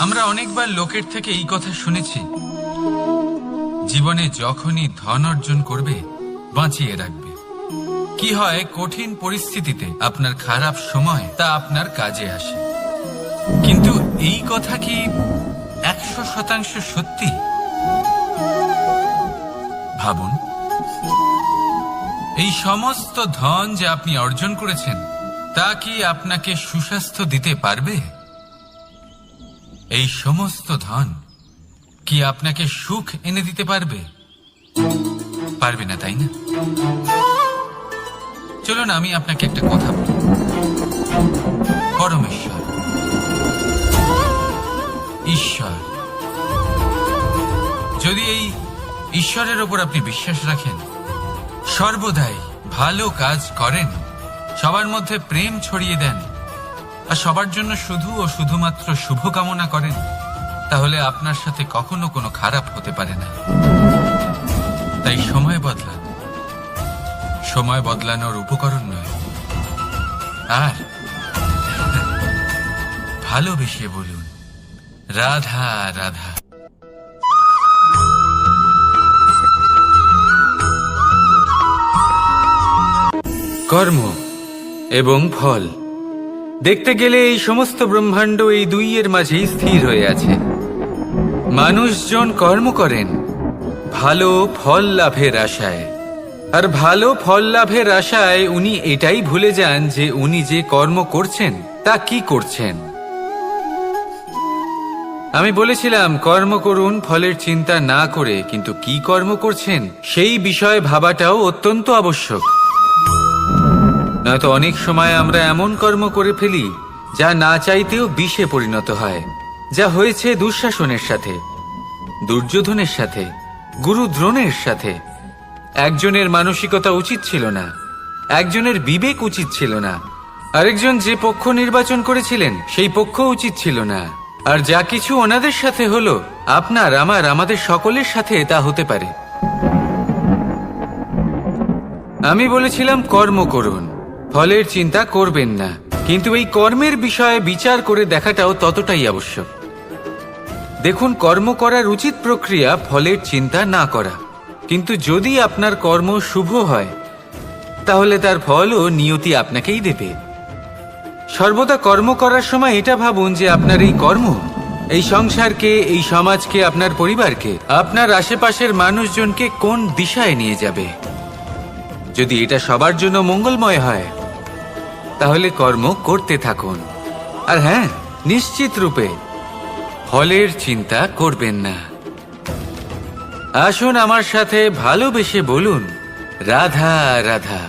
আমরা অনেকবার লোকের থেকে এই কথা শুনেছি, জীবনে যখনই ধন অর্জন করবে বাঁচিয়ে রাখবে। কি হয়, কঠিন পরিস্থিতিতে আপনার খারাপ সময় তা আপনার কাজে আসে। কিন্তু এই কথা কি 100% সত্যি? ভাবুন, এই সমস্ত ধন যে আপনি অর্জন করেছেন তা কি আপনাকে সুস্বাস্থ্য দিতে পারবে? এই সমস্ত ধন কি আপনাকে সুখ এনে দিতে পারবে? পারবে না, তাই না? চলুন আমি আপনাকে একটা কথা বলি। পরমেশ্বর, ঈশ্বর, যদি এই ঈশ্বরের ওপর আপনি বিশ্বাস রাখেন, সর্বদাই ভালো কাজ করেন, সবার মধ্যে প্রেম ছড়িয়ে দেন, আর সবার জন্য শুধু ও শুধুমাত্র শুভকামনা করেন, তাহলে আপনার সাথে কখনো কোনো খারাপ হতে পারে না। তাই সময় বদলান, সময় বদলানোর উপকরণ নয়। আর ভালোবেসে বলুন, রাধা রাধা। কর্ম এবং ফল, দেখতে গেলে এই সমস্ত ব্রহ্মাণ্ড এই দুইয়ের মাঝেই স্থির হয়ে আছে। মানুষজন কর্ম করেন ভালো ফল লাভের আশায়, আর ভালো ফল লাভের আশায় উনি এটাই ভুলে যান যে উনি যে কর্ম করছেন তা কি করছেন। আমি বলেছিলাম কর্ম করুন ফলের চিন্তা না করে, কিন্তু কি কর্ম করছেন সেই বিষয়ে ভাবাটাও অত্যন্ত আবশ্যক। নয়তো অনেক সময় আমরা এমন কর্ম করে ফেলি যা না চাইতেও বিষে পরিণত হয়, যা হয়েছে দুঃশাসনের সাথে, দুর্যোধনের সাথে, গুরু দ্রোণের সাথে। একজনের মানসিকতা উচিত ছিল না, একজনের বিবেক উচিত ছিল না, আরেকজন যে পক্ষ নির্বাচন করেছিলেন সেই পক্ষ উচিত ছিল না। আর যা কিছু ওনাদের সাথে হলো, আপনার, আমার, আমাদের সকলের সাথে তা হতে পারে। আমি বলেছিলাম কর্ম করুন, ফলের চিন্তা করবেন না, কিন্তু এই কর্মের বিষয়ে বিচার করে দেখাটাও ততটাই আবশ্যক। দেখুন, কর্ম করার উচিত প্রক্রিয়া ফলের চিন্তা না করা, কিন্তু যদি আপনার কর্ম শুভ হয় তাহলে তার ফলও নিয়তি আপনাকেই দেবে। সর্বদা কর্ম করার সময় এটা ভাবুন যে আপনার এই কর্ম এই সংসারকে, এই সমাজকে, আপনার পরিবারকে, আপনার আশেপাশের মানুষজনকে কোন দিশায় নিয়ে যাবে। যদি এটা সবার জন্য মঙ্গলময় হয় তাহলে কর্ম করতে থাকুন। আর হ্যাঁ, নিশ্চিত রূপে ফলের চিন্তা করবেন না। আসুন আমার সাথে ভালোবেসে বলুন, রাধা রাধা।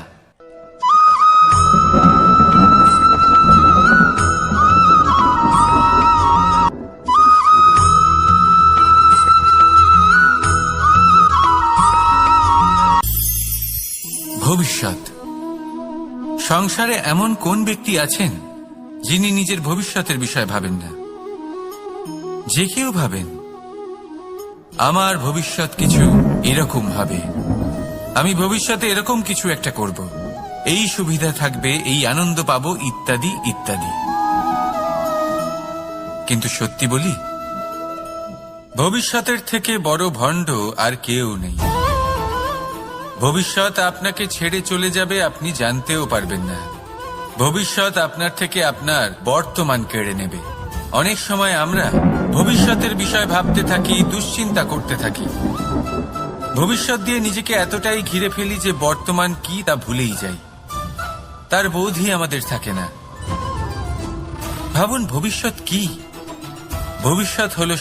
ভবিষ্যৎ। সংসারে এমন কোন ব্যক্তি আছেন যিনি নিজের ভবিষ্যতের বিষয় ভাবেন না? যে কেউ ভাবেন আমার ভবিষ্যৎ কিছু এরকম হবে, আমি ভবিষ্যতে এরকম কিছু একটা করব, এই সুবিধা থাকবে, এই আনন্দ পাবো, ইত্যাদি ইত্যাদি। কিন্তু সত্যি বলি, ভবিষ্যতের থেকে বড় ভণ্ড আর কেউ নেই। ভবিষ্যৎ আপনাকে ছেড়ে চলে যাবে, আপনি জানতেও পারবেন না। ভবিষ্যৎ আপনার থেকে আপনার বর্তমান কেড়ে নেবে। অনেক সময় আমরা ভবিষ্যতের বিষয় ভাবতে থাকি, দুশ্চিন্তা করতে থাকি, ভবিষ্যৎ দিয়ে নিজেকে এতটাই ঘিরে ফেলি যে বর্তমান কি তা ভুলেই যাই, তার বোধই আমাদের থাকে না। ভাবুন ভবিষ্যৎ কি? ভবিষ্যৎ হলো